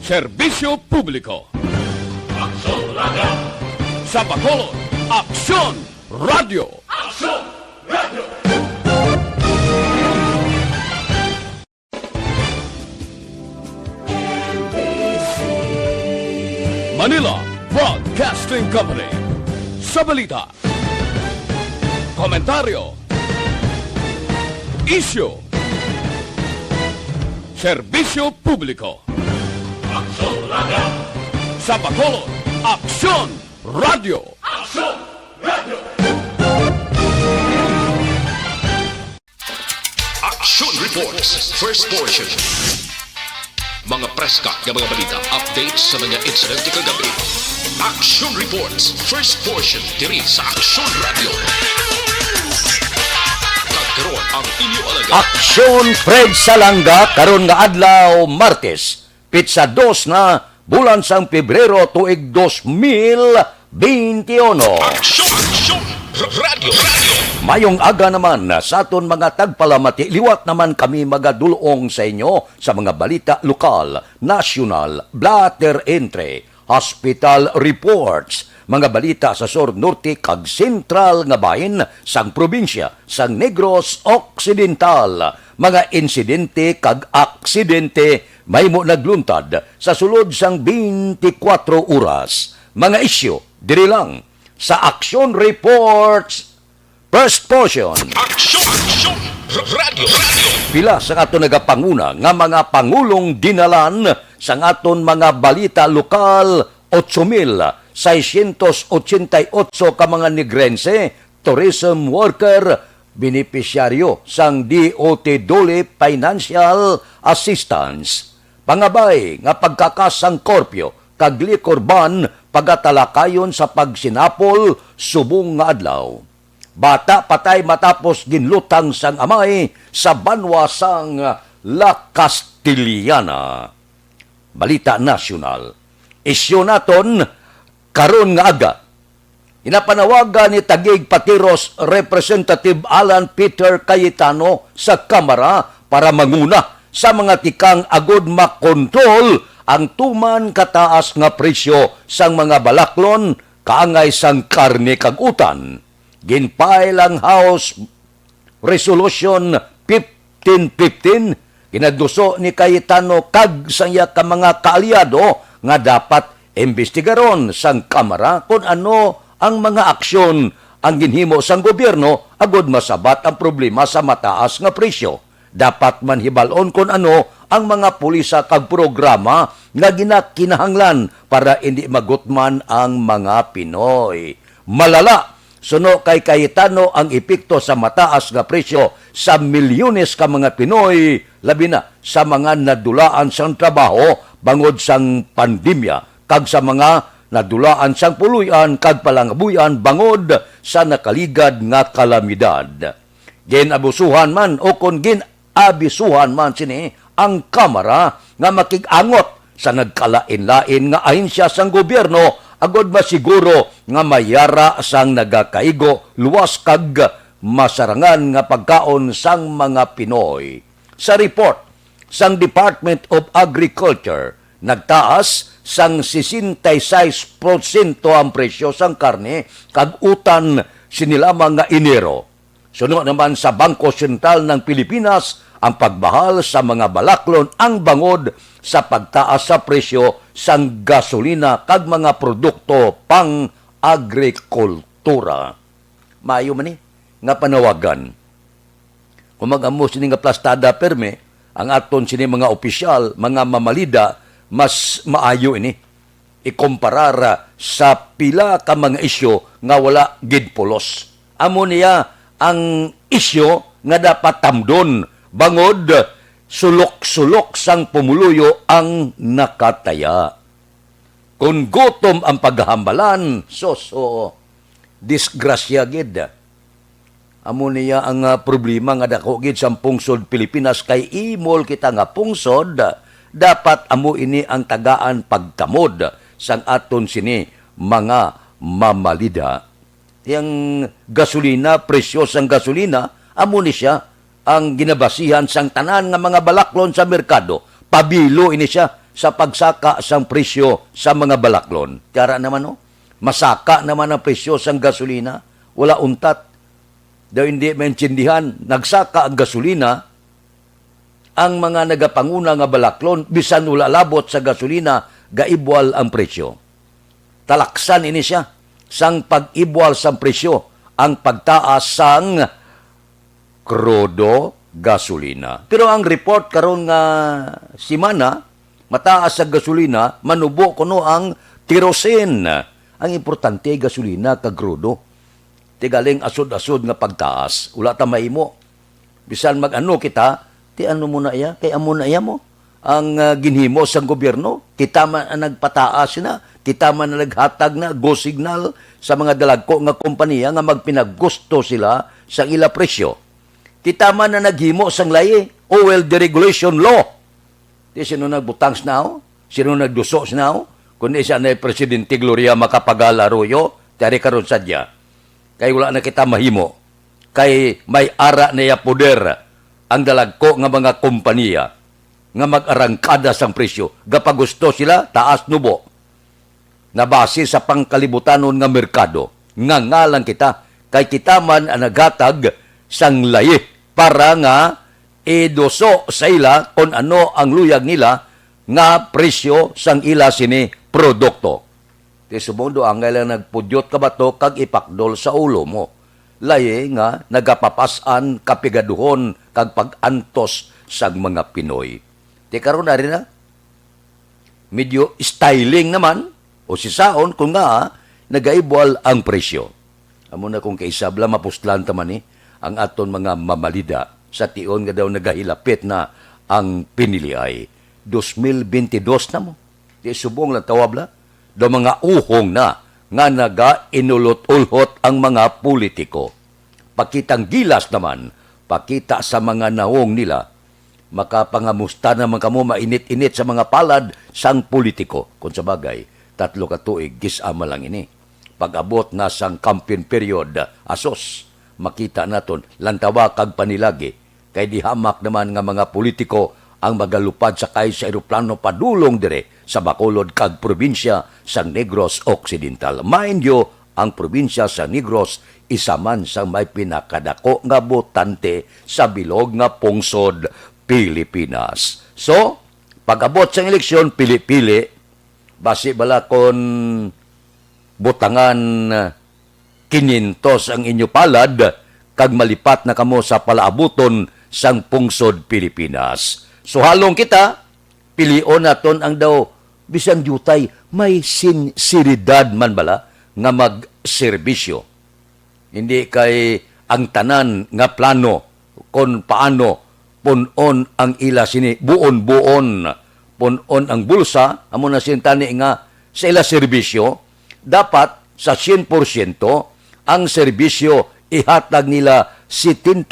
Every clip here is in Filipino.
Serbisyo Publiko. Aksyon Radio! Sa Bacolod, Aksyon Radio! Aksyon Radio! Manila Broadcasting Company. Sa balita, komentaryo, isyu, serbisyo publiko. Aksyon Radio! Sa Bacolod, Aksyon Radio! Aksyon Radio! Action Reports, first portion. Mga preska ng mga balita, updates sa mga insidente kagabi. Action Reports, first portion, diri sa Aksyon Radio. Kagkaroon ang inyo alaga. Aksyon Fred Salanga karon nga adlaw Martes, pitsa 2 na bulan sang Pebrero tuig 2021. Aksyon Radio. Mayong aga naman sa aton mga tagpalamati, liwat naman kami magadulong sa inyo sa mga balita lokal, national, blatter entry, hospital reports, mga balita sa Sur Norte kag Sentral nga bahin sang probinsya sang Negros Occidental, mga insidente kag aksidente may mo nagluntad sa sulod sang 24 oras. Mga isyu diri lang sa Action Reports first portion. Aksyon Radio. Pila sa aton nagapanguna nga mga pangulong dinalan sa aton mga balita lokal, 8,688 ka mga Negrense tourism worker benepisyaryo sang DOT Dole Financial Assistance. Pangabay nga pagkakasang korpyo kag liquor ban pagatalakayon sa pagsinapol subong nga adlaw. Bata patay matapos ginlutang sang amay sa banwa sang La Castillana. Balita nasyonal. Isyu naton karon nga aga. Inapanawagan ni Taguig Patiros Representative Alan Peter Cayetano sa Kamara para manguna sa mga tikang agod makontrol ang tuman kataas nga presyo sang mga balaklon kaangay sang karne kag utan. Ginpile ang House Resolution 1515 ginaduso ni Cayetano kag saya ka mga kaalyado nga dapat imbestigaron sang Kamara kung ano ang mga aksyon ang ginhimo sang gobyerno agod masabat ang problema sa mataas nga presyo. Dapat man hibalon kung ano ang mga pulisa kag programa nga ginakinahanglan para hindi magutman ang mga Pinoy. Malala, suno kay Cayetano ang epekto sa mataas nga presyo sa milyones ka mga Pinoy, labi na sa mga nadulaan sang trabaho bangod sang pandemya kag sa mga nadulaan sang puluyan kag palangabuyan bangod sa nakaligad nga kalamidad. Ginabusuhan man o kung ginabisuhan man sini ang Kamara nga makigangot sa nagkalain-lain nga ahensya sang gobyerno agod masiguro nga mayara sang nagakaigo luwas kag masarangan nga pagkaon sang mga Pinoy. Sa report sang Department of Agriculture, nagtaas sang 66% ang presyo sang karne kag utan sinilamang nga Enero. Sunod naman sa Bangko Sentral ng Pilipinas, ang pagbahal sa mga balaklon ang bangod sa pagtaas sa presyo sang gasolina kag mga produkto pang agrikultura. Maayo man ni nga panawagan. Kung mag-amo sini nga plastada perme, ang aton sini mga opisyal, mga mamalida, mas maayo ini ikumparar sa pila ka mga isyo nga wala gid pulos. Amo niya ang isyo nga dapat tamdon bangod sulok-sulok sang pumuluyo ang nakataya. Kung gutom ang paghambalan, disgrasya gid. Amo niya ang problema nga dako gid sa pungsod Pilipinas kay imol kita nga pungsod, dapat amo ini ang tagaan pagkamod sang aton sini mga mamalida. Yang gasolina, presyo sang gasolina, amo ni siya ang ginabasihan sang tanan nga mga balaklon sa merkado. Pabilo ini siya sa pagsaka sang presyo sa mga balaklon. Tiyara naman, no? Masaka naman ang presyo sang gasolina. Wala untat. Daw hindi maintindihan, nagsaka ang gasolina, ang mga nagapanguna nga balaklon, bisan wala labot sa gasolina, gaibwal ang presyo. Talaksan ini siya, sang pag-ibwal sang presyo, ang pagtaas sang krudo gasolina. Pero ang report karon nga simana, mataas sa gasolina, manubo kuno ang tirosin. Ang importante gasolina kag krudo. Tigaling asod-asod nga pagtaas, wala ta mahimo. Bisan mag-ano kita, ti ano mo na iya, kay amo na iya mo. Ang ginhimo sa gobyerno, kita man ang nagpataas na, kita man ang naghatag na go signal sa mga dalagko nga kompanya nga magpinaggusto sila sa ila presyo. Kita man na naghimo sang layi, oil deregulation law. Di sino nagbutang now? Sino nagduso now? Kundi siya na Presidente Gloria Macapagal Arroyo, tari karon sadya. Kay wala na kita mahimo. Kay may ara na ya poder ang dalagko nga mga kompanya nga mag-arangkada sang presyo. Gapagusto sila, taas nubo. Na base sa pangkalibutanon nga merkado. Nga lang kita. Kay kita man ang nagatag sang layi para nga idoso sa ila kung ano ang luyag nila nga presyo sang ila sini produkto. Di sumundo ang lang nagpudyot ka ba to kag ipakdol sa ulo mo. Layi nga nagapapasan kapigaduhon kag pag-antos sang mga Pinoy. Di karon na rin na. Medyo styling naman o sisaon kung nga nagaibwal ang presyo. Amo na kung kaisabla mapustlan taman ang aton mga mamalida sa tion nga daw nagahilapit na ang piniliay. 2022 na mo. Di subong lang tawabla. Do mga uhong na nga naga-inulot-ulhot ang mga politiko. Pakitang gilas naman, pakita sa mga naong nila, makapangamusta naman kamo mainit-init sa mga palad sang politiko. Kung sa bagay, 3 ka tuig, gisama lang ini. Pag-abot na sang campaign period, asos, makita naton, lantawa kag panilagi, kay dihamak naman nga mga politiko ang magalupad sakay sa eroplano padulong dire sa Bacolod kag probinsya sa Negros Occidental. Mind you, ang probinsya sa Negros isa man sa may pinakadako nga botante sa bilog nga pungsod Pilipinas. So, pag-abot sa eleksyon, pili-pili, basi bala kon butangan 500 ang inyo palad, kag malipat na kamo sa palaabuton sang pungsod Pilipinas. So halong kita, pilion naton ang daw bisan jutay may sinsiridad man bala nga magserbisyo. Hindi kay ang tanan nga plano kon paano punon ang ila sini buon-buon punon ang bulsa amo na sintani nga sa ila serbisyo dapat sa 100% ang serbisyo ihatag nila 70%.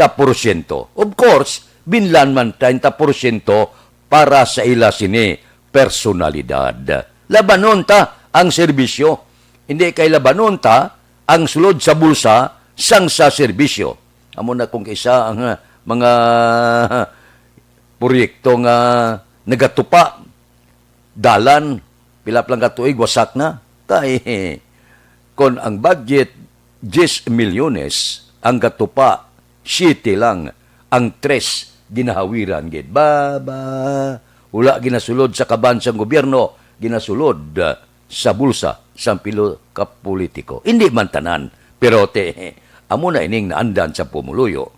Of course, binlan man 30% para sa ila sini personalidad. Labanon ta ang serbisyo. Hindi kay labanon ta ang sulod sa bulsa sang sa serbisyo. Amo na kung isa ang mga proyekto nga nagatupa dalan pila lang katuig wasak na. Kay kon ang budget 10 milyones ang gatupa 7 lang ang 3 ginahawiran gid wala ginasulod sa kaban sang gobyerno, ginasulod sa bulsa sang pilo ka politiko. Hindi man tanan, pero amo na ining naandan sa pumuluyo.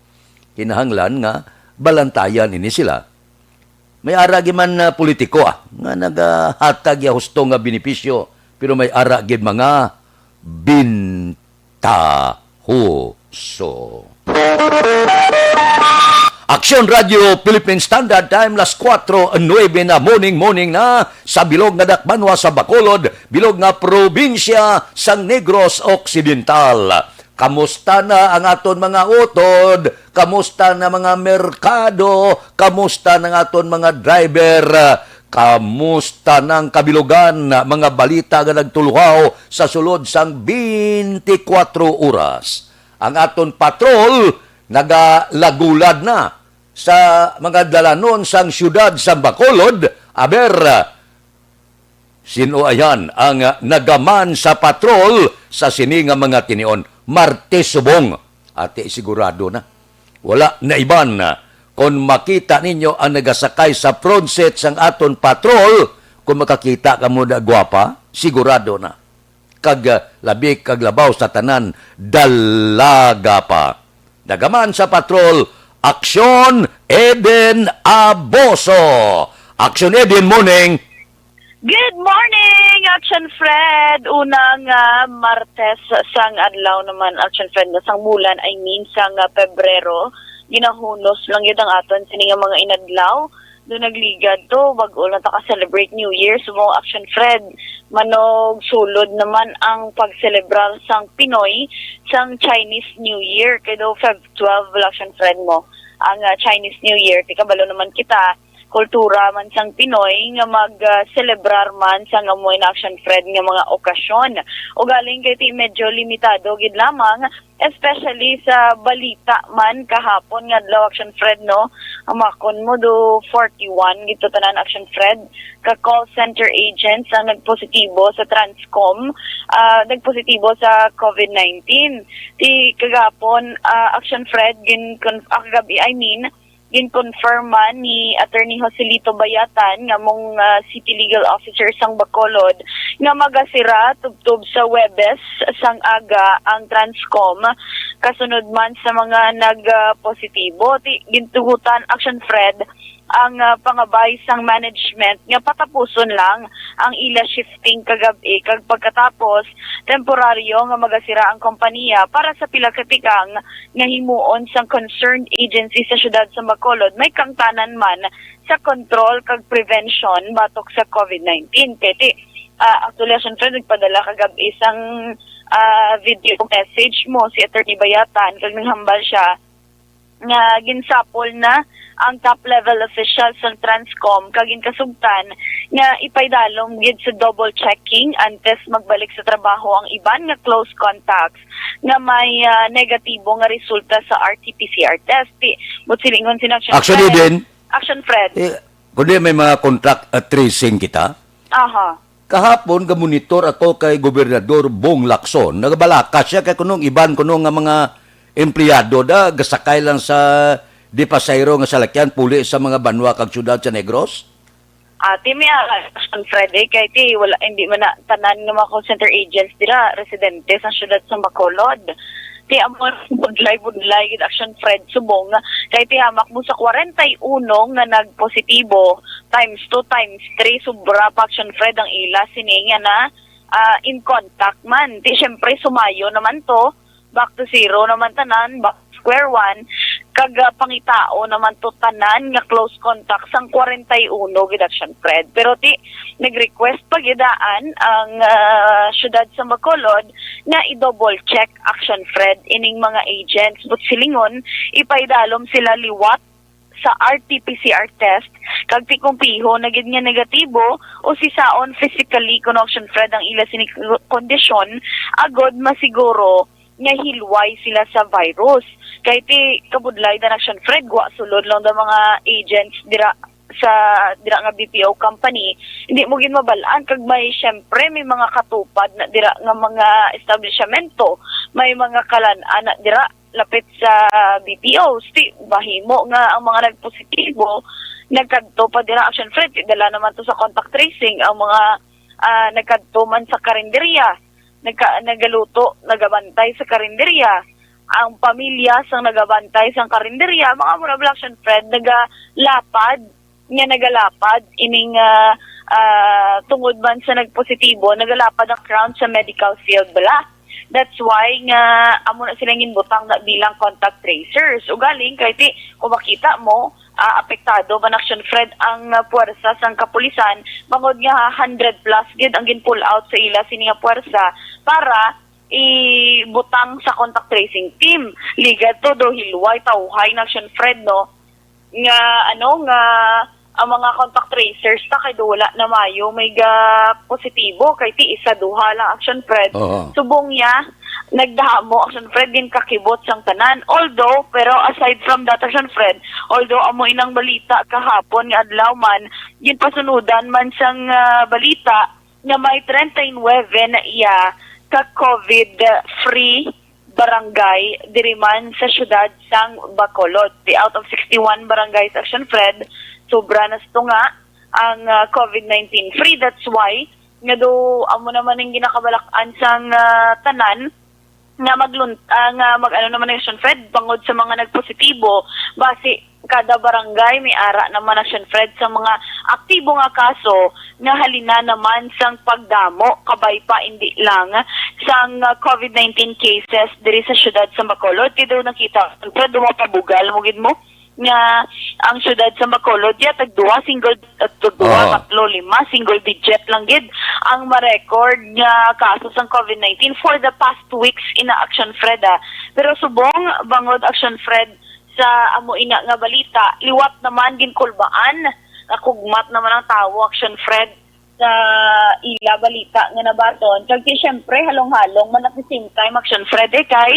Kinahanglan nga balantayan ini sila. May ara gid man na politiko nga nagahatag ya husto nga benepisyo, pero may ara gid mga bintahoso. Aksyon Radio Philippine Standard Time, las 4:09 na morning na sa bilog nga dakbanwa sa Bacolod, bilog nga probinsya sang Negros Occidental. Kamusta na ang aton mga utod? Kamusta na mga merkado? Kamusta na ang aton mga driver? Kamusta ng kabilugan? Mga balita nga nagtuluhaw sa sulod sang 24 oras. Ang aton patrol nagalagulad na sa mga dalanon sang syudad sa Bacolod. Aber, Sino ayan ang nagaman sa patrol sa sini nga mga tinion? Martes subong. Ate sigurado na. Wala na iban na. Kung makita ninyo ang nagasakay sa front set sang aton patrol, kung makakita ka mo na gwapa, sigurado na. Labi kag labaw sa tanan, dalaga pa. Nagaman sa patrol, Aksyon Eden Aboso. Aksyon Eden, morning. Good morning, Action Fred. Unang Martes sang adlaw naman, Action Fred, na sang bulan, I mean sang Pebrero, ginahunos lang yun ang aton sini nga mga inadlaw. Doon nagligad to, bago na taka-celebrate New Year. So, mga Action Fred, manog sulod naman ang pag-celebrar sang Pinoy sang Chinese New Year. Kaya do, Feb 12, Action Fred mo, ang Chinese New Year. Tikabalo naman kita, kultura man sang Pinoy nga mag-celebrar man sang amoy na Action Fred nga mga okasyon. O galing kay ti medyo limitado gid lamang, especially sa balita man kahapon nga adlaw Action Fred, no. Amakon mo do 41 gito tanan Action Fred ka call center agents ang nagpositibo sa Transcom, nagpositibo sa COVID-19. Ti kagapon Action Fred kagabi, gin-confirm man ni Attorney Joselito Bayatan nga mong City Legal Officer sang Bacolod nga magasira tubtub sa Webes sang aga ang Transcom kasunod man sa mga nagpositibo. Gintugutan Action Fred ang pangabay sang management nga patapuson lang ang ila shifting kagabi kag pagkatapos temporaryo nga magasira ang kompanya para sa pila ka tikang nga himuon sang concerned agency sa syudad sa Bacolod may kangtanan man sa control kag prevention batok sa COVID-19. Kaya actually, Fred, nagpadala kagabi isang video message mo si Attorney Bayatan kag nanghambal siya nga ginsapol na ang top-level officials ng Transcom kagin kasugtan nga ipaydalom gid sa double checking antes magbalik sa trabaho ang iban nga close contacts nga may negatibo nga resulta sa RT-PCR test. But silingon sin Action Eden. Action Fred. Kundi may mga contact tracing kita. Aha. Kahapon gamonitor ako kay Gobernador Bong Lacson. Nagbalaka siya kay kunong iban kunong nga mga empleyado da gasakay lang sa di pasayro nga salakyan puli sa mga banwa kag syudad sa Negros. Ati mi Action Fred kay ti wala hindi man na tanan nga mga call center agents dira residente sa syudad sa Bacolod. Ti amon budlay gid Action Fred subong kay ti hamak mo sa 41 nga nagpositibo times 2 times 3 sobra pa Action Fred ang ila sininga na in contact man. Ti syempre sumayo naman to, back to zero naman tanan, back to square one, kag pangitao naman to tanan nga close contact sang 41 gid Action Fred. Pero ti nag-request pagidaan ang syudad sa Bacolod na i-double check Action Fred ining mga agents. But silingon, ipaydalom sila liwat sa RT-PCR test kag ti kumpiho na gid nga negatibo o sisaon physically kun Action Fred ang ila sini kondisyon agod masiguro nga hilway sila sa virus. Kay ti kabudlay da Action Fred wa sulod lang da mga agents dira nga BPO company, hindi mo gin mabalaan kag may syempre may mga katupad na dira nga mga establishmento, may mga kalan-an na dira lapit sa BPO. Sti bahimo nga ang mga nagpositibo nagkadto pa dira Action Fred, dala naman to sa contact tracing ang mga nagkadto man sa karinderya, nagaluto, nagabantay sa karinderya, ang pamilya sang nagabantay sang karinderya, mga mura Action Fred nagalapad ining tungod man sa nagpositibo, nagalapad ang crown sa medical field bala. That's why nga amo na silang ginbutang na bilang contact tracers. O galing kay ti kung makita mo apektado man Action Fred ang puwersa sang kapulisan, bangod nga 100 plus gid ang gin-pull out sa ila sini nga puwersa para ibutang sa contact tracing team. Ligad to do hilway tawhay na Action Fred, no, nga ang mga contact tracers ta kay wala na mayo may positibo kay ti isa duha lang Action Fred. Subong niya nagdahamo Action Fred din kakibot sang tanan. Although pero aside from that Action Fred, although amo inang balita kahapon nga adlaw man gin pasunudan man sang balita nga may 39 na iya ka COVID-free barangay diri man sa syudad sang Bacolod. Out of 61 barangays, Aksyon Fred, sobra na ito nga ang COVID-19 free. That's why nga do amo naman ang ginakabalak-an sang tanan nga mag-ano naman ang Aksyon Fred bangod sa mga nagpositibo base kada barangay may ara naman Aksyon Fred sa mga aktibo nga kaso nga halina naman sang pagdamo kabay pa hindi lang sang COVID-19 cases diri sa syudad sa Bacolod. Kaya nakita Aksyon Fred dumapabugal mo gid mo nga ang syudad sa Bacolod ya tagduwa tatlo lima single digit lang gid ang ma-record nga kaso sang COVID-19 for the past weeks in Aksyon Fred. Pero subong bangod Aksyon Fred sa amo ina nga balita, liwat naman ginkulbaan, nakugmat naman ang tawo Aksyon Fred sa ila balita nga nabaton. Kag syempre halong-halong man at the same time Aksyon Fred kay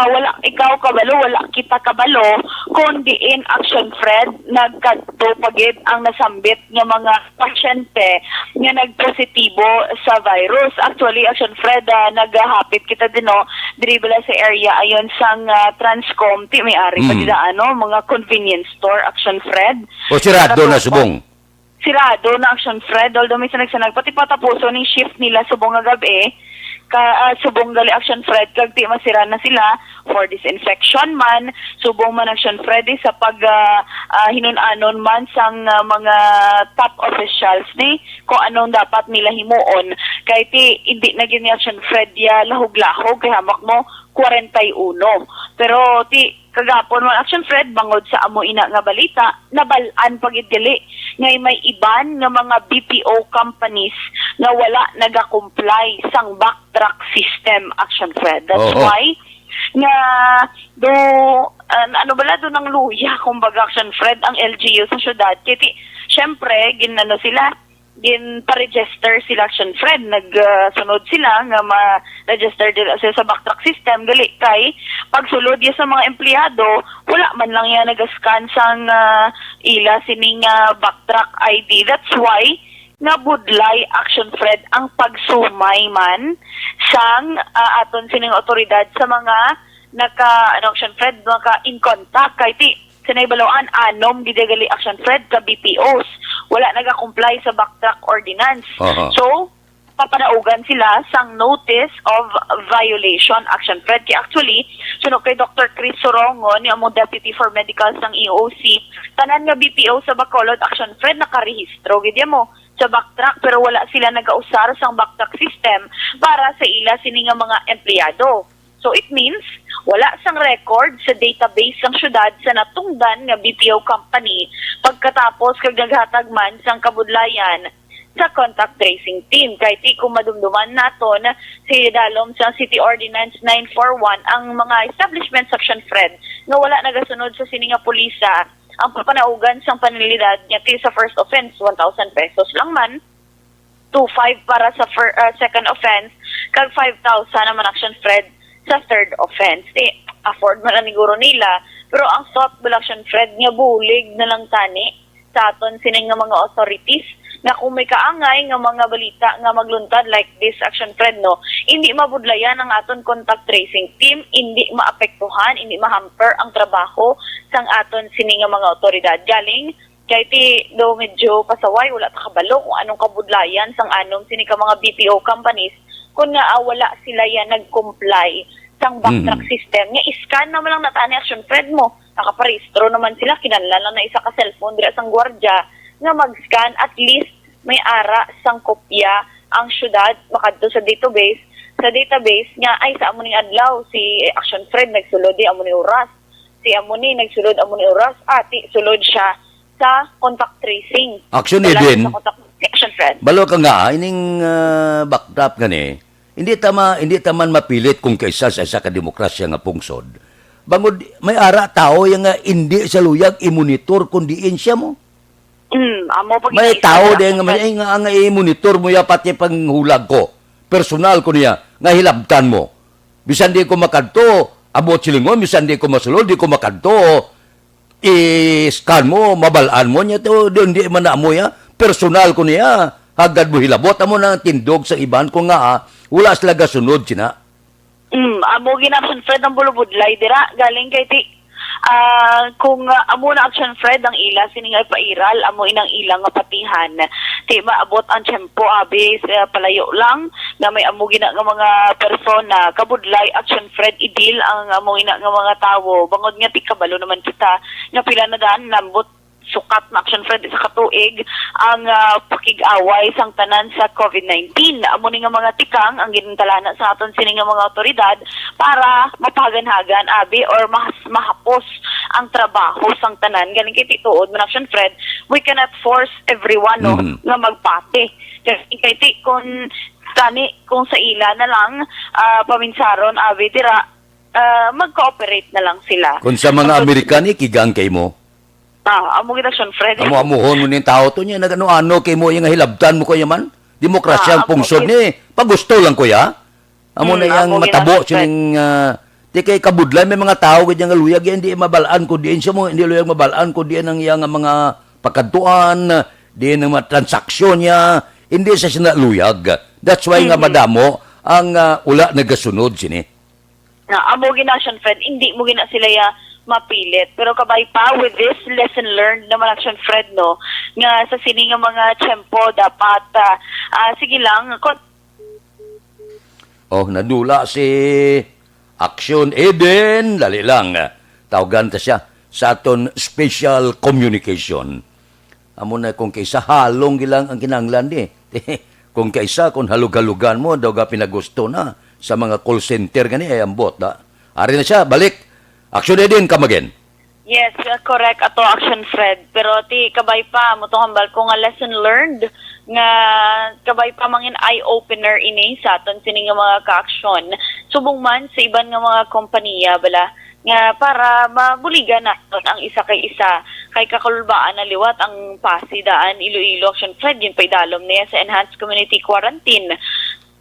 wala ikaw kabalo, wala kita kabalo kundi in Aksyon Fred nagkadto pagid ang nasambit nga mga pasyente nga nagpositibo sa virus. Actually Aksyon Fred naghahapit kita din diri bala sa area ayon sang Transcom ti may ari pa dida mga convenience store Aksyon Fred. O sirado na subong. Sirado na Aksyon Fred, although may sanag-sanag, pati patapuso ng shift nila subong nga gabi, subong gali Aksyon Fred, kag di masira na sila for disinfection man, subong man Aksyon Fred sa pag hinunanon man sang mga top officials ni kung anong dapat nila himuon. Kaya hindi na gini Aksyon Fred ya lahog-lahog, kaya hamak mo 41. Pero kagapon man Aksyon Fred bangod sa amo ina nga balita nabalaan pagid dili ngay may iban nga mga BPO companies nga wala naga-comply sang backtrack system Aksyon Fred. That's why nga do bala do ng luya kumbaga Aksyon Fred ang LGU sa syudad. Kiti syempre ginano sila pa-register sila Aksyon Fred, nagsunod sila nga ma-register sila sa backtrack system gali kay pagsulod ya sa mga empleyado wala man lang yan nag-scan sang ila sining backtrack ID. That's why nga budlay Aksyon Fred ang pagsumay man sang aton sining otoridad sa mga Aksyon Fred in contact kay sinaybalawaan anom gidagali Aksyon Fred ka BPOs wala naga-comply sa backtrack ordinance. So papanaugan sila sang notice of violation Aksyon Fred. Kaya actually suno kay Dr. Chris Sorongon ni amo deputy for medical sang EOC tanan nga BPO sa Bacolod Aksyon Fred nakarehistro gid mo sa backtrack pero wala sila nagausar sang backtrack system para sa ila sini nga mga empleyado. So it means wala sang record sa database sang syudad sa natungdan nga BPO company pagkatapos kag naghatag man sang kabudlayan sa contact tracing team. Kay kung madumduman naton si dalom sa City Ordinance 941 ang mga establishment Aksyon Fred nga wala nagasunod sa sini nga pulisa ang papanaugan sang panilidad niya sa first offense 1,000 pesos lang man, 2,500 para sa second offense kag 5,000 naman Aksyon Fred sa third offense. Afford man na niguro nila. Pero ang thought Aksyon Fred nga bulig na lang tani sa aton sining nga mga authorities na kung may kaangay nga mga balita nga magluntad like this Aksyon Fred hindi mabudlayan ang aton contact tracing team, hindi maapektuhan, hindi mahamper ang trabaho sang aton sining nga mga otoridad. Galing kay do medyo pasaway wala ta kabalo kung anong kabudlayan sang anom sini ka mga BPO companies kung nga wala sila yan nag-comply sang backtrack system. Nga iscan naman lang natani Aksyon Fred mo. Nakaparehistro naman sila, kinanlan lang na isa ka cellphone dira sang gwardya nga mag-scan at least may ara sang kopya ang syudad makadto sa database. Sa database nga ay sa amo ning adlaw si Aksyon Fred nagsulod di amo ni oras. Si amo ni nagsulod amo ni oras ati sulod siya sa contact tracing. Aksyon din. Aksyon Fred. Balo ka nga, ining backdrop gani, hindi taman mapilit kung kaisa sa isa ka demokrasya nga pungsod. Bangod, may ara tao yung nga hindi sa luyag imonitor kundi siya mo. May tao din nga i-monitor mo ya pati panghulag ko. Personal ko niya, nga hilabtan mo. Bisan di ko makadto, abot silingon, bisan di ko masulod, di ko makadto, i-scan mo, mabalaan mo niya, di man na mo ya. Personal ko niya, hagad mo hilabot amo na tindog sa iban kung nga wala sila gasunod sina. Amo ginaption Fred ang bulubudlay dira galing kay ti kung amo na action Fred ang ila siningay pairal amo inang ilang nga patihan ti maabot ang tiyempo abi sa palayo lang na may amo gina nga mga persona kabudlay action Fred idil ang amo ina nga mga tawo bangod nga ti kabalo naman kita nga pila na daan nambot sukat na action Fred sa katuig ang pakig-away sang tanan sa COVID-19. Amo ni nga mga tikang ang gintalana sa aton sini nga mga otoridad para mapaganhagan abi or mahapos ang trabaho sang tanan. Galing kay tituod man action Fred, we cannot force everyone no nga magpati. Kasi kay ti kung sa ila na lang paminsaron abi dira mag-cooperate na lang sila. Kung sa mga Amerikani kigang kay mo. Amo ginasyon, Fred. Amuhon mo ni tao to niya, nagano-ano kay mo yung hilabtan mo ko yaman. Demokrasya ang pungsod ni. Pagusto lang ko ya. Amo na yung matabo sining di kay kabudlay may mga tao kay nga luyag hindi mabalaan ko diin siya mo, hindi luyag mabalaan ko diin ang yang mga pagkantuan, diin ang mga transaksyon niya, hindi siya sinaluyag. That's why nga madamo ang ula nagasunod sini. Amo ginasyon, Fred, hindi mo gina sila ya mapilit. Pero kabay pa, with this lesson learned naman action Fred, no, nga sa sini nga mga tiyempo, dapat, sige lang, nadula si Aksyon Eden, dali lang, tawagan ta siya sa aton special communication. Amo na kung kaysa halong gilang ang kinanglan di. Kung kaysa, kung halug-halugan mo, daw ga pinagusto na sa mga call center gani ay ambot da. Ari na siya, balik. Aksyon din kamagin. Yes, correct. Ato action Fred. Pero ti kabay pa mo to hambal ko nga lesson learned nga kabay pa mangin eye-opener ini sa aton sini nga mga ka-aksyon. Subong man sa iban nga mga kompanya bala nga para mabuligan naton ang isa kay isa. Kay kakulbaan na liwat ang pasidaan Iloilo action Fred yun pay dalom niya sa enhanced community quarantine.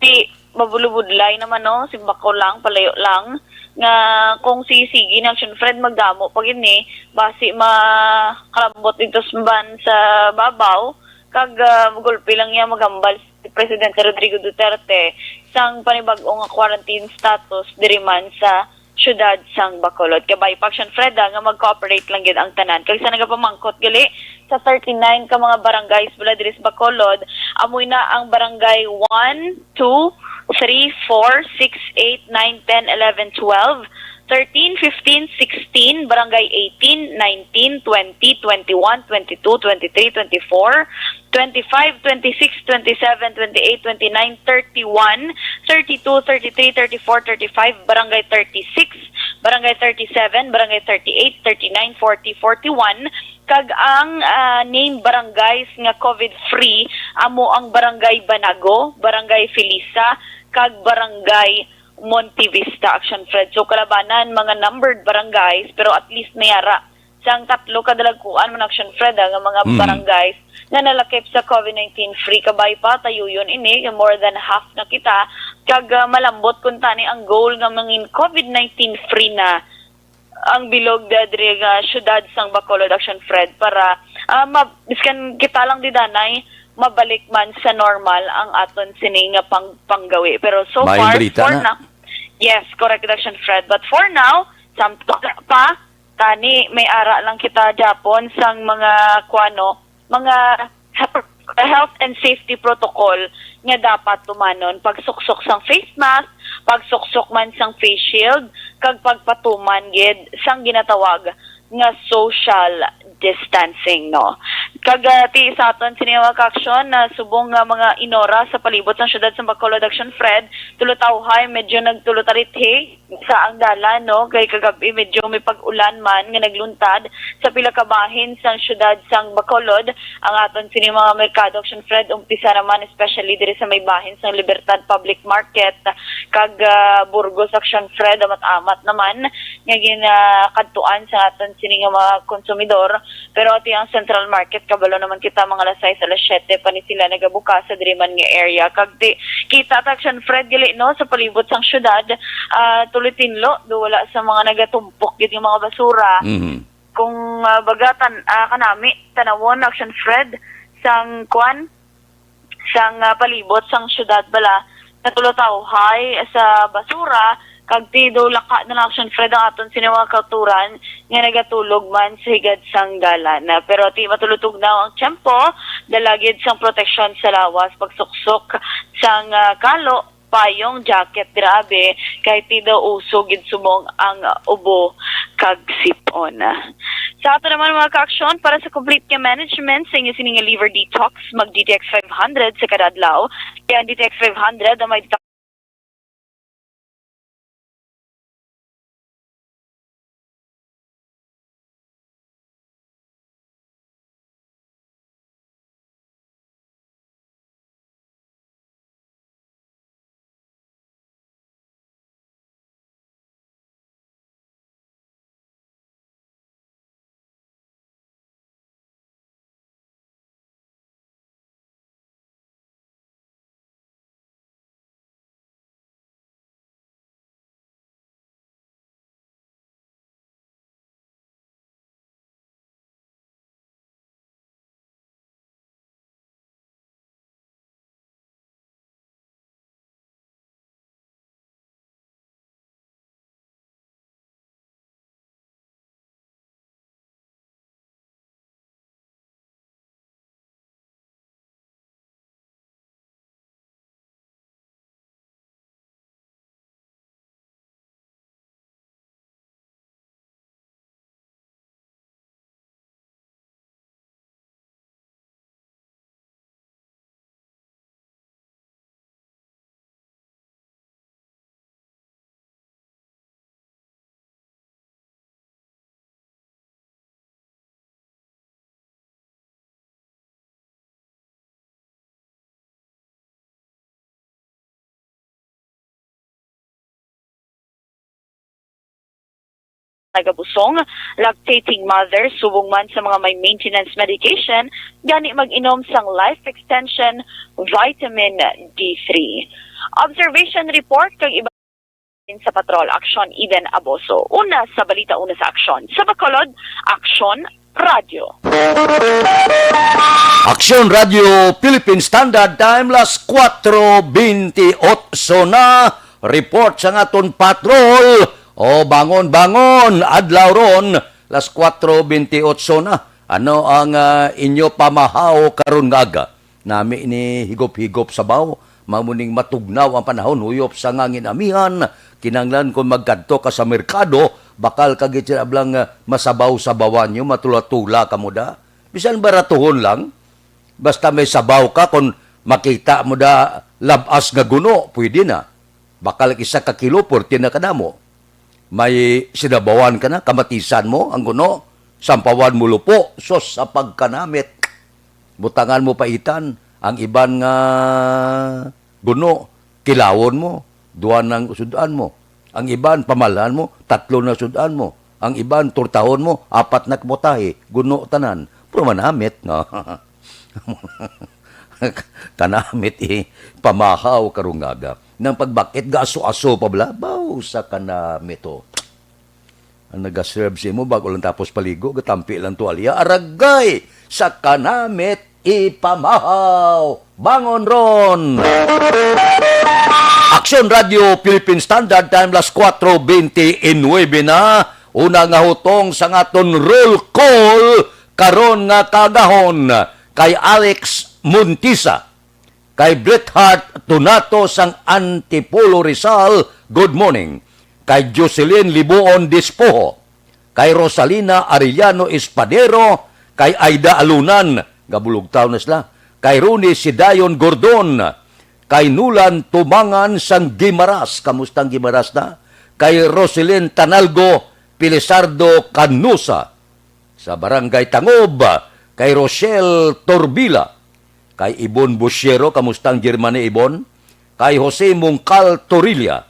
Ti mabulubudlay naman no, simbako lang, palayo lang nga kung sisigi ng action Fred magdamo pag ini basi makalambot dito sa babaw kag gulpi lang niya magambal si Presidente Rodrigo Duterte sang panibag-o nga quarantine status diri man sa syudad sang Bacolod. Kabay pa action Fred nga mag-cooperate lang gid ang tanan kag sa nagapamangkot gali sa 39 ka mga barangays bula diri sa Bacolod amoy na ang barangay 1, 2, 3, 4, 6, 8, 9, 10, 11, 12, 13, 15, 16, barangay 18, 19, 20, 21, 22, 23, 24, 25, 26, 27, 28, 29, 31, 32, 33, 34, 35, barangay 36, barangay 37, barangay 38, 39, 40, 41, kag ang name barangays nga COVID-free amo ang barangay Banago, barangay Felisa, kag barangay Monte Vista action Fred. So kalabanan mga numbered barangays pero at least mayara sang tatlo kadalagkuan man action Fred nga mga barangays na nalakip sa COVID-19 free kabay pa tayo yun ini more than half na kita kag malambot kun tani ang goal nga mangin COVID-19 free na ang bilog diri nga syudad sang Bacolod action Fred para biskan kita lang di danay mabalik man sa normal ang aton sining nga panggawi. Pero so far, for now, yes, correct action Fred. But for now, samto pa, tani may ara lang kita Japon sang mga mga health and safety protocol nga dapat tumanon. Pagsuksok sang face mask, pagsuksok man sang face shield, kag pagpatuman gid sang ginatawag nga social distancing, no. Kagati sa aton siniwa ka-aksyon na subong nga mga inora sa palibot ng syudad sa Bacolod action Fred, tulutawhay medyo nagtulutarithi sa ang dalan, no, kay kagabi medyo may pag-ulan man nga nagluntad sa pila ka bahin sang syudad sang Bacolod. Ang aton sini mga merkado action Fred umpisa naman especially diri sa may bahin sang Libertad Public Market kag Burgos action Fred amat-amat naman nga ginakadtuan sa aton sini nga mga konsumidor. Pero ati ang Central Market kabalo naman kita mga alas 6 alas 7 pa ni sila nagabukas sa diri man nga area kag di kita ta action Fred gali no sa palibot sang syudad tulitinlo do wala sa mga nagatumpok gid yung mga basura. Kung bagatan kanami tanawon action Fred sang sang palibot sang syudad bala natulotawhay sa basura kag ti do laka na Aksyon Fred ang aton sinawa kauturan nga nagatulog man sa higad sang galan. Pero ti matulutog na ang tiyempo dalagid sang proteksyon sa lawas pagsuksok sang kalo payong jacket grabe kay ti daw uso gid sumong ang ubo kag sipon. Sa ato naman mga ka-aksyon, para sa complete care management sa inyo sining liver detox, mag DTX 500 sa kada adlaw. Kaya ang DTX 500 na may nagabusong, lactating mother, subong man sa mga may maintenance medication, gani mag-inom sang life extension vitamin D3. Observation report kag iba sa Patrol Aksyon Eden Aboso. Una sa balita, una sa Aksyon. Sa Bacolod, Aksyon Radio. Aksyon Radio Philippine Standard Time las 4:28 na report sa aton patrol. O bangon adlaw ron las 4:28 na. Ano ang inyo pamahaw karon nga aga? Nami ni higop-higop sa baw, mamuning matugnaw ang panahon huyop sa ngangin amihan, kinanglan kung magkadto ka sa merkado, bakal kagit ablang masabaw-sabawan nyo, matula-tula ka mo da. Bisan baratuhon lang, basta may sabaw ka, kung makita mo da labas nga guno, pwede na. Bakal isa ka kilo, 40 na kadamo. May sinabawan ka na, kamatisan mo ang guno, sampawan mo lupo, sos sa pagkanamit. Butangan mo paitan, ang iban nga guno, kilawon mo, duwan ng sudan mo. Ang iban, pamalahan mo, 3 na sudan mo. Ang iban, turtahon mo, 4 na kmotahe, guno tanan. Pero manamit, no? Kanamit pamahaw karungaga. Nang pagbakit, gaso-aso pablabaw sa kanamit o. Ang nag-serve si mo, bago lang tapos paligo, gatampi lang tuwalya, aragay sa kanamit ipamahaw. Bangon ron! Aksyon Radio Philippine Standard Time las 4:29 na. Una nga hutong sa ngaton roll call karon nga kagahon kay Alex Muntisa, kay Bret Hart Tunato sang Antipolo Rizal, good morning. Kay Jocelyn Libuon Dispoho, kay Rosalina Arellano Espadero, kay Aida Alunan, gabulugtaw na sila, kay Runi Sidayon Gordon, kay Nulan Tumangan sang Gimaras, kamustang Gimaras na, kay Roselyn Tanalgo Pilisardo Canusa, sa Barangay Tangob, kay Rochelle Torbila, kay Ibon Busyero, kamustang Germany Ibon, kay Jose Mungcal Torilla,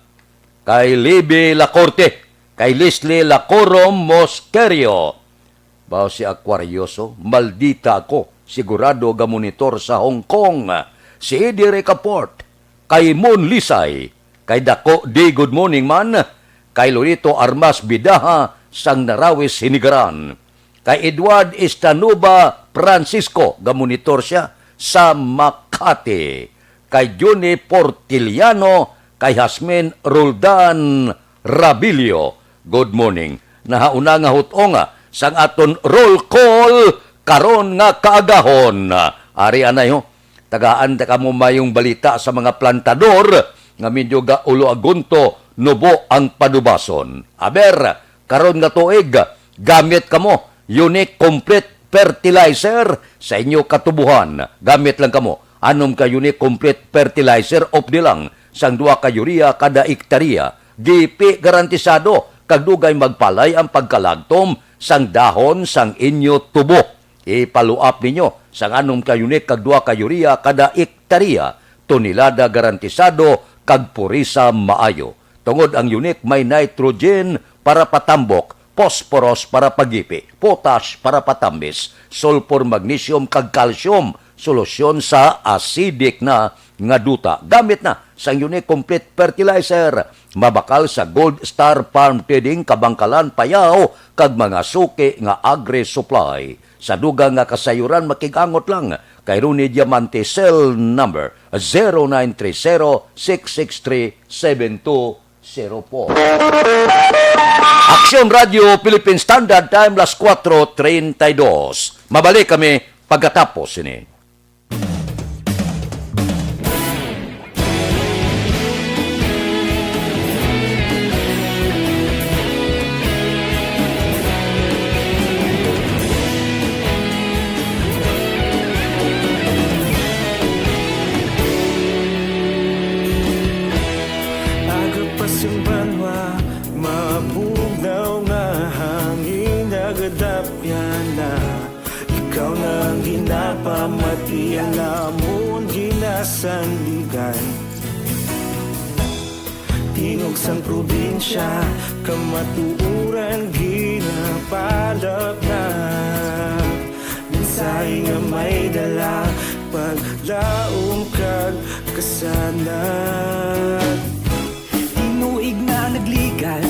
kay Libby Lacorte, kay Leslie Lacorom Mosquerio. Bao si Aquarioso, maldita ako, sigurado gamonitor sa Hong Kong. Si Eddie Recaport, kay Mon Lisay, kay Dako D. Good morning man, kay Lorito Armas Bidaha, sang Narawis Hinigaran, kay Edward Estanuba Francisco, gamonitor siya sa Makati. Kay Juni Portiliano, kay Hasmin Roldan Rabilio. Good morning. Nahauna nga hutonga sang aton roll call karon nga kaagahon. Ari anay ho. Tagaan ta kamo mayong balita sa mga plantador nga medyo ga ulo agunto nubo ang padubason. Aber karon nga tuig gamit kamo unique complete fertilizer sa inyo katubuhan. Gamit lang kamo anom ka unique complete fertilizer of lang sang 2 ka urea kada ektarya. GP garantisado kag dugay magpalay ang pagkalagtom sang dahon sang inyo tubo. Ipaluap ninyo sang anom ka unique kag 2 ka urea kada ektarya. Tonelada garantisado kag purisa maayo. Tungod ang unique may nitrogen para patambok, phosphorus para pagipi, potash para patambis, sulfur, magnesium kag calcium, solusyon sa acidic na nga duta. Gamit na sang unique complete fertilizer, mabakal sa Gold Star Farm Trading Kabangkalan Payao kag mga suki nga agri supply. Sa dugang nga kasayuran makigangot lang kay Rooney Diamante cell number 0930-663-7204. Aksyon Radio Philippine Standard Time las 4:32. Mabalik kami pagkatapos ini. Ikaw nang ginapamati, alamon ginasandigan. Tingog sang probinsya, kamatuuran ginapalap na. Minsay nga may dala, paglaom kag kasanat. Tinuig na nagligan,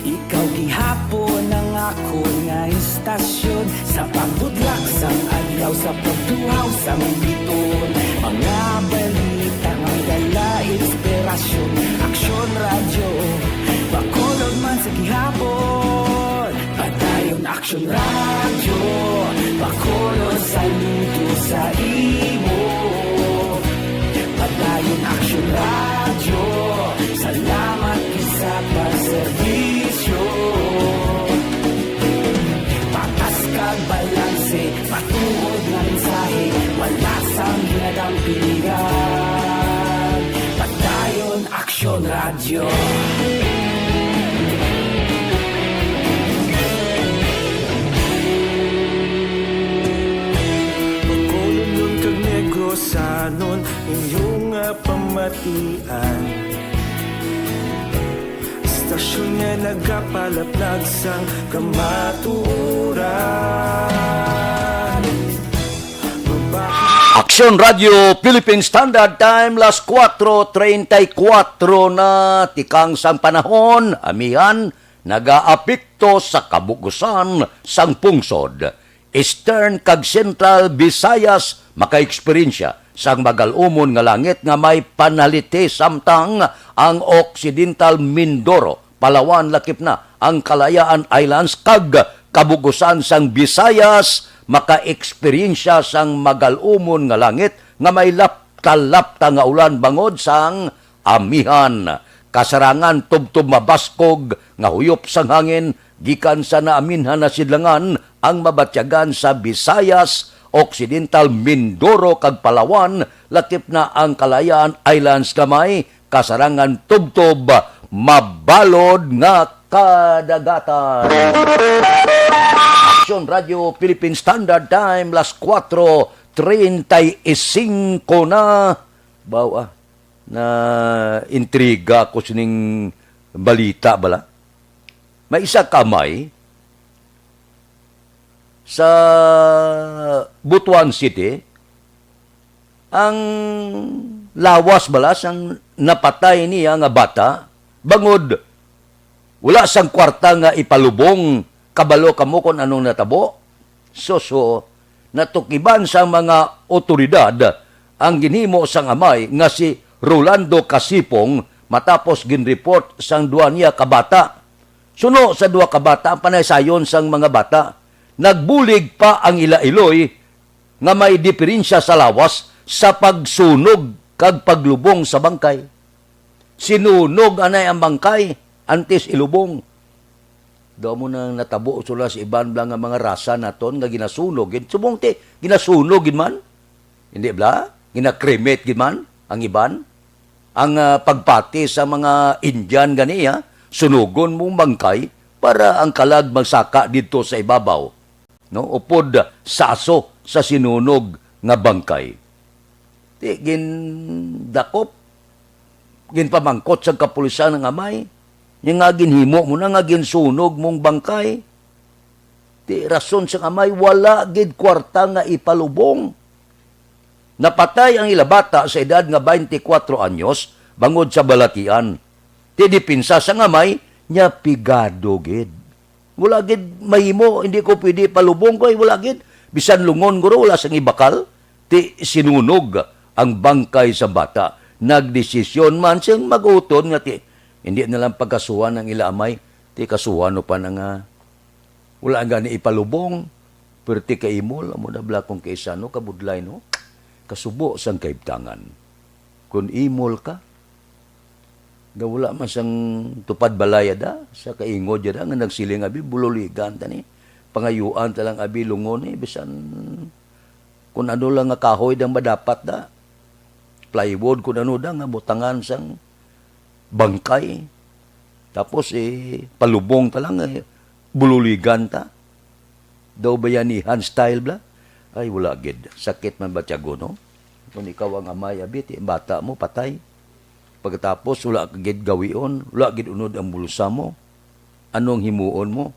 ikaw gihapon ang ako nga istasyon. Sa pagbudlak sang adlaw, sa pagtuhaw sa biton. Mga balita nga dala inspirasyon. Aksyon radyo, bakolod man sa gihapon. Padayon Aksyon radyo, bakolod sa luto sa imo. Padayon Aksyon radyo, salamat sa pagserbisyo. Patas kag balanse, patuod nga mensahe, wala sang ginadampiligan. Padayon Aksyon radyo. Pagkolon kag negosanon, inyong pamatian. Stasyon nga nagapalaplag sang kamaturan. Aksyon Radio Philippine Standard Time las 4:34 na tikang sang panahon amihan nagaapekto sa kabugusan sang pungsod. Eastern kag Central Visayas makaeksperyensya sang magalumon nga langit nga may panalite samtang ang Occidental Mindoro, Palawan lakip na ang Kalayaan Islands kag kabugusan sang Visayas makaeksperyensya sang magalumon nga langit nga may lapta-lapta nga ulan bangod sang amihan. Kasarangan tubtob mabaskog nga huyop sang hangin gikan sa naaminhan na sidlangan ang mabatyagan sa Visayas, Occidental Mindoro kag Palawan lakip na ang Kalayaan Islands gamay kasarangan tubtob mabalod nga kadagatan. Aksyon Radio Philippine Standard Time las 4:35 na bawa na intriga ko sining balita bala. May isa kamay sa Butuan City ang lawas bala sang napatay niya nga bata bangod wala sang kwarta nga ipalubong kabalo kamo kung anong natabo. So natukiban sa mga otoridad ang ginhimo sang amay nga si Rolando Casipong matapos ginreport sang duwa niya kabata. Suno sa duwa kabata ang panaysayon sang mga bata. Nagbulig pa ang ilailoy nga may diferensya sa lawas sa pagsunog kag paglubong sa bangkay. Sinunog anay ang bangkay antes ilubong. Daw mo nang natabo sula sa iban blang nga mga rasa naton nga ginasunog. Subong ti, ginasunog gid man. Hindi bla? Ginakremate gid man ang iban. Ang pagpati sa mga Indian ganiya, sunugon mong bangkay para ang kalag magsaka dito sa ibabaw. No? Upod sa aso sa sinunog nga bangkay. Ti, gindakop, ginpamangkot sa kapulisan ng amay, yung nga ginhimo mo na nga ginsunog mong bangkay. Ti rason sa amay, wala gid kwarta nga ipalubong. Napatay ang ilabata sa edad nga 24 anyos bangod sa balatian. Ti dipinsa sa amay, nya pigado gid. Wala gid mahimo, hindi ko pwede palubong ko, wala gid. Bisan lungon guro, wala sang ibakal. Ti sinunog ang bangkay sa bata. Nagdesisyon man siyang maguton nga ti hindi na lang pagkasuhan ng ilaamay, ti kasuhan no pa na nga. Wala gani ipalubong, pero ti kaimol, amo na bla kung kaisano, kabudlay no, kasubo sang kaibtangan. Kung imol ka, nga wala man sang tupad balaya da, sa kaingod da, nga nagsiling abi, buloligan tani, pangayuan talang abi lungon bisan, kung ano lang nga kahoy dang madapat da, plywood kung ano da, nga butangan sang bangkay. Tapos palubong ta lang, bululigan ta. Daw bayanihan style bla? Ay wala gid. Sakit man ba tiyago no? Kung ikaw ang amay abit, bata mo patay. Pagkatapos wala ka gid gawion, wala gid unod ang bulsa mo. Anong himuon mo?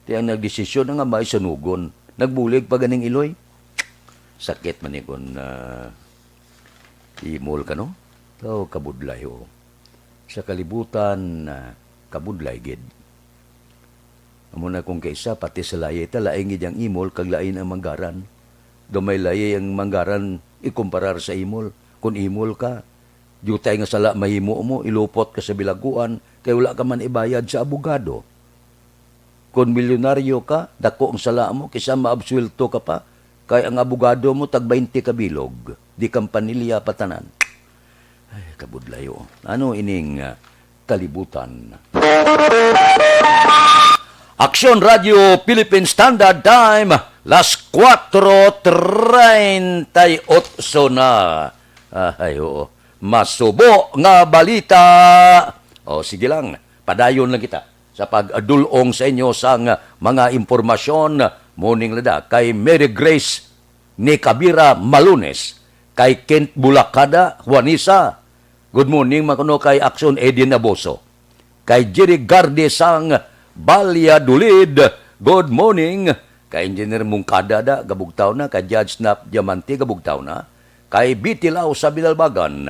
Ti ang nagdesisyon ang amay sanugon. Nagbulig pa ganing iloy. Sakit man ni kun imol ka no? So kabudlay o. Sa kalibutan kabudlay gid. Amo na kung kaisa pati sa layay ta laing gid ang imol kag lain ang manggaran. Gamay layay ang manggaran ikumparar sa imol. Kung imol ka, jutay nga sala mahimo mo, ilupot ka sa bilaguan kay wala ka man ibayad sa abogado. Kung milyonaryo ka, dako ang sala mo kaysa maabsuelto ka pa kay ang abogado mo tag 20 ka bilog. Di kang panilya patanan. Ay, kabudlayo. Ano ining kalibutan? Aksyon Radio Philippine Standard Time, las 4:38 na. Ay, oo. Masubo nga balita. O, sige lang. Padayon lang kita sa pag-adulong sa inyo sa mga impormasyon. Morning lada kay Mary Grace ni Kabira Malunes, kay Kent Bulacada, Juanisa. Good morning, makuno kay Aksyon Edin Aboso. Kay Jerry Garde sang Valladolid, good morning. Kay Engineer Mungkada da, gabugtaw na. Kay Judge Snap Diamante, gabugtaw na. Kay Bitilaw sa Binalbagan.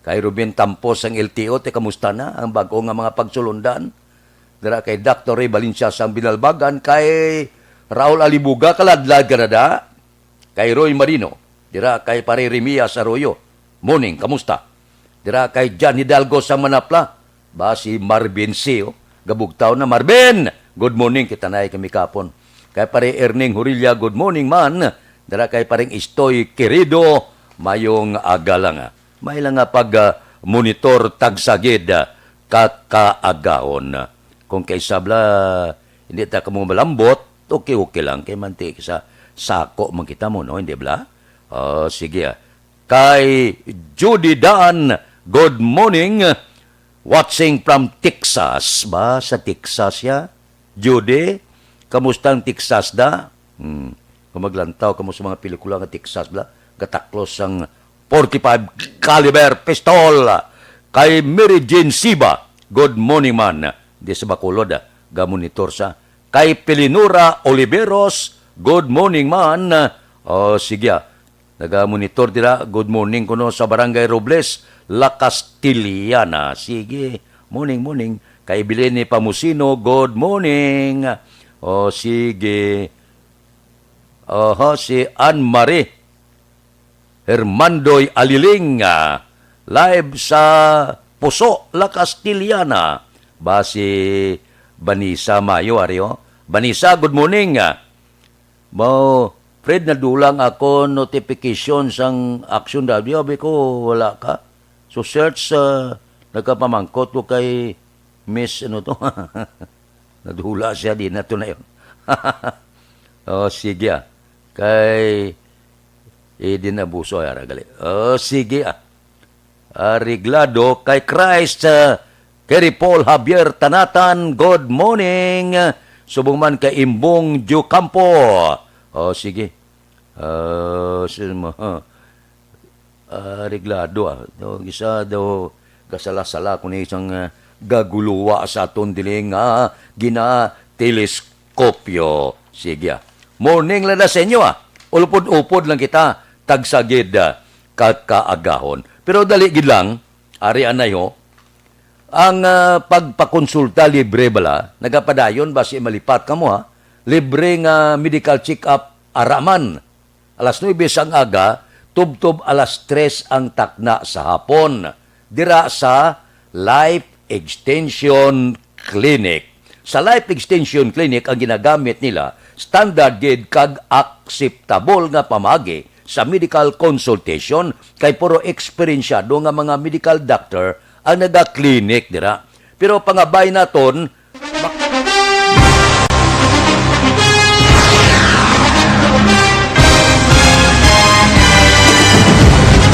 Kay Ruben Tampos ang LTO, kamusta na ang bago nga mga pagsulundan. Dara kay Dr. Ray Valencia sang Binalbagan. Kay Raul Alibuga, kaladlad ka na da. Kay Roy Marino. Dira kay Pare Remias Arroyo. Morning, kamusta? Dira kay John Hidalgo sa Manapla. Ba si Marvin C. Gabugtaw na Marvin. Good morning, kita na kami kapon. Kay Pare Erning Hurilla, good morning man. Dira kay Pareng Istoy Querido, mayong agalang. May lang nga pag-monitor tagsagid kakaagahon. Kung kay sabla, hindi ta ka mo malambot, okay lang. Kay manti sa sako man kita mo, no? Hindi bla? Sige. Kay Judy Dan, good morning. Watching from Texas. Ba, sa Texas ya? Judy, kamustang Texas da? Kung maglantaw kamo sa mga pelikula ng Texas bla, gataklos ang 45 caliber pistol. Kay Mary Jane Siba, good morning man. Di sa Bacolod, gamonitor sa. Kay Pelinura Oliveros, good morning man. Sige, nagamonitor dira, good morning kuno sa Barangay Robles, La Castiliana. Sige, morning. Kay Bilene Pamusino, good morning. Sige. Si Anne-Marie Hermandoy Aliling, live sa Puso, La Castillana. Si Banisa Mayo, Ario. Banisa, good morning. Fred, nadulang ako notification sang Aksyon Radio. Sabi ko, wala ka. So, search, nagkapamangkot ko kay Miss, nadula siya, di na ito na yun. Sige, kay Eden Abuso, aragali. Sige, Ariglado, kay Christ, kay Paul Javier Tanatan, good morning. Subong man kay Imbong Jucampo. Sige. Ariglado, isa daw kasala-sala kung isang gaguluwa sa aton diling gina-teleskopyo. Sige. Morning lang na sa inyo, Ulpod-upod lang kita, tagsagid kakaagahon. Pero dali gid lang, ari anayo, ang pagpakonsulta libre bala, nagapadayon basi malipat kamo libre nga medical check-up araman. Alas 9 ang aga, tub-tub alas 3 ang takna sa hapon. Dira sa Life Extension Clinic. Sa Life Extension Clinic, ang ginagamit nila, standard gid kag acceptable nga pamagi sa medical consultation kay puro eksperensyado nga mga medical doctor ang naga-clinic dira. Pero pangabay naton,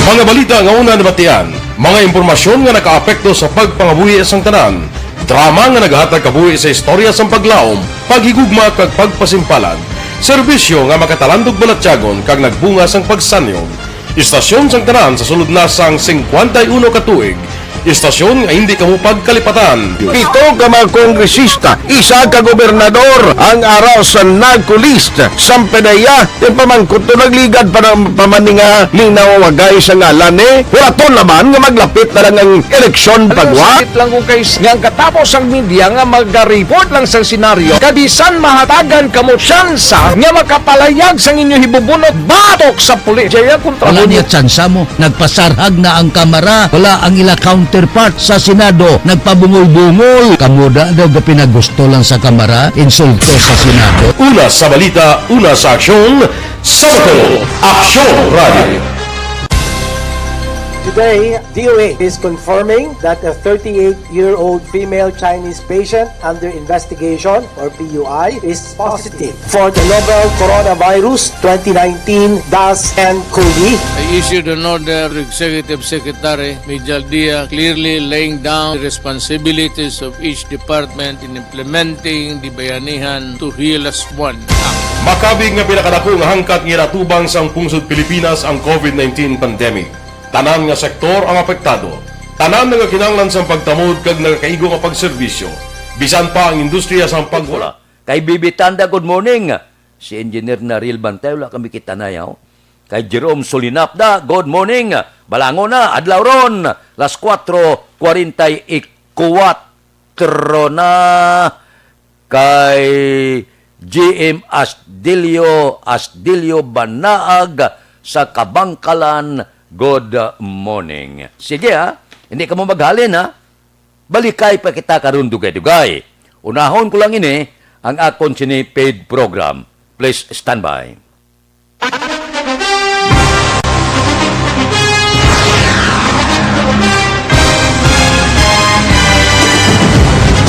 mga balita nga una nabatian, mga impormasyon nga nakaapekto sa pagpangabuhi sang tanan, drama nga nagahatag kabuhi sa istorya sang paglaom, paghigugma kag pagpasimpalan, serbisyo nga makatalandog balatyagon kag nagbunga sang pagsanyog, istasyon sang tanan sa sulod na sang 51 ka tuig, istasyon nga hindi kamo pagkalipatan. 7 ka mga kongresista, 1 ka gobernador ang araw sa nagkulist sa pedaya yung pamangkot to nagligad para pamaninga linaw wagay sa ngalan wala to naman nga maglapit na lang ang eleksyon pagwa. Lang kung kayo nga katapos ang media nga mag-report lang sa senaryo kabisan mahatagan kamo tsansa nga makapalayag sa inyo hibubunot batok sa pulis. Jaya kontra wala niya tsansa mo, nagpasarhag na ang kamera, wala ang ila counterpart sa Senado, nagpabungol-bungol. Kamuda daw pinagusto lang sa kamera, insulto sa Senado. Una sa balita, una sa aksyon, Sabado, Aksyon Radio. Today, DOA is confirming that a 38-year-old female Chinese patient under investigation, or PUI, is positive for the novel coronavirus 2019-10-CoV. I issued an order to Executive Secretary Major Dia clearly laying down the responsibilities of each department in implementing the Bayanihan to Heal as One Act. Makabig nga pinakadako nga hangkat nga natubang sa pungsod Pilipinas ang COVID-19 pandemic. Tanan nga sektor ang apektado. Tanan nga kinahanglan sa pagtamod kag nagakaigo nga pagserbisyo. Bisan pa ang industriya sa pagwala. Kay Bibi Tanda, good morning. Si Engineer Naril Bantay, wala kami kita na yaw. Kay Jerome Solinapda, good morning. Balango na, adlaw ron. Las 4:44 na. Kay GM Asdilio Banaag sa Kabangkalan, good morning. Sige hindi ka mo maghalin Balikay pa kita karon dugay-dugay. Unahon ko lang ini ang akon paid program. Please stand by.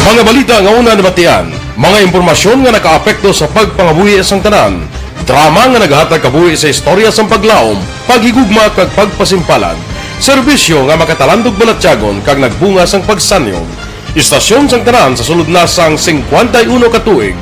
Mga balita nga una nabatian, mga impormasyon nga nakaapekto sa pagpangabuhi sang tanan, drama nga nagahatag kabuhi sa istorya sang paglaom, paghigugma kag pagpasimpalan, serbisyo nga makatalandog balatyagon kag nagbunga sang pagsanyog, istasyon sang tanan sa sulod na sang 51 ka tuig,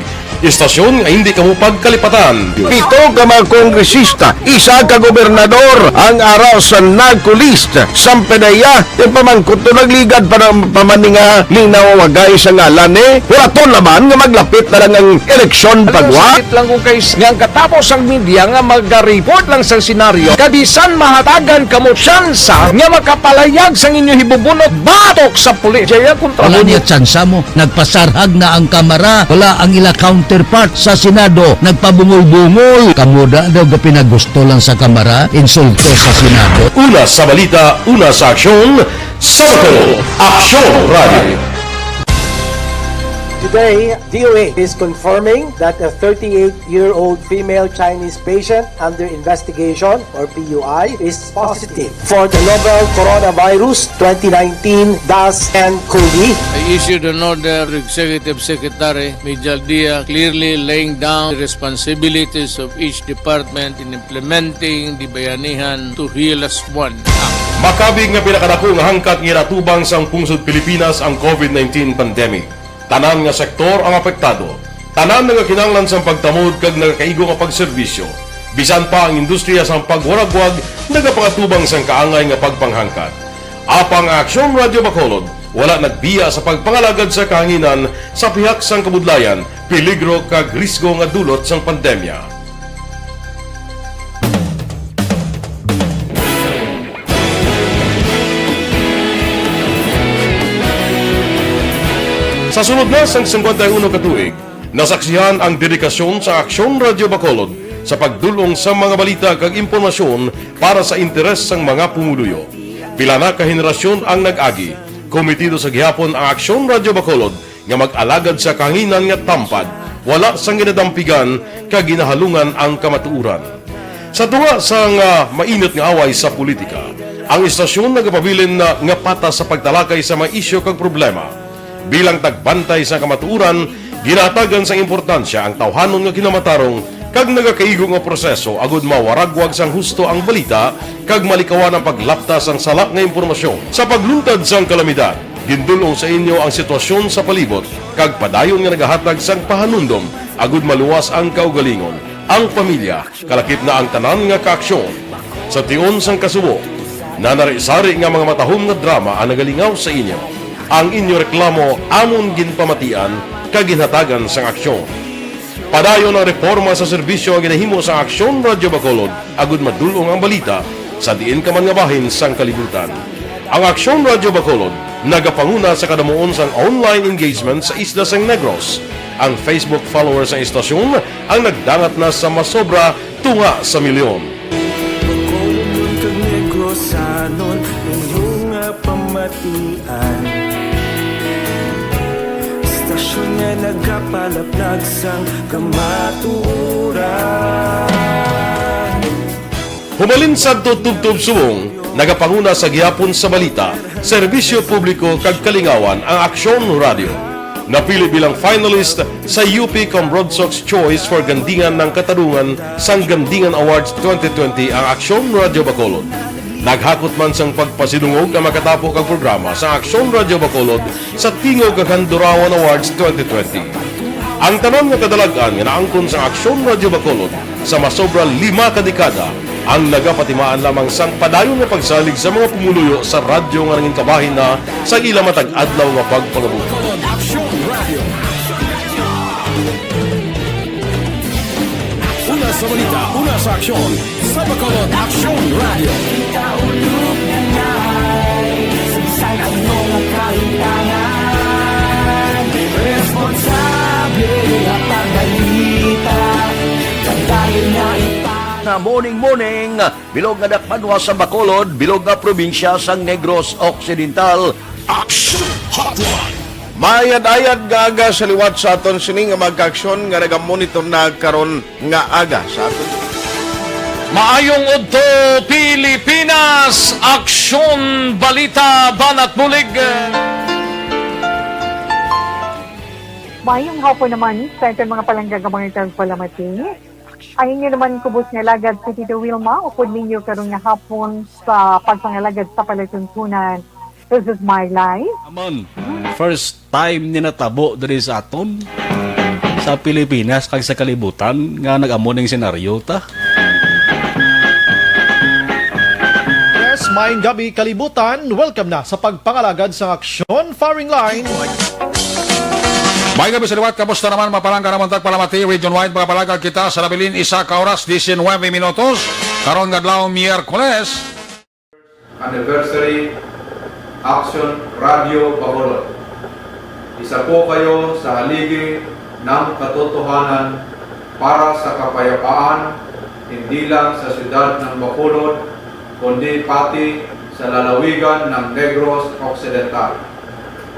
istasyon nga hindi kamo pagkalipatan. 7 ka mga kongresista, 1 ka gobernador ang araw sa nagkulist sa pedaya yung pamangkot to nagligad para pamaninga linaw wagay sa ngalan wala to naman nga maglapit na lang ang eleksyon pagwa. Lang kung kayo nga katapos ang media nga mag-report lang sa senaryo kabisan mahatagan kamo tsansa nga makapalayag sa inyo hibubunot batok sa pulis. Jaya kontra Wala niya tsansa mo, nagpasarhag na ang kamera, wala ang ila counterpart counterpart sa Senado nagpabungol-bungol. Kamuda daw pinagusto lang sa Kamara, insulto sa Senado. Una sa balita, una sa aksyon, SalangaNo, Aksyon Radio. Today, DOA is confirming that a 38-year-old female Chinese patient under investigation, or PUI, is positive for the novel coronavirus 2019-10-CoV. I issued an order to Executive Secretary Major Dia clearly laying down the responsibilities of each department in implementing the Bayanihan to Heal as One Act. Makabig nga pinakadako nga hangkat nga natubang sang pungsod Pilipinas ang COVID-19 pandemic. Tanan nga sektor ang apektado. Tanan nga kinahanglan sang pagtamod kag nagakaigo nga pagserbisyo. Bisan pa ang industriya sang pagwaragwag nagapangatubang sang kaangay nga pagpanghangkat. Apang Aksyon Radio Bacolod wala nagbiya sa pagpangalagad sa kahanginan sa pihak sang kabudlayan, peligro kag risgo nga dulot sang pandemya. Sa sunod na sang 51 katuig, nasaksihan ang dedikasyon sa Aksyon Radio Bacolod sa pagdulong sa mga balita kag impormasyon para sa interes sang mga pumuluyo. Pila na ka henerasyon ang nag-agi, komitido sa gihapon ang Aksyon Radio Bacolod nga mag-alagad sa kahanginan nga tampad, wala sang ginadampigan kag ginahalungan ang kamatuuran. Sa tunga sang mainit nga away sa politika, ang istasyon nagapabilin na nga patas sa pagtalakay sa mga isyu kag problema. Bilang tagbantay sa kamatuuran, ginatagan sa importansya ang tawhanon nga kinamatarong kag nagakaigo nga proseso agud mawaragwag sang husto ang balita kag malikawan ang paglaptas ang salak nga impormasyon. Sa pagluntad sang kalamidad, gindulong sa inyo ang sitwasyon sa palibot kag padayon nga nagahatag sang pahanundom agud maluwas ang kaugalingon, ang pamilya, kalakip na ang tanan nga kaaksyon. Sa tion sang kasubo, nanari-sari nga mga matahom nga drama ang nagalingaw sa inyo. Ang inyo reklamo amon ginpamatian kag ginhatagan sang aksyon. Padayon ang reforma sa serbisyo ang ginahimo sa Aksyon Radio Bacolod agud madulong ang balita sa diin ka man nga bahin sang kalibutan. Ang Aksyon Radio Bacolod nagapanguna sa kadamuon sang online engagement sa isla sang Negros. Ang Facebook followers sa istasyon ang nagdangat na sa masobra tunga sa milyon. Bacolod kag Negros anon inyong pamatian. Stasyon nga nagapalaplag sang kamatuuran. Humalin sa tutubtub subong, nagapanguna sa gihapon sa balita, serbisyo publiko kag kalingawan ang Aksyon Radio. Napili bilang finalist sa UP Broadsox Choice for Gandingan ng Katarungan sang Gandingan Awards 2020 ang Aksyon Radio Bacolod. Naghakot man sang pagpasidungog ang makatapo kang programa sa Aksyon Radio Bacolod sa Tingog kag Handurawan Awards 2020. Ang tanan nga kadalagan nga naangkon sa Aksyon Radio Bacolod sa masobra 5 kadekada ang nagapatimaan lamang sang padayon nga pagsalig sa mga pumuluyo sa radyo nga nangin kabahin na sa ila matag adlaw nga pagpangabuhi. Una sa balita, una sa aksyon, sa Bacolod Aksyon Radio. Kaulog na na'y sagsay ang mga kahitangan. Responsable at ang balita kagaya na Na morning, bilog nga dakpanwa sa Bacolod, bilog nga probinsya sang Negros Occidental. Aksyon Hotline. Mayad-ayad nga aga sa liwat sa aton sining nga magkaaksyon nga nagamonitor na karon nga aga sa aton. Maayong udto Pilipinas, Aksyon Balita Banat Bulig. Mayong hapon naman sa itong mga palanggagamang palamati. Ang inyo naman kubos nga lagad sa Tito Wilma, upod ninyo karong nga hapon sa pagpangalagad sa palatuntunan. This is my life. Amon, first time ni natabo diri sa aton sa Pilipinas kag sa kalibutan nga nag-amo ning senaryo ta. Yes, maayong gabi kalibutan. Welcome na sa pagpangalagad sa Aksyon Firing Line. May gabi sa liwat, kamusta naman mapalangga naman tagpalamati, region-wide mga palagag kita sa labilin, isa ka oras, 19 minutos, karon nga adlaw Miyerkules. Anniversary Aksyon Radio Bacolod. Isa po kayo sa haligi ng katotohanan para sa kapayapaan, hindi lang sa siyudad ng Bacolod, kundi pati sa lalawigan ng Negros Occidental.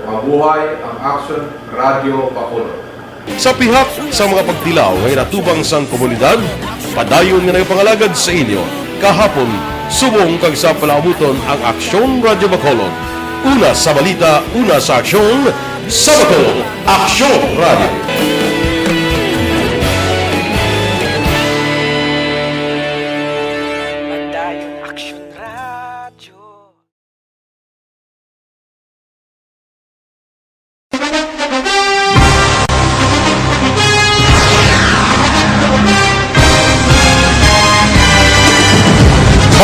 Mabuhay ang Aksyon Radio Bacolod. Sa pihak sa mga pagtilaw ngay natubang sang komunidad, padayon nga nagapangalagad sa inyo. Kahapon, subong kag sa palaabuton ang Aksyon Radio Bacolod. Una sa balita, una sa aksyon, sa Bacolod, Aksyon Radio.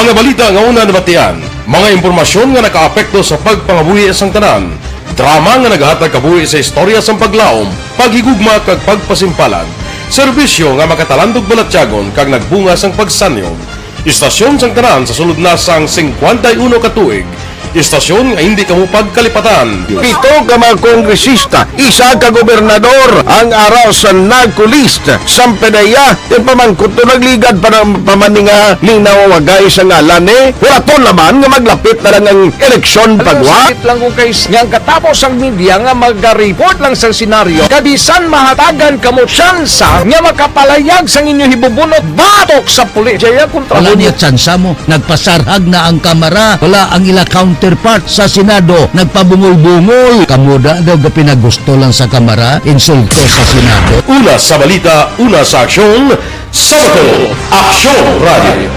Mga balita nga una nabatian, mga impormasyon nga nakaapekto sa pagpangabuhi sang tanan, drama nga naghatag kabuhi sa istorya sang paglaom, paghigugma kag pagpasimpalan, serbisyo nga makatalandog balatyagon kag nagbunga sang pagsanyo, istasyon sang tanan sa sulod na sang 51 katuig, istasyon nga hindi kamupag kalipatan. Pito ka mga kongresista, isa ka gobernador ang araw sa nagkulist sa pedaya yung pamangkot to nagligad para pamaninga ning nawawagay sa ngalan wala to naman nga maglapit na lang ang eleksyon pagwa. Sakit lang kung kayo nga katapos ang media nga mag-report lang sa senaryo kabisan mahatagan kamo tsansa nga makapalayag sa inyo hibubunot batok sa pulis. Jaya kontra Wala niya tsansa mo. Nagpasarhag na ang kamara. Wala ang ila counterpart sa Senado. Nagpabungol-bungol. Kamuda daw ga pinagusto lang sa kamara. Insulto sa Senado. Una sa balita, una sa aksyon, sa Bacolod, Aksyon Radio.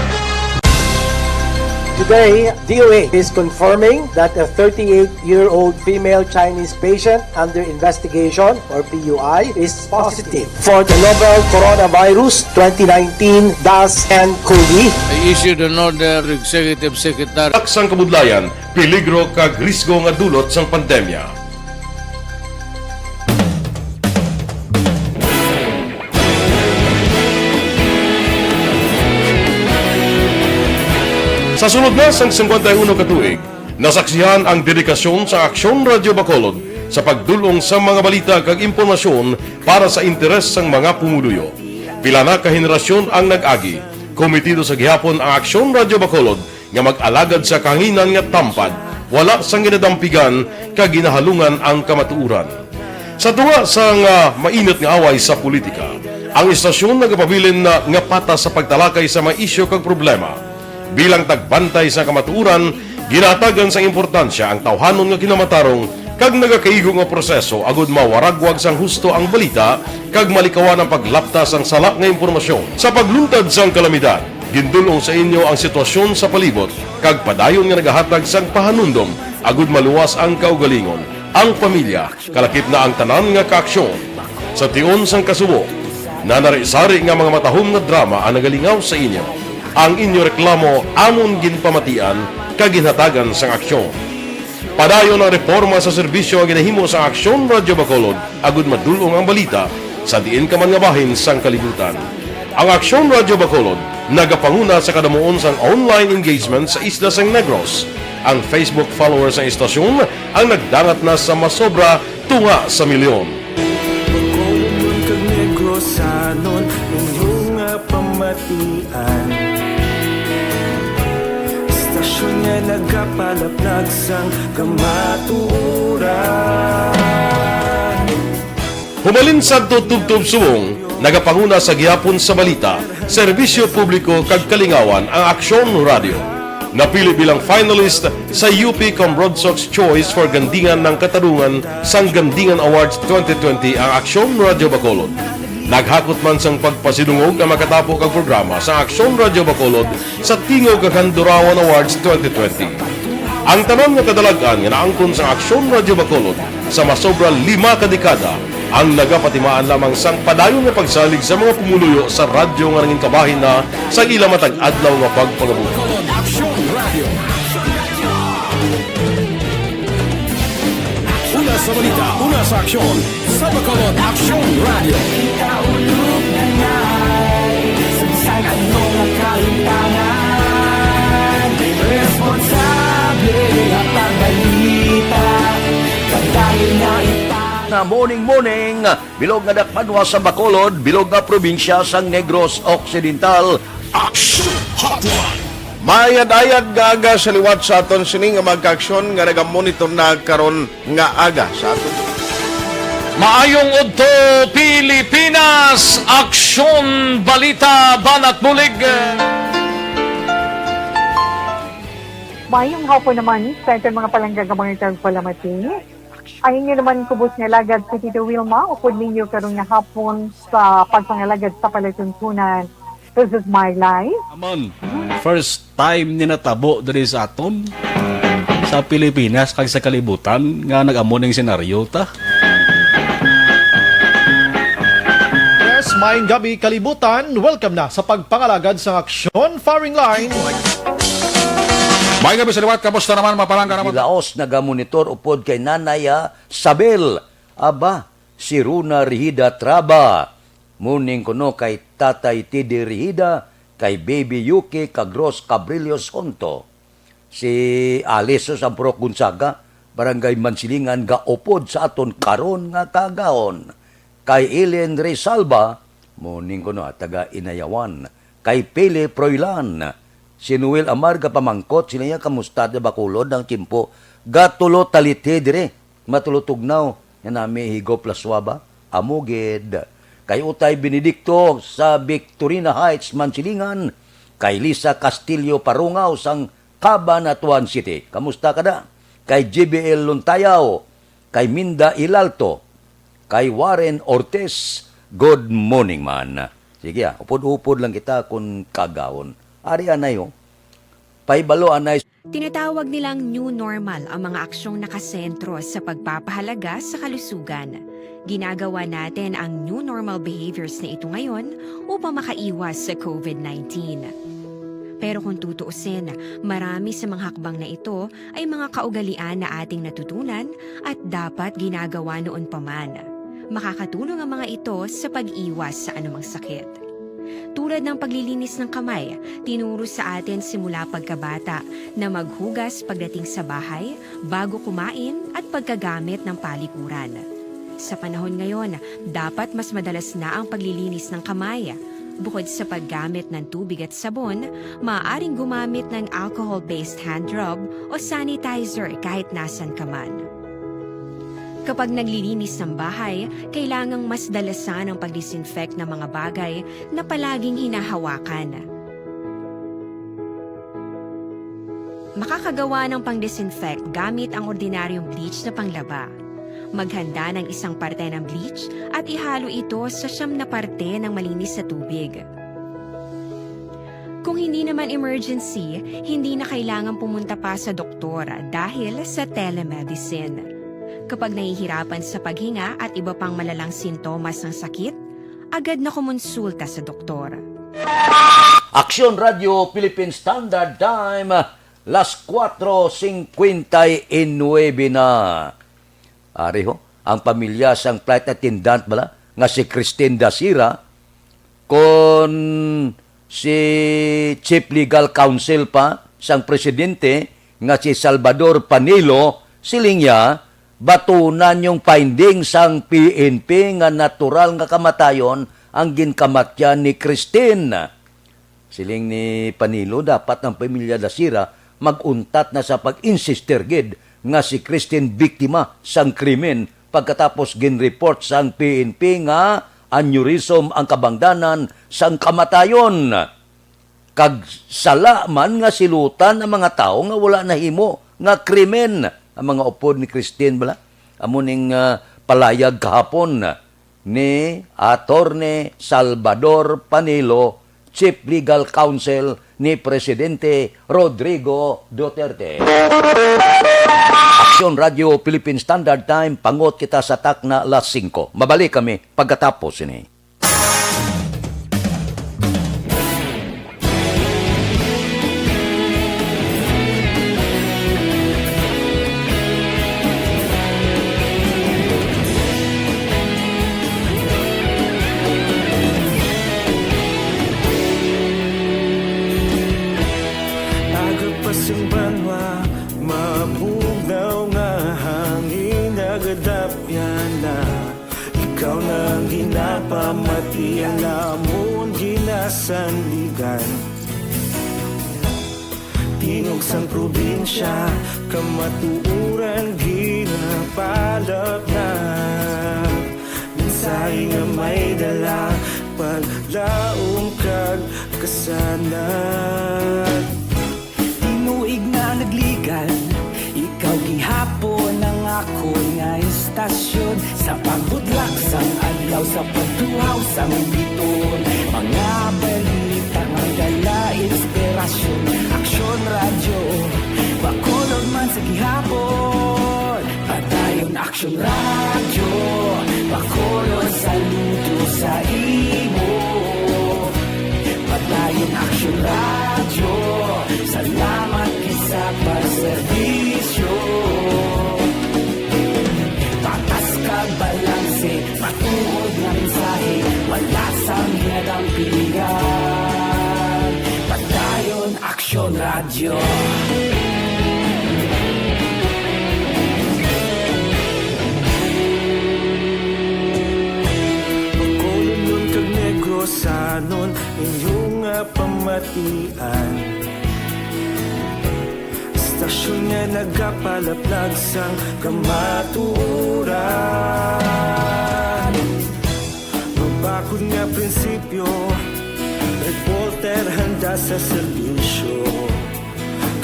Today, DOA is confirming that a 38-year-old female Chinese patient under investigation, or PUI, is positive for the novel coronavirus 2019 DAS-CoV. I issued an order to Executive Secretary. Aksang kabudlayan, peligro kag risgo nga dulot sang pandemya. Sa sunod na sang 51 katuig, nasaksihan ang dedikasyon sa Aksyon Radio Bacolod sa pagdulong sa mga balita kag impormasyon para sa interes sang mga pumuluyo. Pila na ka henerasyon ang nag-agi, komitido sa gihapon ang Aksyon Radio Bacolod nga mag-alagad sa kahanginan nga tampad, wala sang ginadampigan kag ginahalungan ang kamatuuran. Sa tunga sang mainit nga away sa politika, ang istasyon nagapabilin na nga patas sa pagtalakay sa mga isyu kag problema. Bilang tagbantay sa kamatuuran, ginatagan sa importansya ang tawhanon nga kinamatarong kag nagakaigo nga proseso agud mawaragwag sang husto ang balita kag malikawan ang paglaptas ang sala nga impormasyon. Sa pagluntad sang kalamidad, gindulong sa inyo ang sitwasyon sa palibot kag padayon nga nagahatag sang pahanundom agud maluwas ang kaugalingon, ang pamilya, kalakip na ang tanan nga kaaksyon. Sa tion sang kasubo, nanari-sari nga mga matahom nga drama ang nagalingaw sa inyo. Ang inyo reklamo amon ginpamatian kaginhatagan sang aksyon. Padayon ang reforma sa serbisyo ang ginahimo sa Aksyon Radio Bacolod agud madulong ang balita sa diin ka man nga bahin sang kalibutan. Ang Aksyon Radio Bacolod nagapanguna sa kadamuon sang online engagement sa isla sang Negros. Ang Facebook followers ng istasyon ang nagdangat na sa masobra tunga sa milyon. Bacolod kag Negros anon inyong pamatian. Nga nagapalaplag sang kamatuuran. Humalin sa tutubtub subong, nagapanguna sa gihapon sa balita, serbisyo publiko kag kalingawan ang Aksyon Radio. Napili bilang finalist sa UP Broadsox Choice for Gandingan ng Katarungan sang Gandingan Awards 2020 ang Aksyon Radio Bacolod. Naghakot man sang pagpasidungog ang makatapo kag programa sa Aksyon Radio Bacolod sa Tingog kag Handurawan Awards 2020. Ang tanon nga kadalagan nga naangkon sa Aksyon Radio Bacolod sa masobra 5 kadekada ang nagapatimaan lamang sang padayon nga pagsalig sa mga pumuluyo sa radyo nga nangin kabahin na sa ila matag adlaw nga pagpangabuhi. Aksyon Radio. Una sa balita, una sa aksyon, sa Bacolod Aksyon Radio. Ikaulog na ngay, SalangaNo ang kalintangan. Responsable ang pagbalita, kagdahil na nga morning, bilog nga dakpanwa sa Bacolod, bilog nga probinsya sang Negros Occidental. Action Hotline. Mayad-ayad nga aga sa liwat sa aton sini nga magka-aksyon nga nagamonitor na karon nga aga sa aton. Maayong udto Pilipinas, Aksyon Balita Banat Bulig. Mayong hapon naman sa itong mga palanggagamang itang palamati. Ay inyo naman kubos nga lagad si Tito Wilma, upod ninyo karong nga hapon sa pagpangalagad sa palatuntunan. This is my life. Amon, first time ni natabo diri sa aton sa Pilipinas kag sa kalibutan nga nag-amon ng senaryo ta. Yes, maayong gabi kalibutan. Welcome na sa pagpangalagad sa Aksyon Firing Line. May gabi sa liwat, kamusta naman mapalangga naman? Laos nagamonitor upod kay Nanaya Sabel. Aba, si Runa Rihida Traba. Muning kuno kay Tatay Tidi Rihida, kay Baby Yuki Kagros Cabrillos Honto. Si Alice Sampro Gonzaga, Barangay Mansilingan ga upod sa aton karon nga kagaon. Kay Ellen Resalba, muning kuno taga Inayawan. Kay Pele Proilan, si Noel Amarga pamangkot, sila kamusta da Bacolod ng Timpo. Gatulo talite dire, matulutugnaw, na nami higop laswaba, amugid. Kay Utay Benedicto sa Victorina Heights, Mansilingan. Kay Lisa Castillo Parungaw sang Cabanatuan City. Kamusta ka da? Kay JBL Luntayaw, kay Minda Ilalto, kay Warren Ortiz. Good morning man. Sige upod-upod lang kita kung kagawon. Ari anay paibalo anay. Tinatawag nilang new normal ang mga aksyong nakasentro sa pagpapahalaga sa kalusugan. Ginagawa natin ang new normal behaviors na ito ngayon upang makaiwas sa COVID-19. Pero kung tutuusin, marami sa mga hakbang na ito ay mga kaugalian na ating natutunan at dapat ginagawa noon pa man. Makakatulong ang mga ito sa pag-iwas sa anumang sakit. Tulad ng paglilinis ng kamay, tinuro sa atin simula pagkabata na maghugas pagdating sa bahay, bago kumain at pagkagamit ng palikuran. Sa panahon ngayon, dapat mas madalas na ang paglilinis ng kamay. Bukod sa paggamit ng tubig at sabon, maaaring gumamit ng alcohol-based hand rub o sanitizer kahit nasan ka man. Kapag naglilinis ng bahay, kailangang mas dalasan ang pag-disinfect ng mga bagay na palaging hinahawakan. Makakagawa ng pang-disinfect gamit ang ordinaryong bleach na panglaba. Maghanda ng isang parte ng bleach at ihalo ito sa 9 na parte ng malinis na tubig. Kung hindi naman emergency, hindi na kailangan pumunta pa sa doktor dahil sa telemedicine. Kapag nahihirapan sa paghinga at iba pang malalang sintomas ng sakit, agad na kumonsulta sa doktor. Aksyon Radio Philippine Standard Time, las 4:59 na. Ari ang pamilya sang flight attendant bala, nga si Christine Dasira, kon si Chief Legal Counsel pa, sang presidente, nga si Salvador Panilo, silingya, batunan yung findings sang PNP nga natural nga kamatayon ang ginkamatyan ni Christine. Siling ni Panilo, dapat ang pamilya Dasira maguntat na sa pag-insister gid nga si Christine biktima sang krimen pagkatapos ginreport sang PNP nga aneurysm ang kabangdanan sang kamatayon. Kag sala man nga silutan ang mga tao nga wala nahimo nga krimen. Ang mga upod ni Christine bala, amuning palayag kahapon ni Attorney Salvador Panilo, Chief Legal Counsel ni Presidente Rodrigo Duterte. Aksyon Radio Philippine Standard Time, pangot kita sa takna las 5. Mabalik kami pagkatapos ini. Mabugaw nga hangin, nagadap yan na pamati ang lamon ginasanligan. Tingog sang probinsya, kamatuuran ginapalap na. Minsay nga may dala, paglaong kag kasanat. Tinuig na nagligan, ikaw gihapon ang ako nga istasyon. Sa pagbudlak sang adlaw, sa pagtuhaw sang biton. Mga balita nga dala inspirasyon. Aksyon radyo, bakulog man sa gihapon. Padayon aksyon radyo, bakulog saludo sa imo. Padayon aksyon radyo, salamat kisa pagserbisyo. Patas kag balanse, matuod nga mensahe, wala sang hinadang pilihan. Padayon aksyon radyo. Pagkulunod kag negrosanon, inyong nga pamatian. Istasyon nga nagapalaplag sang kamaturan. Mabakod nga prinsipyo, reporter handa sa serbisyo.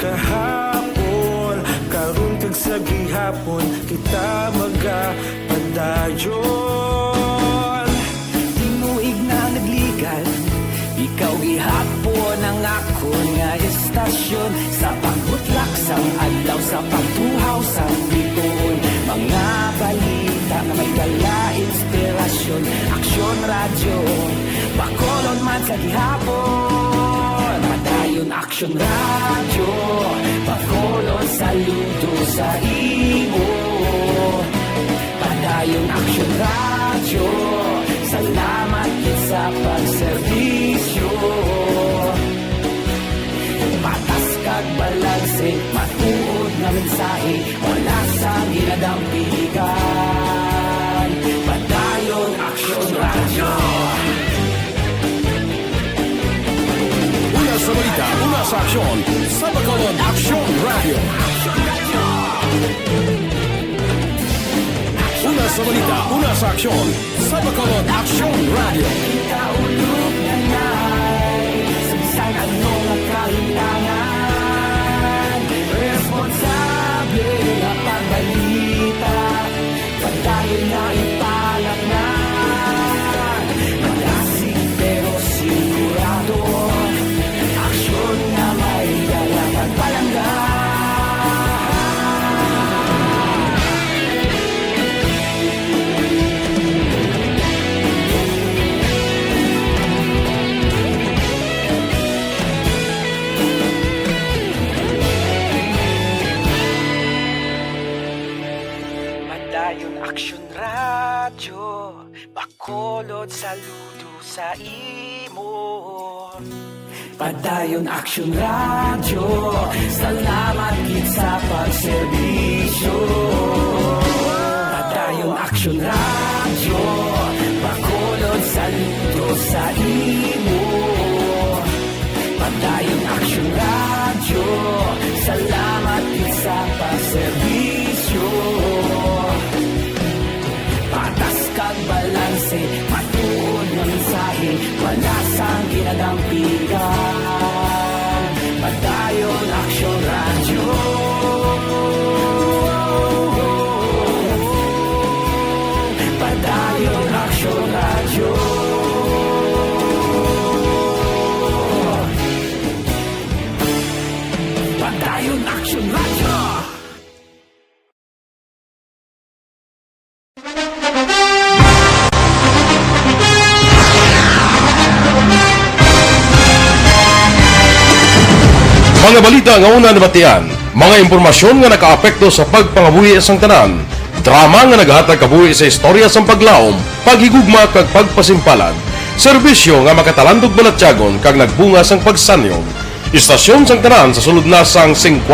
Kahapon, karun kag sa gihapon, kita magapadayon. Tinuig na nagligan, ikaw gihapon ang ako nga istasyon. Sa pagbutlak sang adlaw, sa pagtuhaw sang biton. Mga balita na may dala inspirasyon. Aksyon radyo, bakolon man sa gihapon. Padayon aksyon radyo, bakolon saludo sa imo. Padayon aksyon radyo, salamat sa pagserbisyo. Patas kag balanse, matuod na mensahe, wala sang ginadang piligan. Padayon aksyon radyo. Una sa balita, una sa aksyon, sa Bacolod Aksyon Radio. Una sa balita, una sa aksyon, sa Bacolod Aksyon Radio. Kaulog na ngay, sabisan ano nga kailangan. Responsable na pagbalita, padayon na ipalak na. Malasig pero sigurado, aksyon na may dalang pagpalangga. Padayon aksyon radyo, bakolod saludo sa imo. Padayon aksyon radyo, salamat gid sa pagserbisyo. Padayon aksyon radyo, bakolod saludo sa imo. Padayon aksyon radyo, salamat gid sa pagserbisyo. Patas kag balanse, matuod nga mensahe, wala sang ginadampigan. Padayon aksyon radyo. Padayon aksyon radyo. Padayon aksyon radyo. Mga balita nga una nabatian, mga impormasyon nga nakaapekto sa pagpangabuhi sang tanan, drama nga naghatag kabuhi sa istorya sang paglaom, paghigugma kag pagpasimpalad, serbisyo nga makatalandog balatyagon kag nagbunga sang pagsanyog, istasyon sang tanan sa sulod na sang 51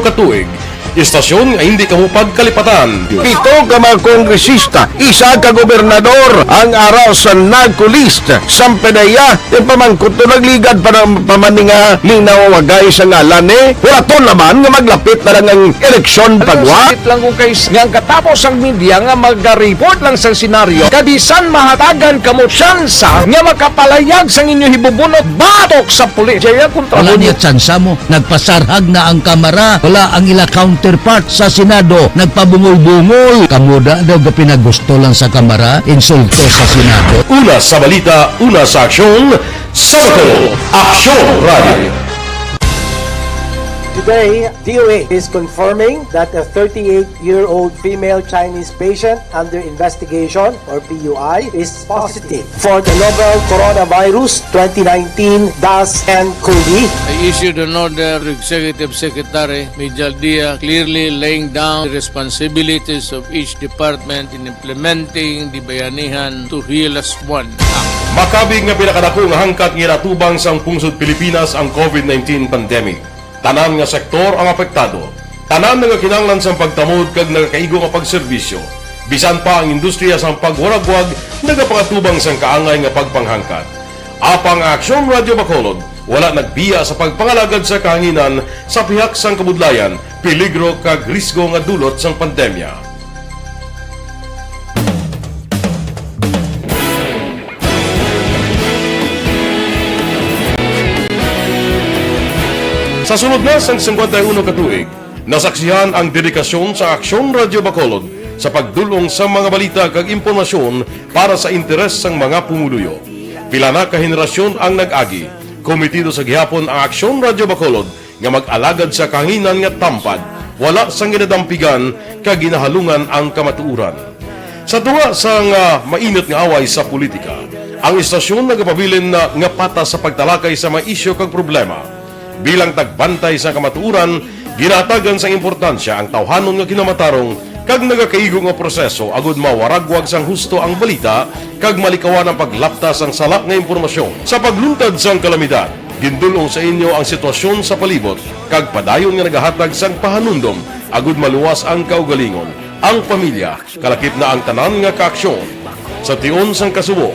ka tuig, Istasyon nga hindi kamupag kalipatan. Pito ka mga kongresista, isa ka gobernador ang araw sa nagkulist sa pedaya yung pamangkot to nagligad para pamaninga linaw wagay sa ngalan wala to naman nga maglapit na lang ang eleksyon pagwa. Lang kung kays nga katapos ang media nga mag-report lang sa senaryo kabisan mahatagan kamo tsansa nga makapalayag sa inyo hibubunot batok sa pulis. Jaya kontra Wala niya tsansa mo. Nagpasarhag na ang kamara. Wala ang ila counterpart sa Senado. Nagpabungol-bungol. Kamuda daw pinagusto lang sa kamara. Insulto sa Senado. Una sa balita, una sa aksyon, SalangaNo, Aksyon Radio. Today, DOA is confirming that a 38-year-old female Chinese patient under investigation, or PUI, is positive for the novel coronavirus 2019-10-CoV. I issued an order to Executive Secretary Major Dia clearly laying down the responsibilities of each department in implementing the Bayanihan to Heal as One Act. Makabig nga pinakadako nga hangkat nga natubang sa pungsod Pilipinas ang COVID-19 pandemic. Tanan nga sektor ang apektado. Tanan nga kinahanglan sa pagtamod kag nagakaigo nga pagserbisyo. Bisan pa ang industriya sa pagwaragwag nagapangatubang sang kaangay nga pagpanghangkat. Apang Aksyon Radio Bacolod wala nagbiya sa pagpangalagad sa kahanginan sa pihak sang kabudlayan, peligro kag risgo nga dulot sang pandemya. Sa sunod na sang 51 katuig, nasaksihan ang dedikasyon sa Aksyon Radio Bacolod sa pagdulong sa mga balita kag impormasyon para sa interes sang mga pumuluyo. Pila na ka henerasyon ang nag-agi, komitido sa gihapon ang Aksyon Radio Bacolod nga mag-alagad sa kahanginan nga tampad, wala sang ginadampigan kag ginahalungan ang kamatuuran. Sa tunga sang mainit nga away sa politika, ang istasyon nagapabilin na nga patas sa pagtalakay sa mga isyu kag problema. Bilang tagbantay sa kamatuuran, ginatagan sa importansya ang tawhanon nga kinamatarong kag nagakaigo nga proseso agud mawaragwag sang husto ang balita kag malikawan ang paglaptas ang sala nga impormasyon. Sa pagluntad sang kalamidad, gindulong sa inyo ang sitwasyon sa palibot kag padayon nga nagahatag sang pahanundom agud maluwas ang kaugalingon, ang pamilya, kalakip na ang tanan nga kaaksyon. Sa tion sang kasubo,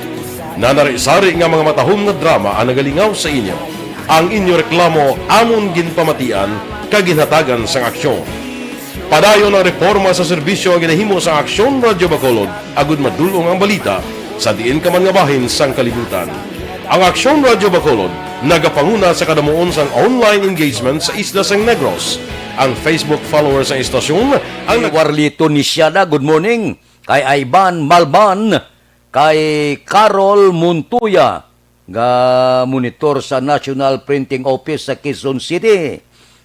nanari-sari nga mga matahom nga drama ang nagalingaw sa inyo. Ang inyo reklamo amon ginpamatian kag ginhatagan sang aksyon. Padayon ang reforma sa serbisyo ang ginahimo sa Aksyon Radio Bacolod agud madulong ang balita sa diin ka man nga bahin sang kalibutan. Ang Aksyon Radio Bacolod nagapanguna sa kadamuon sang online engagement sa Isla Sang Negros. Ang Facebook followers sa istasyon ang Warlito Nisiada, good morning. Kay Aiban Malban, kay Carol Muntuya, nga monitor sa National Printing Office sa Quezon City.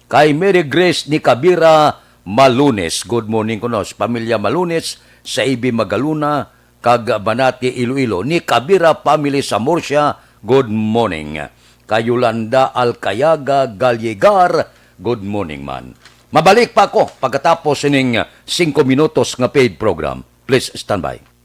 Kay Mary Grace ni Kabira Malunes, good morning kunos. Pamilya Malunes sa Ibi Magaluna, kag Banati Iloilo. Ni Kabira family sa Murcia, good morning. Kay Yolanda Alcayaga Galyegar, good morning man. Mabalik pa ako pagkatapos ining 5 minutos nga paid program. Please stand by.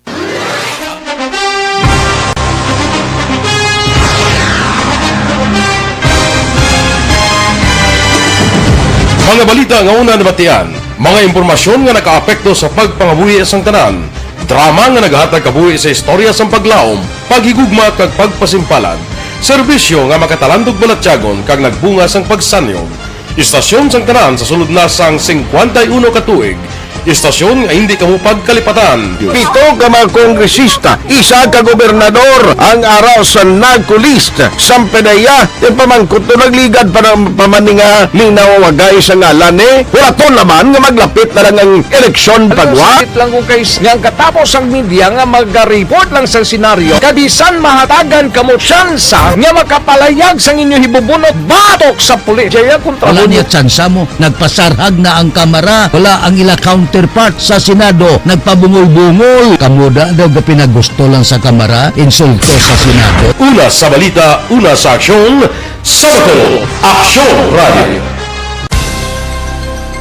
Mga balita nga una nabatian, mga impormasyon nga nakaapekto sa pagpangabuhi sang tanan, drama nga naghatag kabuhi sa istorya sang paglaom, paghigugma kag pagpasimpalan, serbisyo nga makatalandog balatyagon kag nagbunga sang pagsanyog, istasyon sang tanan sa sulod na sang 51 katuig, istasyon nga hindi kamupag kalipatan. Pito ka mga kongresista, isa ka gobernador ang araw sa nagkulist sa pedaya yung pamangkot to nagligad para pamaninga linaw wagay sa ngalan wala to naman nga maglapit na lang ang eleksyon pagwa. Lang kung kays nga katapos ang media nga mag-report lang sa senaryo kabisan mahatagan kamo tsansa nga makapalayag sang inyo hibubunot batok sa pulis. Jaya kontra Wala niya tsansa mo. Nagpasarhag na ang kamara. Wala ang ila counterpart sa Senado. Nagpabungol-bungol. Kamuda daw pinagusto lang sa kamara. Insulto sa Senado. Una sa balita, una sa aksyon, SalangaNo, Aksyon Radio.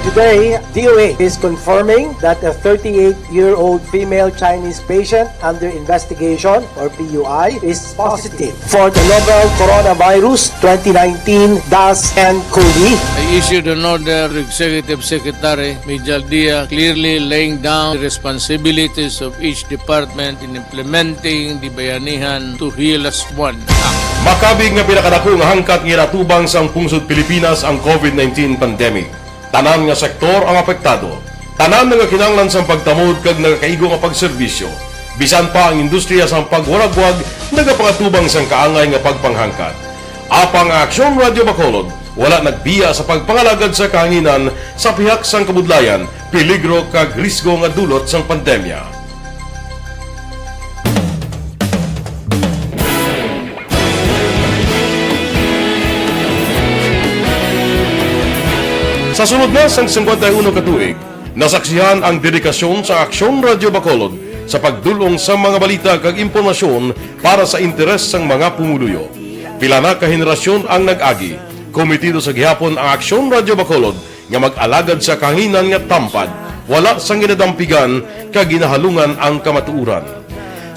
Today, DOA is confirming that a 38-year-old female Chinese patient under investigation, or PUI, is positive for the novel coronavirus 2019 SalangaNo. I issued an order to Executive Secretary Major Dia clearly laying down the responsibilities of each department in implementing the Bayanihan to Heal as One Act. Makabig nga pinakadako nga hangkat nga natubang sang pungsod Pilipinas ang COVID-19 pandemic. Tanan nga sektor ang apektado. Tanan nga kinahanglan sang pagtamod kag nagakaigo nga pagserbisyo. Bisan pa ang industriya sang pagwaragwag nagapangatubang sang kaangay nga pagpanghangkat. Apang Aksyon Radio Bacolod wala nagbiya sa pagpangalagad sa kahanginan sa pihak sang kabudlayan, peligro kag risgo nga dulot sang pandemya. Sa sunod na sang 51 katuig, nasaksihan ang dedikasyon sa Aksyon Radio Bacolod sa pagdulong sa mga balita kag impormasyon para sa interes sang mga pumuluyo. Pila na ka henerasyon ang nag-agi, komitido sa gihapon ang Aksyon Radio Bacolod nga mag-alagad sa kahanginan nga tampad, wala sang ginadampigan kag ginahalungan ang kamatuuran.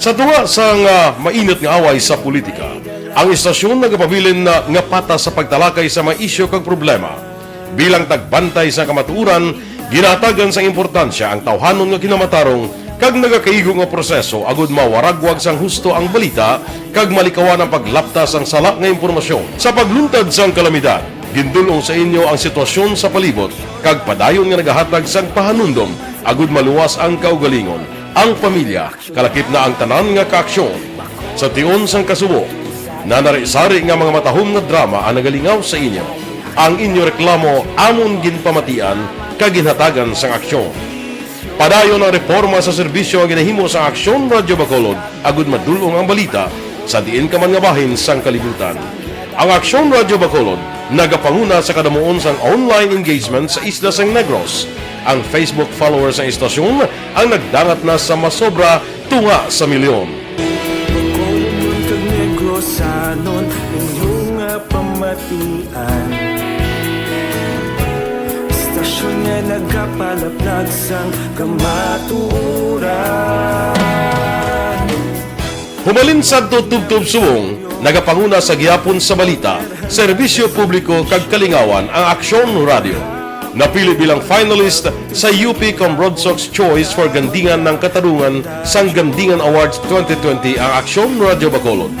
Sa tuwa sang mainit nga away sa politika, ang istasyon nagapabilin na nga patas sa pagtalakay sa mga isyu kag problema. Bilang tagbantay sa kamatuuran, ginatagan sa importansya ang tawhanon nga kinamatarong kag nagakaigo nga proseso agud mawaragwag sang husto ang balita kag malikawan ang paglapta sang sala nga impormasyon. Sa pagluntad sang kalamidad, gindulong sa inyo ang sitwasyon sa palibot kag padayon nga nagahatag sang pahanundom agud maluwas ang kaugalingon, ang pamilya, kalakip na ang tanan nga kaaksyon. Sa tion sang kasubo, nanari-sari nga mga matahom nga drama ang nagalingaw sa inyo. Ang inyo reklamo amon ginpamatian kaginhatagan sang aksyon. Padayon ang reforma sa serbisyo ang ginahimo sa Aksyon Radio Bacolod agud madulong ang balita sa diin ka man nga bahin sang kalibutan. Ang Aksyon Radio Bacolod nagapanguna sa kadamuon sang online engagement sa isla sang Negros. Ang Facebook followers sa istasyon ang nagdangat na sa masobra tunga sa milyon. Bacolod kag Negros anon inyong pamatian. Istasyon nga nagapalaplag sang kamaturan. Humalin sa tutubtub suwong, nagapanguna sa gihapon sa balita, serbisyo publiko kag kalingawan ang Aksyon Radio. Napili bilang finalist sa UP Broadsox Choice for Gandingan ng Katarungan sang Gandingan Awards 2020 ang Aksyon Radio Bacolod.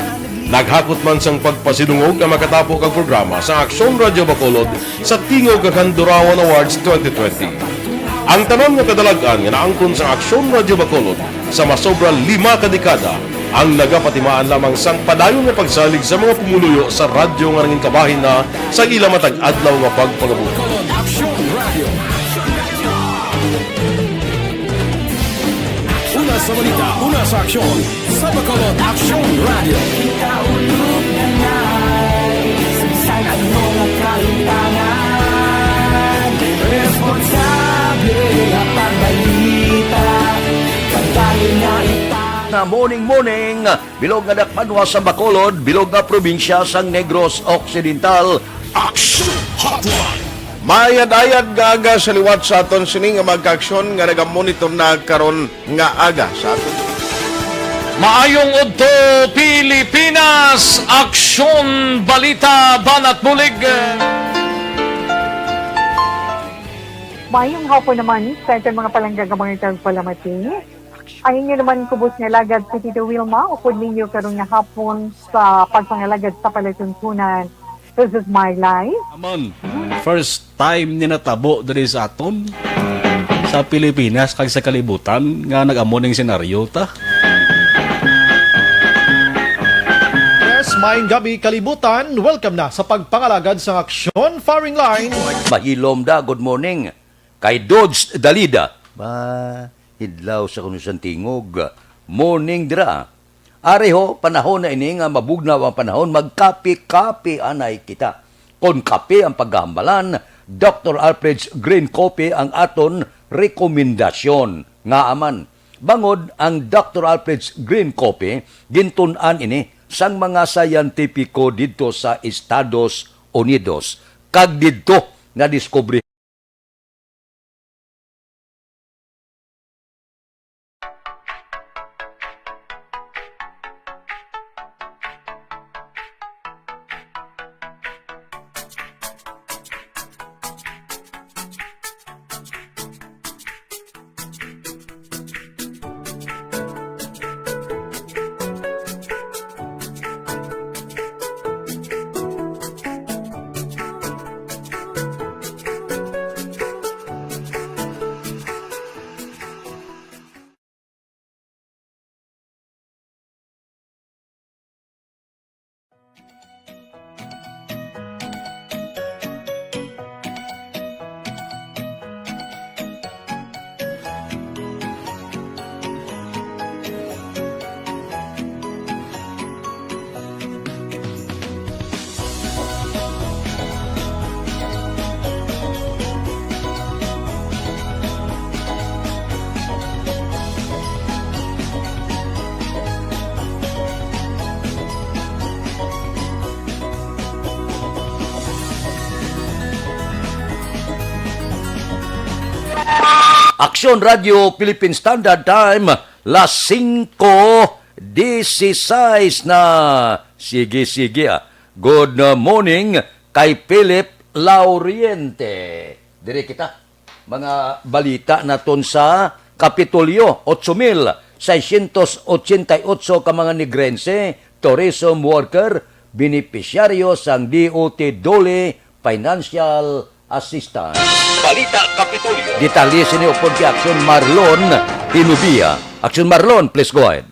Naghakot man sang pagpasidungog ang makatapo kang programa sa Aksyon Radio Bacolod sa Tingog kag Handurawan Awards 2020. Ang tanan nga kadalagan nga naangkon sa Aksyon Radio Bacolod sa masobra 5 ka dekada ang nagapatimaan lamang sang padayon nga pagsalig sa mga pumuluyo sa radyo nga nanging kabahin na sa ila matag adlaw nga pagpangabot. Una sa balita, una sa aksyon, sa Bacolod Aksyon Radio. Ikaulog na ngay, SalangaNo nga kaintanan. Responsable ang pagbalita, pagdali na Na morning, bilog nga dakpanwa sa Bacolod, bilog nga probinsya sang Negros Occidental. Aksyon Hotline! Mayad-ayad nga aga sa liwat sa aton sini nga magkaaksyon nga nagamonitor na karon nga aga sa aton. Maayong udto Pilipinas, Aksyon Balita Banat Bulig. Mayong hapon naman sa ating mga palanggagamang itang palamati. Ayun nyo naman kubos nga lagad si Tito Wilma, upod ninyo karong nga hapon sa pagpangalagad sa palatuntunan. This is my life. Amon, first time ni natabo diri sa aton sa Pilipinas kag sa kalibutan nga nag-amo ning senaryo ta. Yes, maayong gabi kalibutan. Welcome na sa pagpangalagad sa Aksyon Firing Line. Mahilom da, good morning. Kay Dodge Dalida. Hidlaw sa kunusan tingog. Morning dira. Areho, panahon na ini nga mabugnaw ang panahon, magkape-kape anay kita. Kon kape ang paggambalan, Dr. Alfred's Green Coffee ang aton rekomendasyon. Nga aman, bangod ang Dr. Alfred's Green Coffee, gintunan ini sang mga sayantipiko dito sa Estados Unidos. Kag dito nga diskubre Aksyon Radio Philippine Standard Time, las 5:16 na. Sige. Good morning kay Philip Lauriente. Dire kita, mga balita naton sa Kapitolyo, 8,688 ka mga Negrense, tourism worker, beneficiaryo sang DOT Dole Financial Assistance. Balita Kapitolyo. Detalye siniupod si Aksyon Marlon Hinubia. Aksyon Marlon, please go ahead.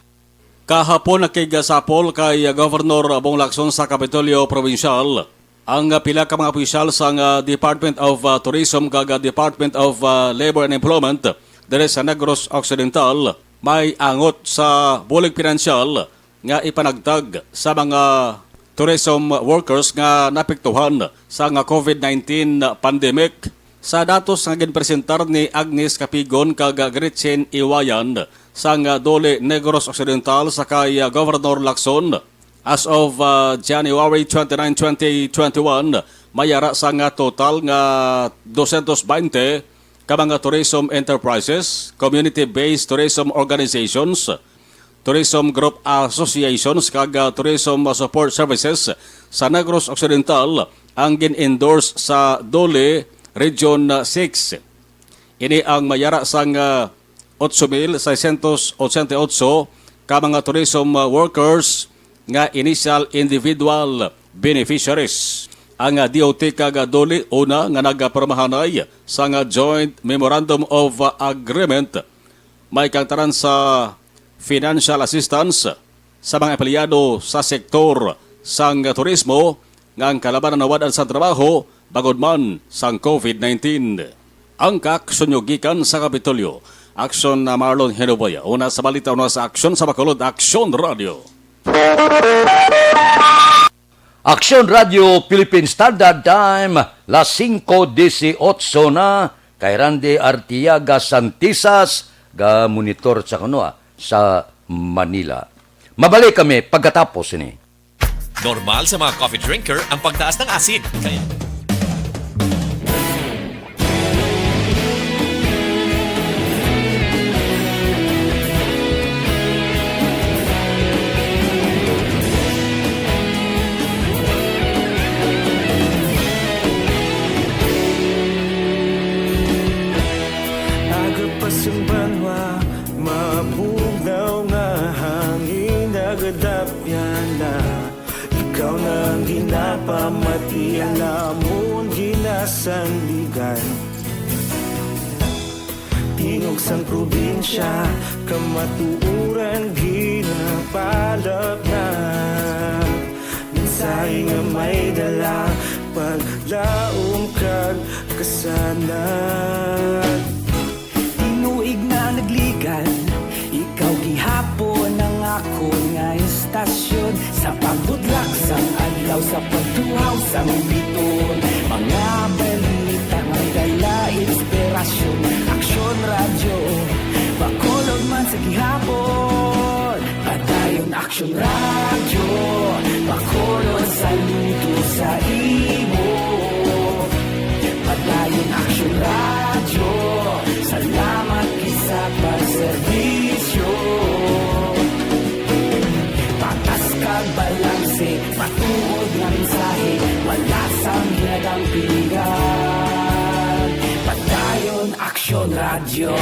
Kahapon nakigasapol kay Governor Bong Lacson sa Kapitolyo Provincial ang pila ka mga opisyal sa Department of Tourism kag Department of Labor and Employment dere sa Negros Occidental may angot sa bulig pinansyal nga ipanagtag sa mga tourism workers nga napektuhan sa COVID-19 pandemic. Sa datos nga ginpresentar ni Agnes Capigon kag Gretchen Iwayan sa Dole Negros Occidental sa kay Governor Lacson, as of January 29, 2021, mayara sa total nga 220 ka mga tourism enterprises, community-based tourism organizations, tourism group associations kag tourism support services sa Negros Occidental ang gin-endorse sa Dole Region 6. Ini ang mayara sang 8,688 ka mga tourism workers nga initial individual beneficiaries. Ang DOT kag Dole una nga nagapirmahanay sa Joint Memorandum of Agreement may kangtaran sa financial assistance sa mga empleyado sa sektor sang turismo nga ang kalabanan nawadan sa trabaho bagod man sang COVID-19. Ang kaaksyon gikan sa Kapitolyo. Aksyon na Marlon Hinubaya. Una sa balita, una sa Aksyon sa Bacolod, Aksyon Radio. Aksyon Radio Philippine Standard Time, las 5:18 na kay Randy Artiaga Santisas, ga monitor sa sa Manila. Mabalik kami pagkatapos ini. Normal sa mga coffee drinker ang pagtaas ng asid. Kaya pamati alamon ginasandigan tingog sang probinsya kamatuuran ginapalap na minsay nga may dala paglaom kag kasanat tinuig na nagligan ikaw gihapon ang ako nga istasyon sa pagbudlak sang adlaw sa pagtuhaw sang biton mga balita may dala inspirasyon Aksyon Radio Bacolod man sa gihapon padayon Aksyon Radio Bacolod saludo sa imo padayon Aksyon Radio salamat kisa pagserbisyo patas kag balanse patuod nga mensahe wala sang hinagang piligan padayon Aksyon Radio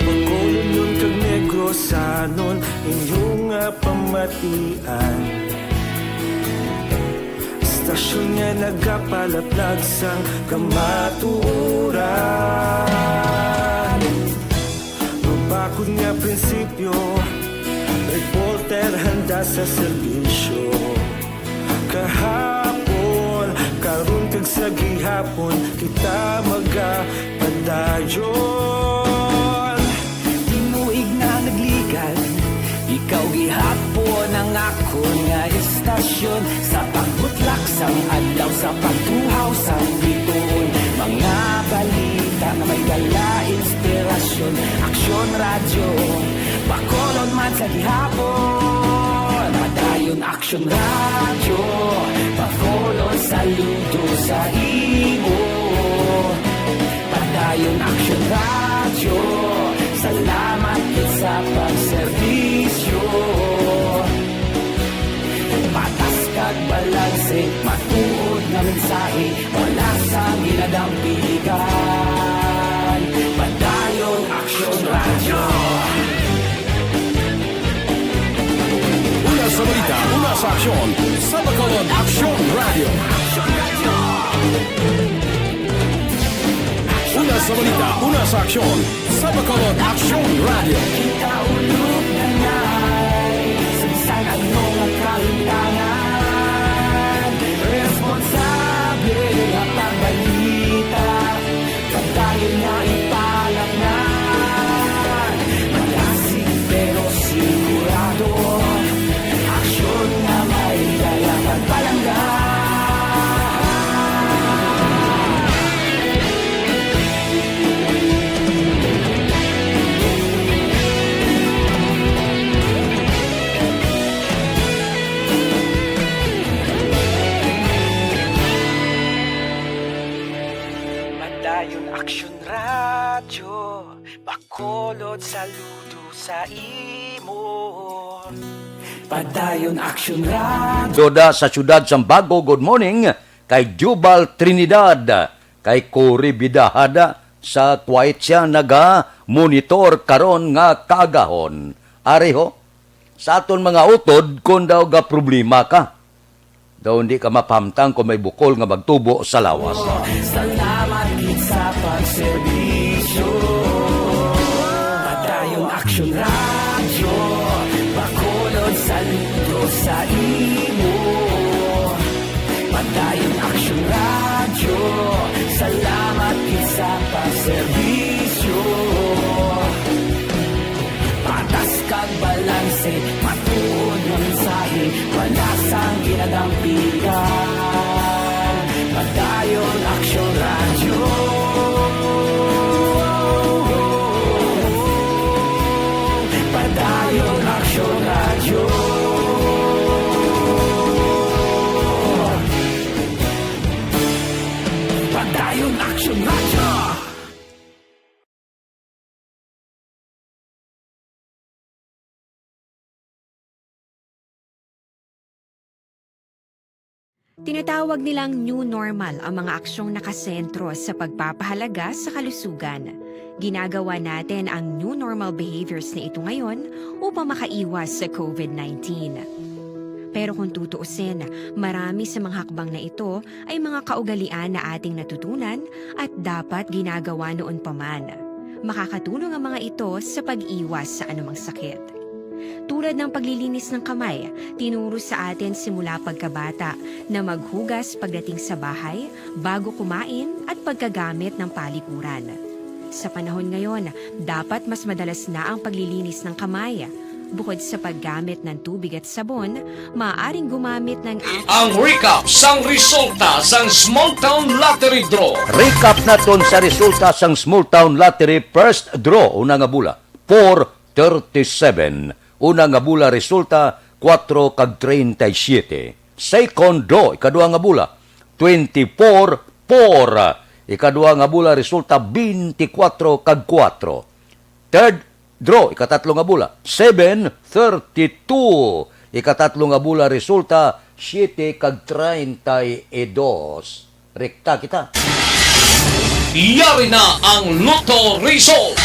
Bacolod nun kag Negros anon inyong pamatian Istasyon nga nagapalaplag sang kamaturan Mabakod nga prinsipyo reporter handa sa serbisyo kahapon karon kag sa gihapon kita magapadayon tinuig na nagligan ikaw gihapon ang ako nga istasyon sa pagbutlak sang adlaw sa pagtuhaw sang biton mga balita na may dala inspirasyon Aksyon Radio Bacolod man sa gihapon padayon Aksyon Radio, Bacolod, saludo sa imo. Padayon Aksyon Radio, salamat sa pagserbisyo. Patas kag balanse, matuod na mensahe, wala sa ginadampigan. Padayon Aksyon Radio. Una sa balita, una sa aksyon, sa Bacolod Aksyon Radio. Una sa balita, una sa aksyon, sa Bacolod Aksyon Radio. Kaulog na ngay, SalangaNo nga kalintangan. Responsable at pagbalita, pagdayon na ipalaknan. Malasig pero sigurado, aksyon na may dala pagpalanggan. Padayon Aksyon Radio, Bacolod, saludo sa imo. Padayon Aksyon Radio. Doda sa syudad Sambago, good morning. Kay Jubal Trinidad, kay Cory Bidahada, sa Kuwait siya naga-monitor karon nga kaagahon. Areho, sa aton mga utod, kung daw ga problema ka, daw hindi ka mapamtang kung may bukol nga magtubo sa lawas. Salamat sa pagserbisyo. Padayon Aksyon Radio, Bacolod, saludo sa imo. Padayon Aksyon Radio, salamat sa pagserbisyo. Patas kag balanse, matuod ng mensahe, wala sang ginadampigan. Padayon Aksyon Radio. Padayon Aksyon Radio. Padayon Aksyon Radio. Tinatawag nilang new normal ang mga aksyong nakasentro sa pagpapahalaga sa kalusugan. Ginagawa natin ang new normal behaviors na ito ngayon upang makaiwas sa COVID-19. Pero kung tutuusin, marami sa mga hakbang na ito ay mga kaugalian na ating natutunan at dapat ginagawa noon pa man. Makakatulong ang mga ito sa pag-iwas sa anumang sakit. Tulad ng paglilinis ng kamay, tinuro sa atin simula pagkabata na maghugas pagdating sa bahay, bago kumain at pagkagamit ng palikuran. Sa panahon ngayon, dapat mas madalas na ang paglilinis ng kamay. Bukod sa paggamit ng tubig at sabon, maaaring gumamit ng Ang recap sang resulta sang Small Town Lottery Draw. Recap naton sa resulta sang Small Town Lottery first draw, una nga bula, 437. Una nga bula resulta 4 kag 37. Second draw, ikadua nga bula 24-4. Ikadua nga bula resulta 24 kag 4. Third draw, ikatatlo nga bula 7-32. Ikatatlo nga bula resulta 7 kag 32. Rekta kita. Yari na ang Lotto Result.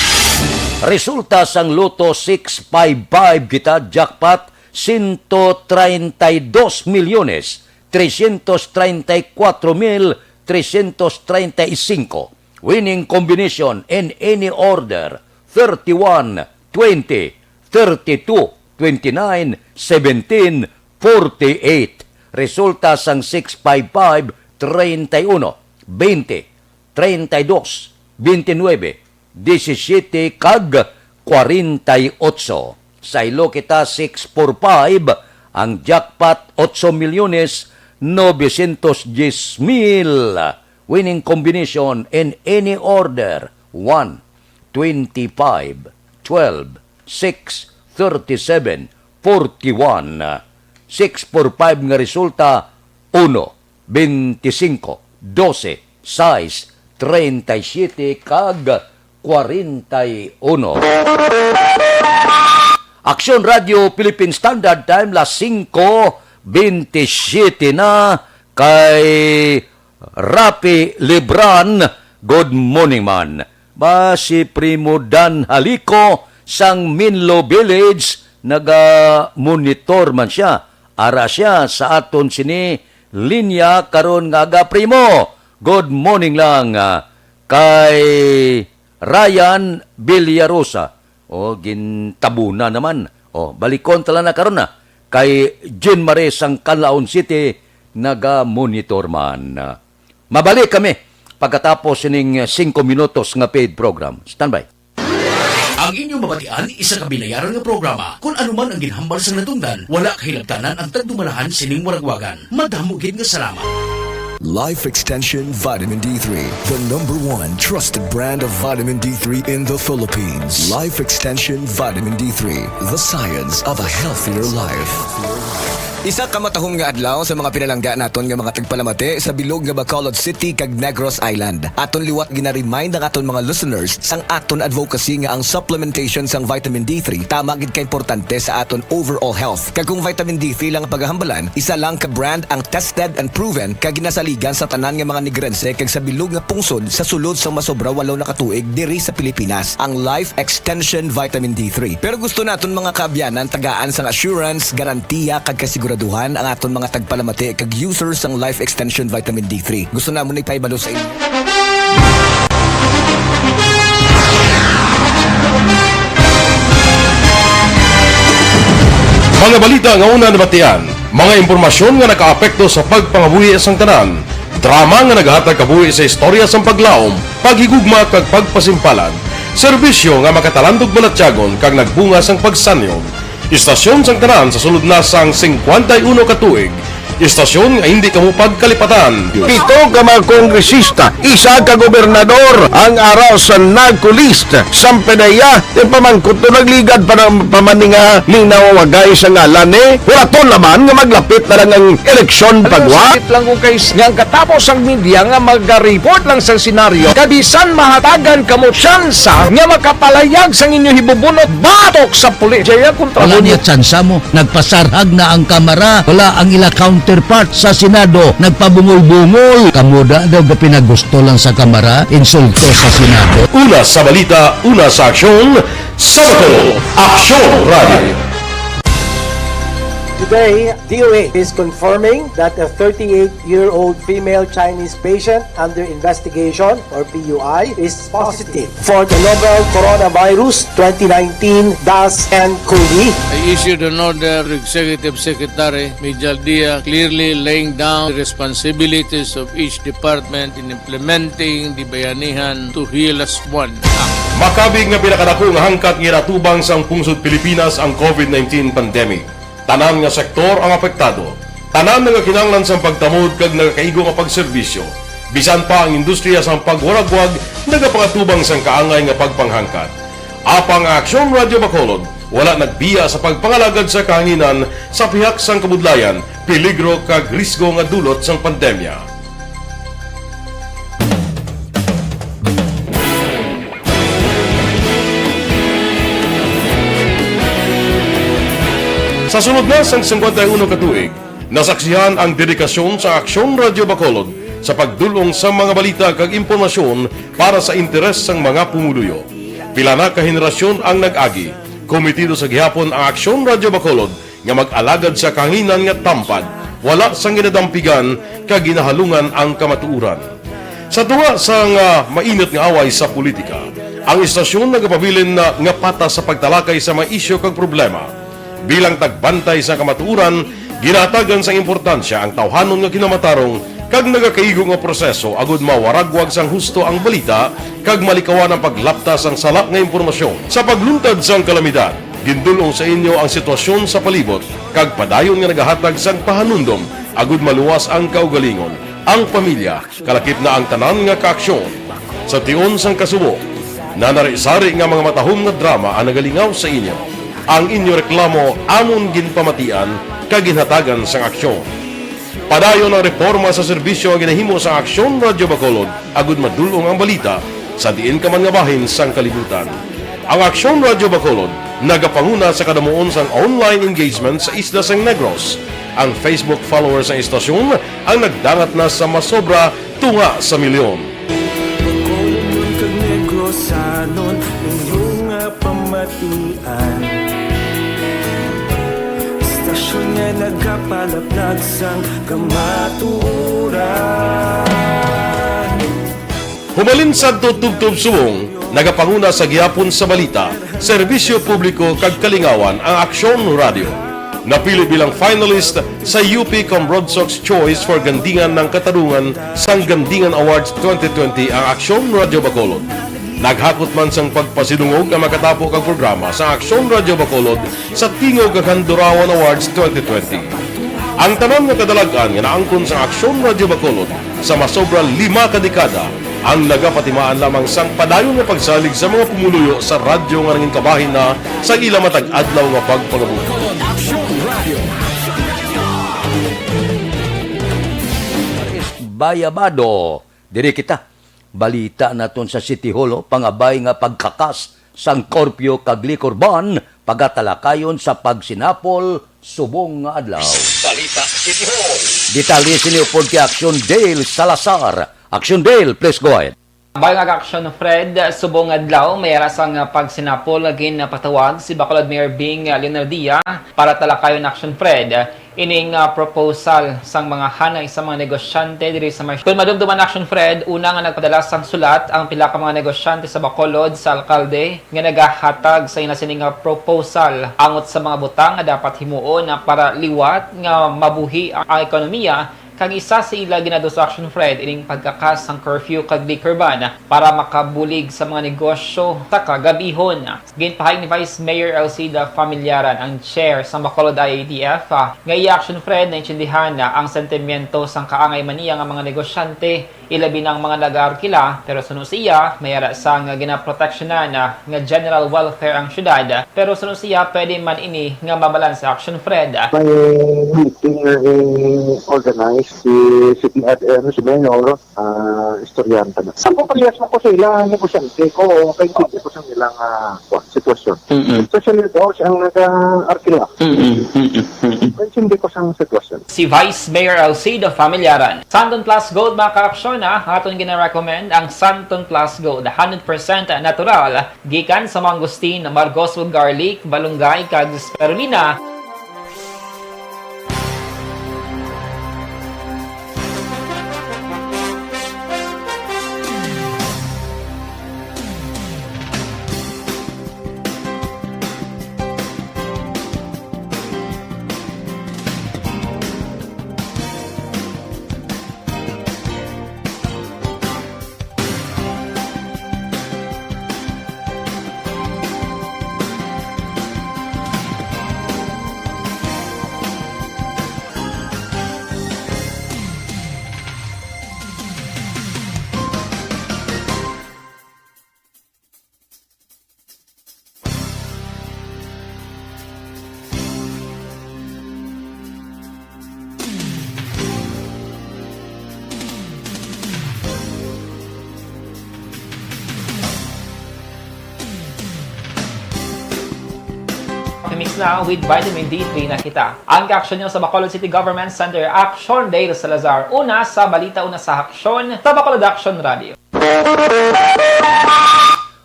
Resulta sang Loto 655 kita jackpot 132,334,335. Winning combination in any order 31, 20, 32, 29, 17, 48. Resulta sang 655 31, 20, 32, 29, 17 kag 48. Sa ilo kita 645, ang jackpot 8,910,000. Winning combination in any order 1, 25, 12, 6, 37, 41. 645 nga resulta 1, 25, 12, 6, 37 kag 41. Aksyon Radio Philippine Standard Time las 5:27 na kay Rapi Lebran. Good morning man. Si Primo Dan Haliko sang Minlo Village naga-monitor man siya. Ara siya sa aton sini linya karon nga aga Primo. Good morning lang kay Ryan Villarosa. Gintabuna naman. Balikon tala na karon na. Kay Jean Mares ang Canlaon City naga-monitor man. Mabalik kami pagkatapos sining 5 minutos nga paid program. Standby. Ang inyong mabatian, isa ka binayaran nga programa. Kung ano man ang ginhambal sa natungdan, wala kahilabtanan ang tagdumalahan sining muragwagan. Madamugin nga salamat. Life Extension Vitamin D3, the #1 trusted brand of vitamin D3 in the Philippines. Life Extension Vitamin D3, the science of a healthier life. Isa ka matahom nga adlaw sa mga pinalangga naton nga mga tagpalamati sa bilog nga Bacolod City kag Negros Island. Aton liwat gina-remind ang aton mga listeners sang aton advocacy nga ang supplementation sang vitamin D3 tama gid ka importante sa aton overall health. Kag kung vitamin D3 lang ang paghahambalan, isa lang ka brand ang tested and proven kag ginasaligan sa tanan nga mga Negrense kag sa bilog nga pungsod sa sulod sa masobra 8 na katuig diri sa Pilipinas, ang Life Extension Vitamin D3. Pero gusto naton mga kaabyanan tagaan sang assurance, garantiya kag kasiguraduhan ang aton mga tagpalamati kag users ng Life Extension Vitamin D3. Gusto na mo na ipaibalo sa inyo. Mga balita nga una nabatian, mga impormasyon nga nakaapekto sa pagpangabuhi sang tanan, drama nga naghatag kabuhi sa istorya sang paglaom, paghigugma kag pagpasimpalan, serbisyo nga makatalandog balatyagon kag nagbunga sang pagsanyog, istasyon sang tanan sa sulod na sang 51 katuig, istasyon nga hindi kamupag kalipatan. 7 ka mga kongresista, 1 ka gobernador ang araw sa nagkulist sa PDEA yung pamangkot to nagligad pa ng pamaninga linaw wagay sa ngalan wala to naman nga maglapit na lang ang eleksyon pagwa. Sakit lang kung kayo nga katapos ang media nga mag-report lang sa senaryo kabisan mahatagan kamo tsansa nga makapalayag sa inyo hibubunot batok sa pulis. Jaya kontra Wala niya tsansa mo. Nagpasarhag na ang kamara. Wala ang ila counterpart sa Senado. Nagpabungol-bungol. Kamuda daw ga pinagusto lang sa kamara. Insulto sa Senado. Una sa balita, una sa aksyon, Sabado, Aksyon Radio. Today, DOA is confirming that a 38-year-old female Chinese patient under investigation, or PUI, is positive for the novel coronavirus 2019-nCoV. I issued an order to Executive Secretary Major Dia clearly laying down the responsibilities of each department in implementing the Bayanihan to Heal as One Act. Makabig nga pinakadako nga hangkat nga natubang sang pungsod Pilipinas ang COVID-19 pandemic. Tanan nga sektor ang apektado. Tanan nga kinahanglan sang pagtamod kag nagakaigo nga pagserbisyo. Bisan pa ang industriya sang pagwaragwag nagapangatubang sang kaangay nga pagpanghangkat. Apang Aksyon Radio Bacolod wala nagbiya sa pagpangalagad sa kahanginan sa pihak sang kabudlayan, peligro kag risgo nga dulot sang pandemya. Sa sunod na sang 51 katuig, nasaksihan ang dedikasyon sa Aksyon Radio Bacolod sa pagdulong sa mga balita kag impormasyon para sa interes sang mga pumuluyo. Pila na ka henerasyon ang nag-agi, komitido sa gihapon ang Aksyon Radio Bacolod nga mag-alagad sa kahanginan nga tampad, wala sang ginadampigan kag ginahalungan ang kamatuuran. Sa tunga sang mainit nga away sa politika, ang istasyon nagapabilin na nga patas sa pagtalakay sa mga isyu kag problema. Bilang tagbantay sa kamatuuran, ginatagan sa importansya ang tawhanon nga kinamatarong kag nagakaigo nga proseso agud mawaragwag sang husto ang balita kag malikawan ang paglaptas ang salak nga impormasyon. Sa pagluntad sang kalamidad, gindulong sa inyo ang sitwasyon sa palibot kag padayon nga nagahatag sang pahanundom agud maluwas ang kaugalingon, ang pamilya, kalakip na ang tanan nga kaaksyon. Sa tion sang kasubo, nanari-sari nga mga matahom nga drama ang nagalingaw sa inyo. Ang inyo reklamo amon ginpamatian kaginhatagan sang aksyon. Padayon ang reforma sa serbisyo ang ginahimo sa Aksyon Radyo Bacolod agud madulong ang balita sa diin ka man nga bahin sang kalibutan. Ang Aksyon Radyo Bacolod nagapanguna sa kadamuon sang online engagement sa isla sang Negros. Ang Facebook followers ng istasyon ang nagdangat na sa masobra tunga sa milyon. Bacolod kag Negros sanon inyong pamatian. Istasyon nga nagapalaplag sang kamaturan. Humalin sa tutubtub subong, nagapanguna sa gihapon sa balita, serbisyo publiko kag kalingawan ang Aksyon Radio. Napili bilang finalist sa UP Broadsox Choice for Gandingan ng Katarungan sang Gandingan Awards 2020 ang Aksyon Radio Bacolod. Naghakot man sang pagpasidungog ang makatapo kag programa sa Aksyon Radio Bacolod sa Tingog kag Handurawan Awards 2020. Ang tanan nga kadalagan nga naangkon sa Aksyon Radio Bacolod sa masobra 5 kadekada ang nagapatimaan lamang sang padayon nga pagsalig sa mga pumuluyo sa radyo nga nangin kabahin na sa ila matag adlaw nga pagpangabuhi. Bayabado. Diri kita. Balita naton sa City Hall, pangabay nga pagkakas sang korpyo kag liquor ban pagatalakayon sa pagsinapol subong nga adlaw. Balita City Hall. Detalye siniupod kay Aksyon Dale Salazar. Aksyon Dale, please go ahead. Bayang aksyon Fred, subong adlaw may arasang pagsinapol gin patawag si Bacolod Mayor Bing Leonardia para talakayon aksyon Fred. Ining proposal sang mga hanay sa mga negosyante diri sa March. Kung madumduman aksyon Fred, una nga nagpadala sang sulat ang pila ka mga negosyante sa Bacolod sa alkalde nga nagahatag sa inasining proposal angot sa mga butang nga dapat himuon para liwat nga mabuhi ang ekonomiya. Kag isa sa ila ginado sa action Fred ining pagkakas ng curfew kag liquor ban para makabulig sa mga negosyo sa kagabihon. Ginpahayag ni Vice Mayor Elcida Familiaran ang chair sa Bacolod IADF nga i-action Fred na intindihan ang sentimiento sang kaangay maniya nga mga negosyante ilabi ng mga nag-aarkila pero sunod siya mayara sang ginaproteksyonan nga general welfare ang syudad pero sunod siya pwede man ini nga mabalan sa action Fred. May meeting na organize si si Mayor, istoryanta na. Sa pagpaliyas mo ko sa ilang negosyante ko, kaintindi ko sa ilang sitwasyon. Especially daw siyang nag-arkila. Kaintindi ko sa sitwasyon. Si Vice Mayor Elcida Familiaran. Santon Plus Gold mga ka-aksyon aton gina-recommend ang Santon Plus Gold 100% natural gikan sa mangustin, margos with garlic, balunggay kag spirulina. Mix na with vitamin D3 na kita. Ang aksyon nyo sa Bacolod City Government Center, Aksyon Dale Salazar. Una sa balita, una sa aksyon sa Bacolod Aksyon Radio.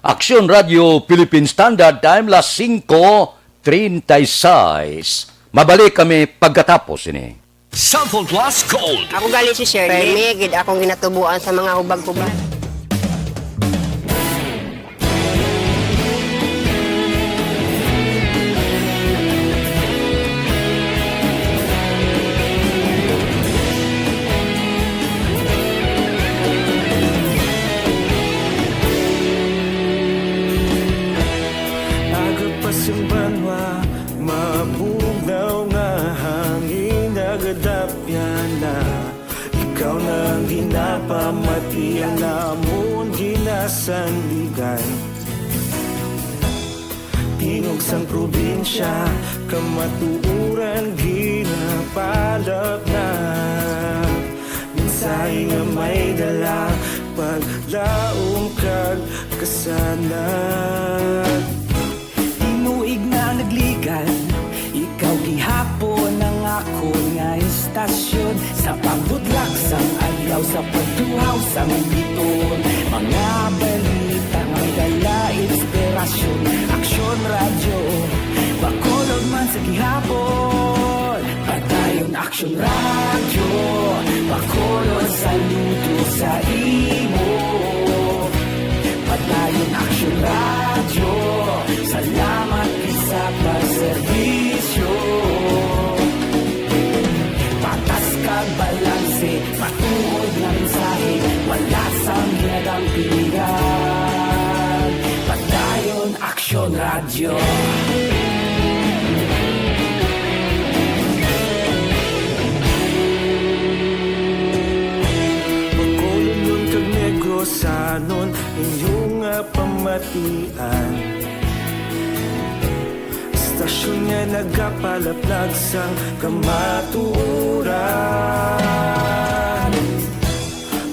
Aksyon Radio Philippine Standard Time las 5:36. Mabalik kami pagkatapos ini. Santon Plus Gold. Ako galing si Shirley. Permigid akong ginatubuan sa mga hubag-hubag. Simbanwa, mabugaw nga hangin nagadapyan na ikaw nang ginapamatian namon ginasanligan. tingog sang probinsya, kamatuuran ginapalap na. Minsay nga may dala, paglaom kag kasanat. Tinuig na nagligan, ikaw gihapon ang ako nga istasyon. Sa pagbudlak sang adlaw, sa pagtuhaw sang biton. Mga balita nga dala inspirasyon. Aksyon radyo, bakolod man sa gihapon. Padayon Aksyon radyo, bakolod saludo sa imo. Padayon Aksyon radyo, salamat sa pagserbisyo. Patas kag balanse, matuod na mensahe, wala sang ginadampingan. Padayon Aksyon radyo. Pagkolon kag negrosanon, inyong pamatian. Istasyon nga nagapalaplag sang kamaturan.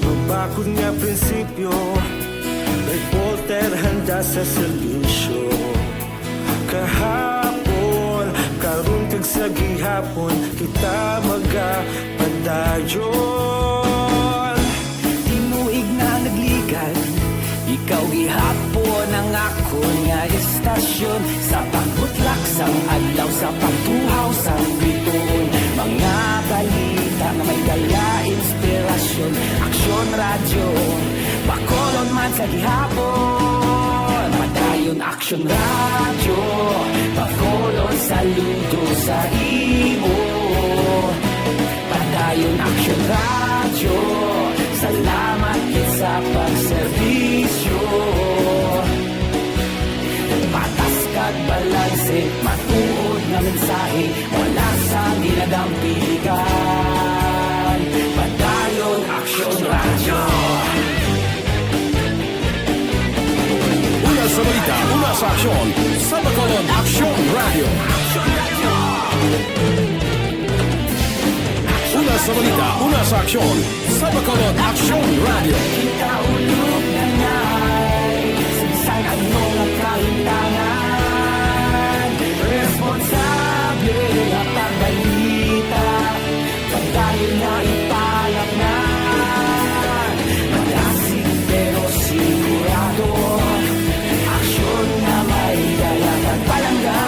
Mabakod nga prinsipyo, reporter handa sa serbisyo. Kahapon, karon kag sa gihapon, kita magapadayon. Tinuig na nagligan, ikaw gihapon ang ako nga istasyon. Sa pagbutlak sang adlaw, sa pagtuhaw sang biton. Mga balita na may dala inspirasyon. Aksyon radyo, bakolon man sa gihapon. Padayon Aksyon radyo, bakolon saludo sa imo. Padayon Aksyon radyo, salamat sa pagserbisyo. Patas kag balanse, matuod na mensahe, wala sa ginadampigan. Padayon Aksyon radyo. Una sa balita, una sa aksyon, sa Bacolod Aksyon Radio. Una sa balita, una sa aksyon, sa Bacolod Aksyon Radio. Kaulog na ngay, sagsang ano nga kahintangan. Responsable na pagbalita, pagdayon na ipalak na. Malasig pero sigurado, aksyon na may dalang at palangga.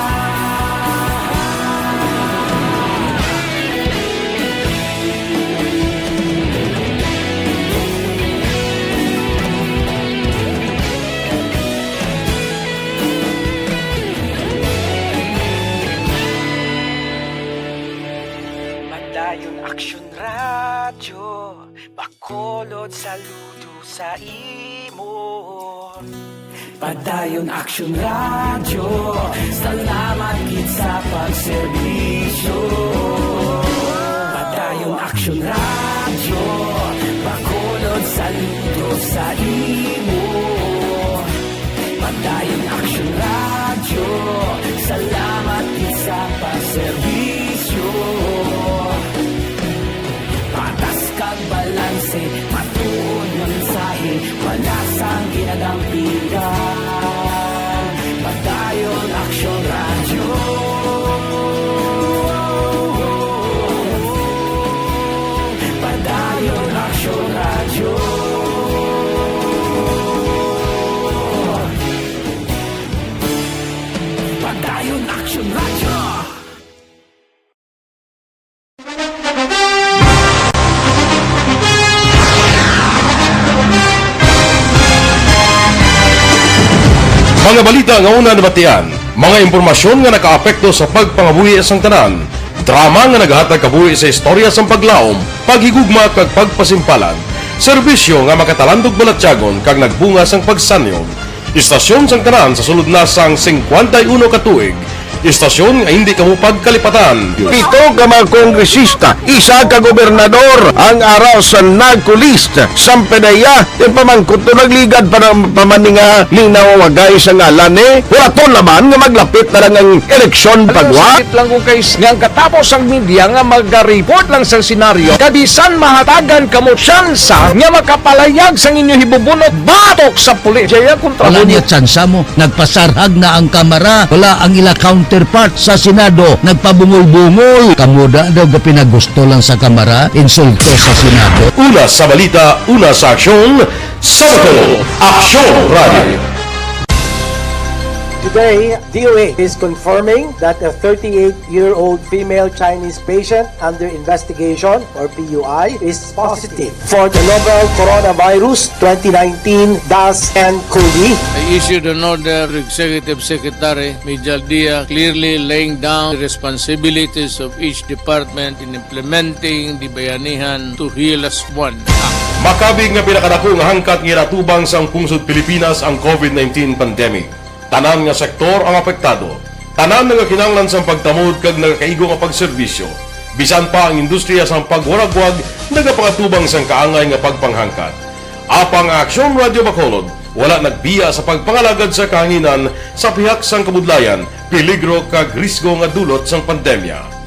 Padayon Aksyon radyo, bakolod saludo sa imo. Padayon Aksyon radyo, salamat gid sa pagserbisyo. Padayon Aksyon radyo, bakolod saludo sa imo. Padayon Aksyon radyo, salamat gid sa pagserbisyo. Patas kag balanse, matuod na mensahe, wala sang ginadampigan. Padayon Aksyon radyo. Padayon Aksyon radyo. Padayon Aksyon radyo. Mga balita nga una nabatian, mga impormasyon nga nakaapekto sa pagpangabuhi sang tanan, drama nga naghatag kabuhi sa istorya sang paglaom, paghigugma kag pagpasimpalan, serbisyo nga makatalandog balatyagon kag nagbunga sang pagsanyon, istasyon sang tanan sa sulod na sang 51 ka tuig, Istasyon nga hindi kamo pagkalipatan. Pito ka mga kongresista, isa ka gobernador ang araw sa nagkulist sa pedaya yung pamangkot to nagligad para pamaninga linaw wagay sa ngalan wala to naman nga maglapit na lang ang eleksyon pagwa. Sakit lang kung guys, nga katapos ang media nga mag-report lang sa senaryo, kabisan mahatagan kamo tsansa nga makapalayag sa inyo hibubunot batok sa pulis. Jaya kontra Wala niya tsansa mo. Nagpasarhag na ang kamara. Wala ang ila counterpart sa Senado. Nagpabungol-bungol. Kamuda daw ga pinagusto lang sa kamara. Insulto sa Senado. Una sa balita, una sa aksyon, SalangaNo, Aksyon Radio. Today, DOA is confirming that a 38-year-old female Chinese patient under investigation, or PUI, is positive for the novel coronavirus 2019-nCoV. I issued an order to Executive Secretary Major Dia clearly laying down the responsibilities of each department in implementing the Bayanihan to Heal as One Act. Makabig nga pinakadako nga hangkat nga natubang sang pungsod Pilipinas ang COVID-19 pandemic. Tanan nga sektor ang apektado. Tanan nga kinahanglan sang pagtamod kag nagakaigo nga pagserbisyo. Bisan pa ang industriya sang pagwaragwag nagapangatubang sang kaangay nga pagpanghangkat. Apang Aksyon Radio Bacolod wala nagbiya sa pagpangalagad sa kahanginan sa pihak sang kabudlayan, peligro kag risgo nga dulot sang pandemya.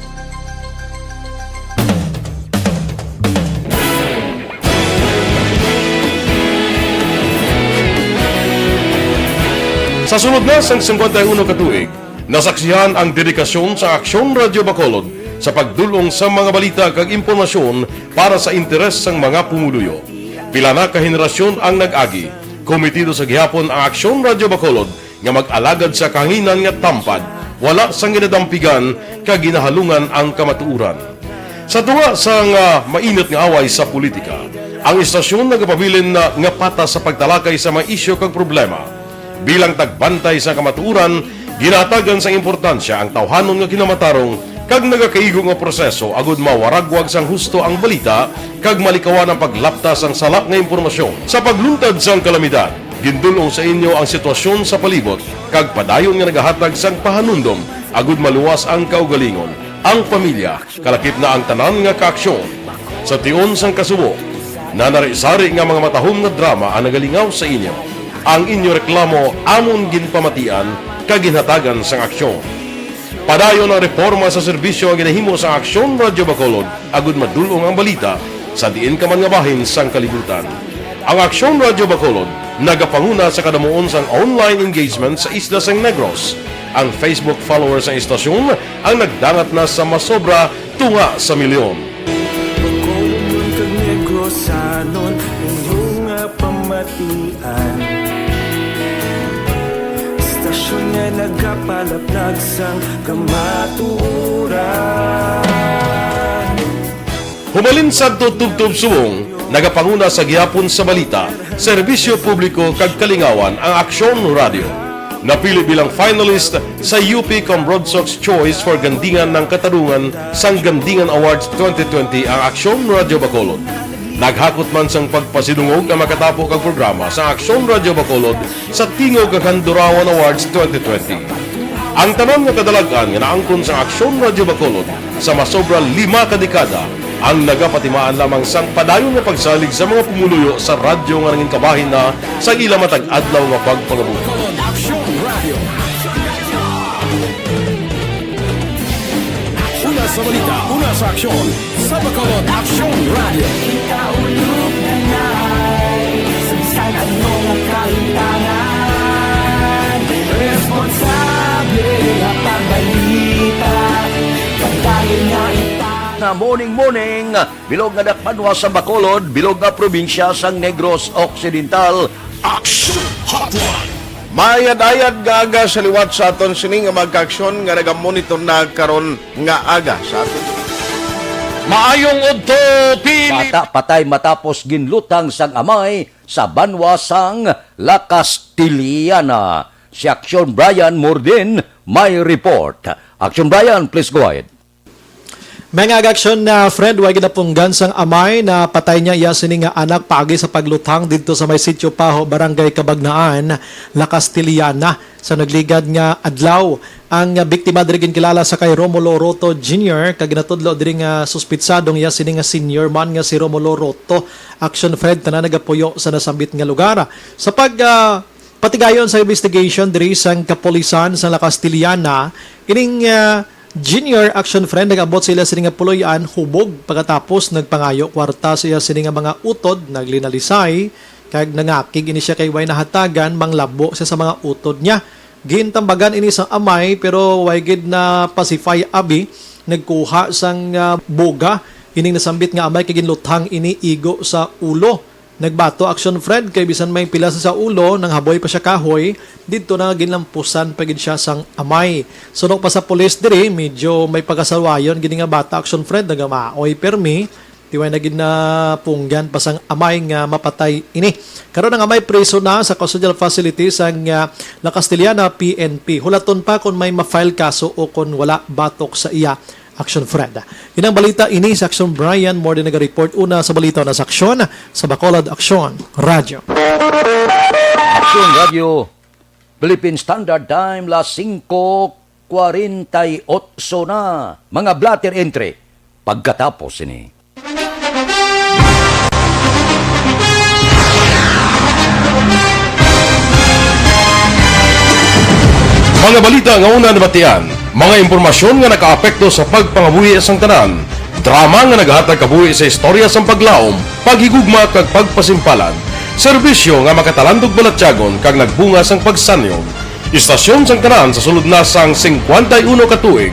Sa sunod na sang 51 katuig, nasaksihan ang dedikasyon sa Aksyon Radio Bacolod sa pagdulong sa mga balita kag impormasyon para sa interes sang mga pumuluyo. Pila na ka henerasyon ang nag-agi, komitido sa gihapon ang Aksyon Radio Bacolod nga mag-alagad sa kahanginan nga tampad, wala sang ginadampigan kag ginahalungan ang kamatuuran. Sa tunga sang mainit nga away sa politika, ang istasyon nagapabilin na nga patas sa pagtalakay sa mga isyu kag problema. Bilang tagbantay sa kamatuuran, ginatagan sa importansya ang tawhanon nga kinamatarong kag nagakaigo nga proseso agud mawaragwag sang husto ang balita kag malikawan ang paglaptas ang salak nga impormasyon. Sa pagluntad sang kalamidad, gindulong sa inyo ang sitwasyon sa palibot kag padayon nga nagahatag sang pahanundom agud maluwas ang kaugalingon, ang pamilya, kalakip na ang tanan nga kaaksyon. Sa tion sang kasubo, nanari-sari nga mga matahom nga drama ang nagalingaw sa inyo. Ang inyo reklamo amon ginpamatian kaginhatagan sang aksyon. Padayon ang reforma sa serbisyo ang ginahimo sa Aksyon Radio Bacolod agud madulong ang balita sa diin ka man nga bahin sang kalibutan. Ang Aksyon Radio Bacolod nagapanguna sa kadamuon sang online engagement sa isla sang Negros. Ang Facebook followers sa istasyon ang nagdangat na sa masobra tunga sa milyon. Bacolod kag Negros anon inyong pamatian. Istasyon nga nagapalaplag sang kamatuuran. Humalin sa tutubtub suwong, nagapanguna sa gihapon sa balita, serbisyo publiko kag kalingawan ang Aksyon Radio. Napili bilang finalist sa UP Broadsox Choice for Gandingan ng Katarungan sang Gandingan Awards 2020 ang Aksyon Radio Bacolod. Naghakot man sang pagpasidungog ang makatapo kag programa sa Aksyon Radio Bacolod sa Tingog kag Handurawan Awards 2020. Ang tanan nga kadalagan nga naangkon sa Aksyon Radio Bacolod sa masobra 5 ka dekada ang nagapatimaan lamang sang padayon nga pagsalig sa mga pumuluyo sa radyo nga nangin kabahin na sa ila matag adlaw nga pagpangabuhi. Una sa balita, una sa aksyon, sa Bacolod Aksyon Radio. Ikaulog na na'y SalangaNo ang kahintangan. Responsable ang pagbalita, pagdayon na Na morning, bilog nga dakpanwa sa Bacolod, bilog nga probinsya sang Negros Occidental. Aksyon Hotline! Mayad-ayad nga aga sa liwat sa aton sining nga magkaaksyon nga nagamonitor na karon nga aga sa aton. Maayong udto pili. Bata patay matapos ginlutang sang amay sa banwa sang La Castiliana. Si Aksyon Brian Mordin may report. Aksyon Brian, please go ahead. Mga aksyon na friend, wag na pong gansang amay na patay niya iya sining nga anak pagi sa paglutang dito sa may sitio Paho, Barangay Kabagnaan, La Castillana. Sa nagligad nga adlaw, ang biktima diri kilala sa kay Romulo Roto Jr. kag ginatudlo diri nga suspitsadong iya sining nga senior man nga si Romulo Roto. Action friend tanan nagapuyo sa nasambit nga lugar. Sa patigayon sa investigation diri sang kapolisan sa La Castillana, ining Junior action friend nagabot sila sini nga puloy-an hubog pagkatapos nagpangayo kwarta siya sini nga mga utod naglinalisay kag nangakig ini siya kay way nahatagan manglabo siya sa mga utod niya. Gintambagan ini sa amay pero way gid na pacify abi nagkuha sang boga ining nasambit nga amay kay ginluthang ini igo sa ulo. Nagbato action friend kay bisan may pila sa ulo nang haboy pa siya kahoy didto na ginlampusan pagid siya sang amay. Sunod pa sa pulis diri medyo may pagasawayon gini nga bata action friend nagamaoy permi tiway na gid na punggan pa sang amay nga mapatay ini. Karon ang amay preso na sa custodial facilities ang La Castillana PNP. Hulaton pa kung may ma-file kaso o kung wala batok sa iya. Action friend. Inang balita ini sa Aksyon Brian more than nag-report una sa balita na sa Aksyon sa Bacolod Aksyon Radio. Aksyon Radio, Philippine Standard Time, las 5:48 na. Mga blatter entry, pagkatapos ini. Mga balita nga una nabatian, mga impormasyon nga nakaapekto sa pagpangabuhi sang tanan, drama nga naghatag kabuhi sa istorya sang paglaom, paghigugma kag pagpasimpalan, serbisyo nga makatalandog balatyagon kag nagbunga sang pagsanyog, istasyon sang tanan sa sulod na sang 51 ka tuig,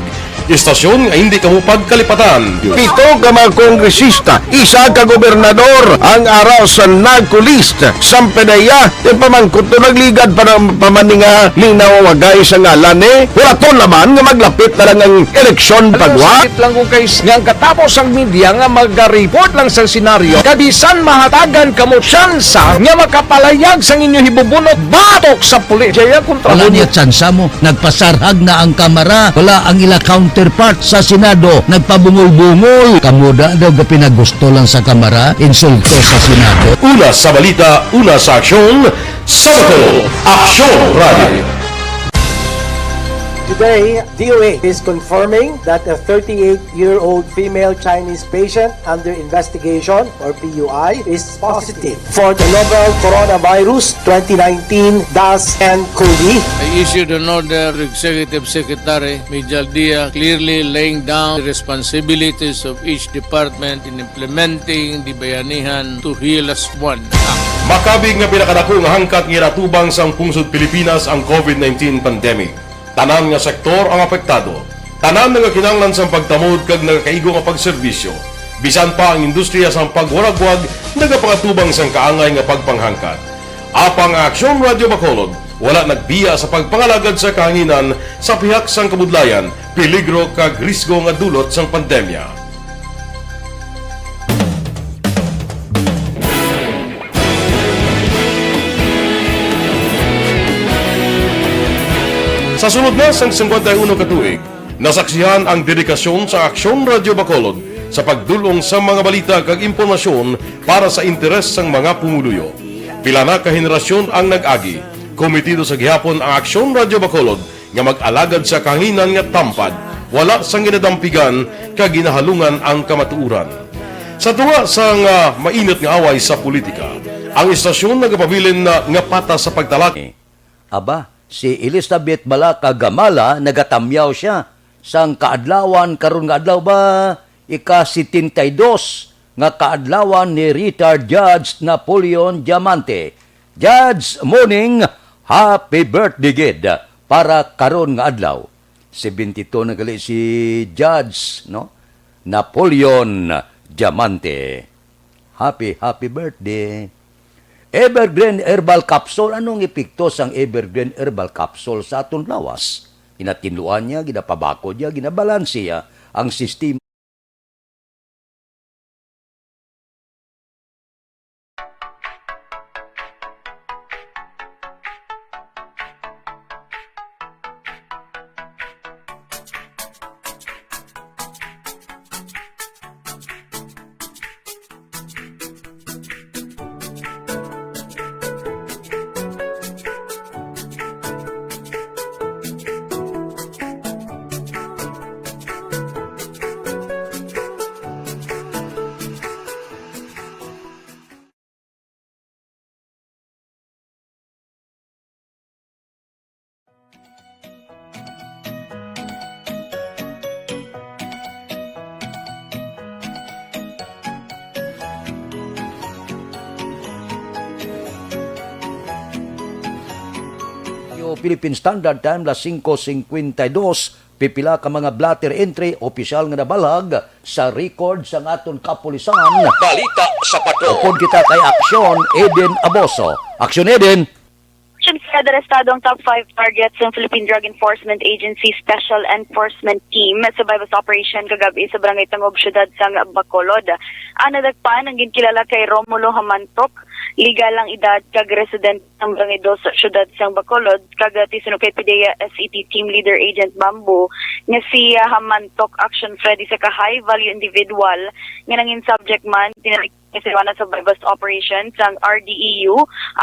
istasyon nga hindi kamupag kalipatan. Pito ka mga kongresista, isa ka gobernador, ang araw sa nagkulist, sampedaya, yung pamangkot na nagligad para pamaninga linaw wagay sa ngalan wala to naman nga maglapit na lang ang eleksyon pagwa. Sakit lang kung kays nga katapos ang media nga mag-report lang sa senaryo, kabisan mahatagan kamo tsansa nga makapalayag sa inyo hibubunot batok sa pulis. Jaya kontra Wala niya tsansa mo, nagpasarhag na ang kamera, wala ang ila counterpart sa Senado, nagpabungol-bungol. Kamuda daw ga pinagusto lang sa kamera, insulto sa Senado. Una sa balita, una sa aksyon, sa Bacolod Aksyon Radio. Today, DOA is confirming that a 38-year-old female Chinese patient under investigation, or PUI, is positive for the novel coronavirus 2019-10-CoV. I issued an order to Executive Secretary Major Dia clearly laying down the responsibilities of each department in implementing the Bayanihan to Heal as One Act. Makabig nga pinakadako nga hangkat nga natubang sang pungsod Pilipinas ang COVID-19 pandemic. Tanan nga sektor ang apektado. Tanan nga kinahanglan sang pagtamod kag nagakaigo nga pagserbisyo. Bisan pa ang industriya sang pagwaragwag nagapangatubang sang kaangay nga pagpanghangkat. Apang Aksyon Radio Bacolod wala nagbiya sa pagpangalagad sa kahanginan sa pihak sang kabudlayan, peligro kag risgo nga dulot sang pandemya. Sa sunod na sang 51 ka tuig, nasaksihan ang dedikasyon sa Aksyon Radio Bacolod sa pagdulong sa mga balita kag impormasyon para sa interes sang mga pumuluyo. Pila na ka henerasyon ang nag-agi, komitido sa gihapon ang Aksyon Radio Bacolod nga mag-alagad sa kahanginan nga tampad, wala sang ginadampigan kag ginahalungan ang kamatuuran. Sa tuwa sang mainit nga away sa politika, ang istasyon nagapabilin na nga patas sa pagtalaki. Aba, si Elizabeth Balaka Gamala nagatamyaw siya sang kaadlawan karon nga adlaw ba ika-72 nga kaadlawan ni retired Judge Napoleon Diamante. Judge, morning, happy birthday gid para karon nga adlaw. 72 na gali si Judge Napoleon Diamante. Happy birthday. Evergreen Herbal Capsule. Anong epekto sang Evergreen Herbal Capsule sa aton lawas? Ginatinluan niya, ginapabako niya, ginabalansiya ang sistema. Philippine Standard Time, las 5:52, pipila ka mga blatter entry, opisyal nga nabalag sa record sa aton kapulisan. Balita sa pato. Upod kita kay Aksyon, Eden Aboso. Aksyon, Eden. Fed arestado ang top 5 targets ng Philippine Drug Enforcement Agency Special Enforcement Team sa bypass operation kagabi sa Barangay Tangob, Syudad sang Bacolod. Nadagpan ang ginkilala kay Romulo Hamantok, legal ang edad kag resident ng Barangay 2 Syudad sang Bacolod, kag tisunod kay PDEA SET Team Leader Agent Bambu nga si Hamantok Action Freddy sa high value individual nga nangin subject man tinalik isiwana sa bypass operation sang RDEU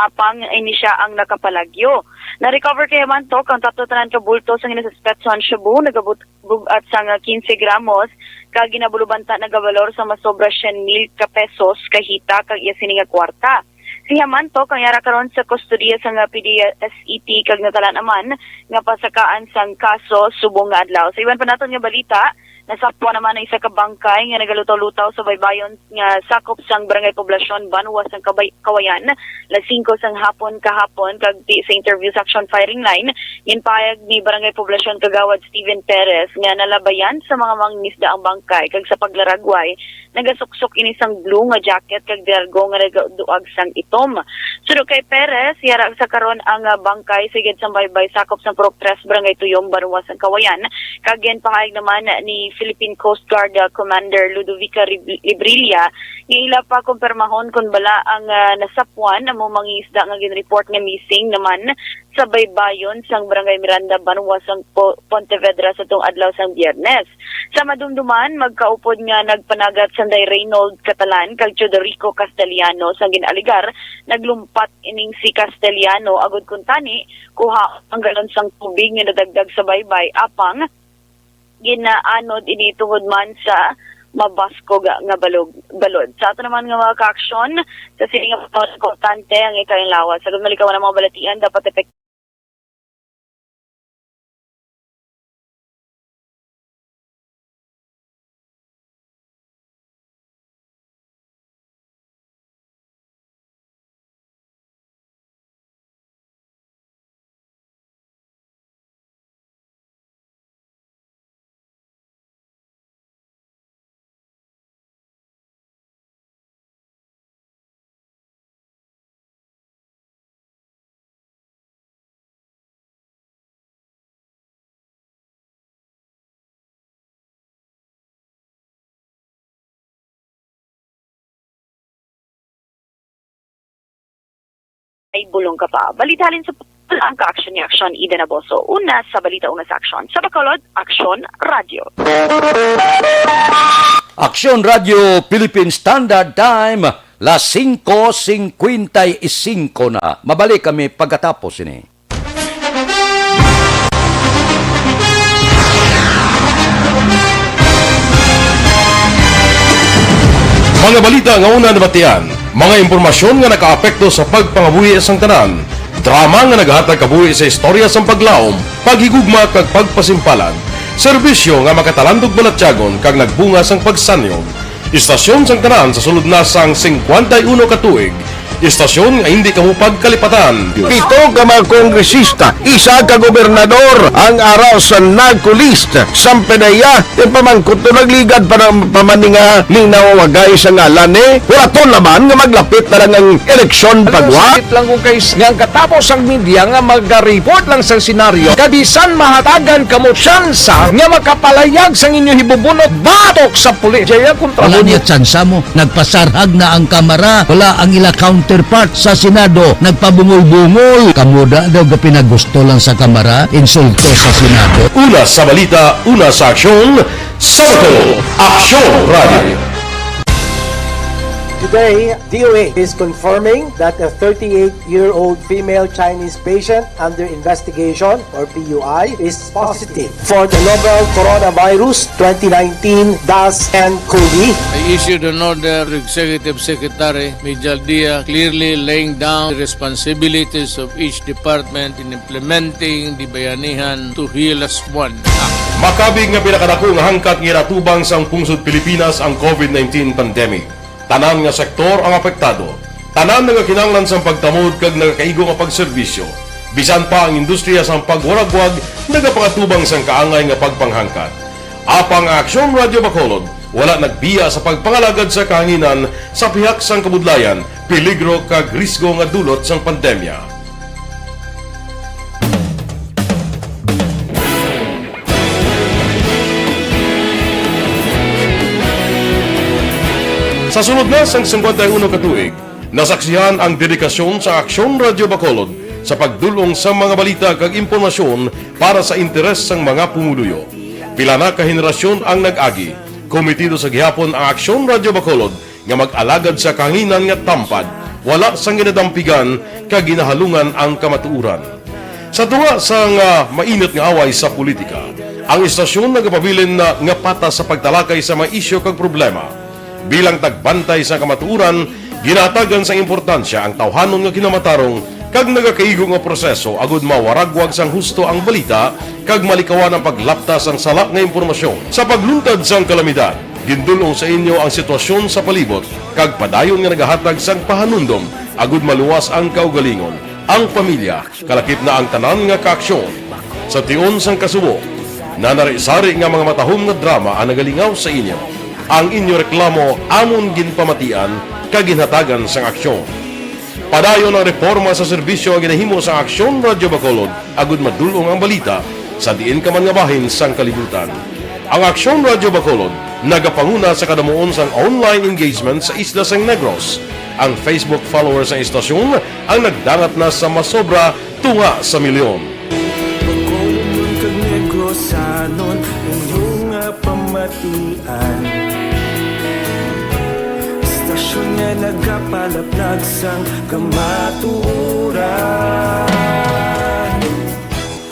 apang ini siya ang nakapalagyo. Na-recover kay Hamantok ang tatlo tanan ka bulto sang inasuspetsuhan Shabu nagabug-at sang 15 gramos kag ginabulubanta nagabalor sa masobra 100,000 ka pesos kahita kag iya sininga kwarta. Si Hamantok ang yara karon sa kustodiya sang PDEA SET kag natalan aman nga pasakaan sang kaso subong nga adlaw. Sa iban pa naton nga balita, nasapwa naman ang isa ka bangkay nga nagalutaw-lutaw sa baybayon nga sakop sang barangay poblasyon Banwa sang Kawayan, las 5 sang hapon kahapon kag sa interview sa Aksyon firing line ginpayag ni barangay poblasyon kagawad Steven Perez nga nalabayan sa mga mangingisda ang bangkay kag sa paglaragway nagasuksok ini sang blue nga jacket kag dergo nga nagaduag sang itom. Sunod kay Perez, yara sa karon ang bangkay sigid sang baybay sakop sang Purok 3 barangay Tuyom Banwa sang Kawayan kag ginpahayag naman ni Philippine Coast Guard Commander Ludovica Librilla nga ila pa kumpirmahon kung bala ang nasapwan na mo mangisda nga ginreport nga missing naman sa baybayon sang Barangay Miranda Banwa sang Pontevedra sa tong adlaw sang Biyernes. Sa madumduman magkaupod nga nagpanagat sanday Reynold Catalan kag Teodorico Castellano sang ginaligar naglumpat ining si Castellano agud kuntani kuha ang galon sang tubig nga nadagdag sa baybay apang ginaanod ini tungod man sa mabasko nga balod. Sa ato naman nga mga ka-aksyon, sa sining nga importante ang ikayong lawas. Sa malikaw ng mga balatian, dapat epektibo ay bulong ka pa. Balitalin sa ang ka-aksyon ni Aksyon Eden Aboso. Una sa balita, una sa Aksyon. Sa Bacolod, Aksyon Radio. Aksyon Radio Philippine Standard Time, las 5:55 na. Mabalik kami pagkatapos ini. Mga balita nga una nabatian, mga impormasyon nga nakaapekto sa pagpangabuhi sang tanan, drama nga naghatag kabuhi sa istorya sang paglaom, paghigugma kag pagpasimpalan, serbisyo nga makatalandog balatyagon kag nagbunga sang pagsanyog, istasyon sang tanan sa sulod na sang 51 ka tuig, istasyon nga hindi kamupag kalipatan. Pito ka mga kongresista, isa ka gobernador ang araw sa nagkulist sa PDEA yung pamangkot to nagligad para pamaninga ning nawawagay sa ngalan wala to naman nga maglapit na lang ang eleksyon pagwa. Sakit lang kung kayo nga katapos ang media nga mag-report lang sa senaryo kabisan mahatagan kamo tsansa nga makapalayag sa inyo hibubunot batok sa pulis. Jaya kontra Wala niya tsansa mo. Nagpasarhag na ang kamara. Wala ang ila counterpart sa Senado. Nagpabungol-bungol. Kamuda daw ga pinagusto lang sa kamara. Insulto sa Senado. Una sa balita, una sa aksyon, Sabado, Aksyon Radio. Today, DOA is confirming that a 38-year-old female Chinese patient under investigation, or PUI, is positive for the novel coronavirus 2019-10-CoV. I issued an order to Executive Secretary Major Dia clearly laying down the responsibilities of each department in implementing the Bayanihan to Heal as One Act. Makabig nga pinakadako nga hangkat nga natubang sang pungsod Pilipinas ang COVID-19 pandemic. Tanan nga sektor ang apektado. Tanan nga kinahanglan sang pagtamod kag nagakaigo nga pagserbisyo. Bisan pa ang industriya sang pagwaragwag nagapakatubang sang kaangay nga pagpanghangkat. Apang Aksyon Radio Bacolod, wala nagbiya sa pagpangalagad sa kahanginan sa pihak sang kabudlayan, peligro kag risgo nga dulot sang pandemya. Sa sunod na sang 51 katuig, nasaksihan ang dedikasyon sa Aksyon Radio Bacolod sa pagdulong sa mga balita kag impormasyon para sa interes sang mga pumuluyo. Pila na ka henerasyon ang nag-agi, komitido sa gihapon ang Aksyon Radio Bacolod nga mag-alagad sa kahanginan nga tampad, wala sang ginadampigan kag ginahalungan ang kamatuuran. Sa tunga sang mainit nga away sa politika, ang istasyon nagapabilin na nga patas sa pagtalakay sa mga isyu kag problema. Bilang tagbantay sa kamatuuran, ginatagan sa importansya ang tawhanon nga kinamatarong kag nagakaigo nga proseso agud mawaragwag sang husto ang balita kag malikawan ang paglaptas ang sala nga impormasyon. Sa pagluntad sang kalamidad, gindulong sa inyo ang sitwasyon sa palibot kag padayon nga nagahatag sang pahanundom agud maluwas ang kaugalingon, ang pamilya, kalakip na ang tanan nga kaaksyon. Sa tion sang kasubo, nanari-sari nga mga matahom nga drama ang nagalingaw sa inyo. Ang inyo reklamo amon ginpamatian kaginhatagan sang aksyon. Padayon ang reforma sa serbisyo ang ginahimo sa Aksyon Radio Bacolod agud madulong ang balita sa diin ka man nga bahin sang kalibutan. Ang Aksyon Radio Bacolod nagapanguna sa kadamuon sang online engagement sa Isla Sang Negros. Ang Facebook followers sa istasyon ang nagdangat na sa masobra tunga sa milyon. Bacolod kag Negros anon inyong pamatian. Stasyon nga nagapalaplag sang kamatuuran.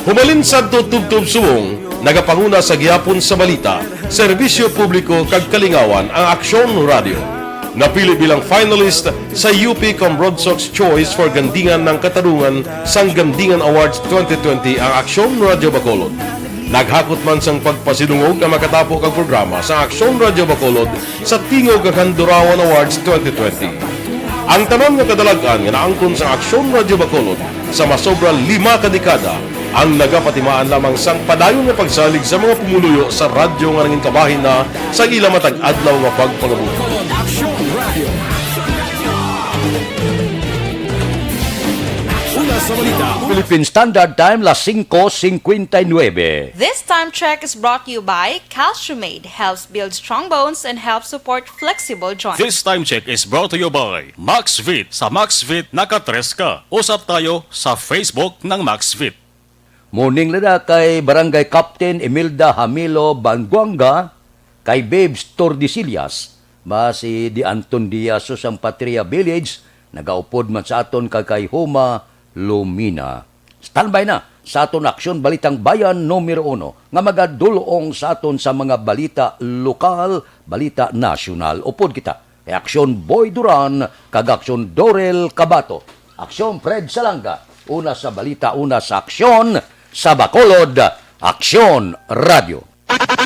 Humalin sa tutubtub suwong, nagapanguna sa gihapon sa balita, serbisyo publiko kag kalingawan ang Aksyon Radio. Napili bilang finalist sa UP Broadsox Choice for Gandingan ng Katarungan sang Gandingan Awards 2020 ang Aksyon Radio Bacolod. Naghakot man sang pagpasidungog ang makatapo kang programa sa Aksyon Radio Bacolod sa Tingog kag Handurawan Awards 2020. Ang tanan nga kadalagan nga naangkon sa Aksyon Radio Bacolod sa masobra 5 ka dekada ang nagapatimaan lamang sang padayon nga pagsalig sa mga pumuluyo sa radyo nga nangin kabahin na sa ila matag adlaw nga pagpangabuhi. Philippine Standard Time, las 5:59. This time check is brought to you by Calciumate. Helps build strong bones and helps support flexible joints. This time check is brought to you by MaxVit. Sa MaxVit, nakatres ka. Usap tayo sa Facebook ng MaxVit. Morning lada kay Barangay Captain Emilda Hamilo Banguanga, kay Babes Tordesillas, si Di Anton Diaz sang Patria Village, nagaupod man sa aton kay Huma Lumina. Standby na sa aton Aksyon Balitang Bayan numero 1 nga magadulong sa aton sa mga balita lokal, balita nasyonal. Upod kita kay Aksyon Boy Duran kag Aksyon Dorel Cabato. Aksyon Fred Salanga, una sa balita, una sa aksyon sa Bacolod. Aksyon Radio.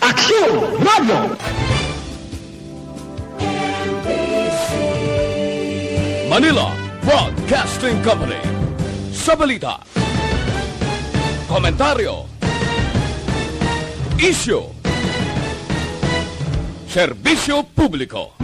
Aksyon Radio! Manila Broadcasting Company. Sa balita, komentaryo, isyu, serbisyo publiko.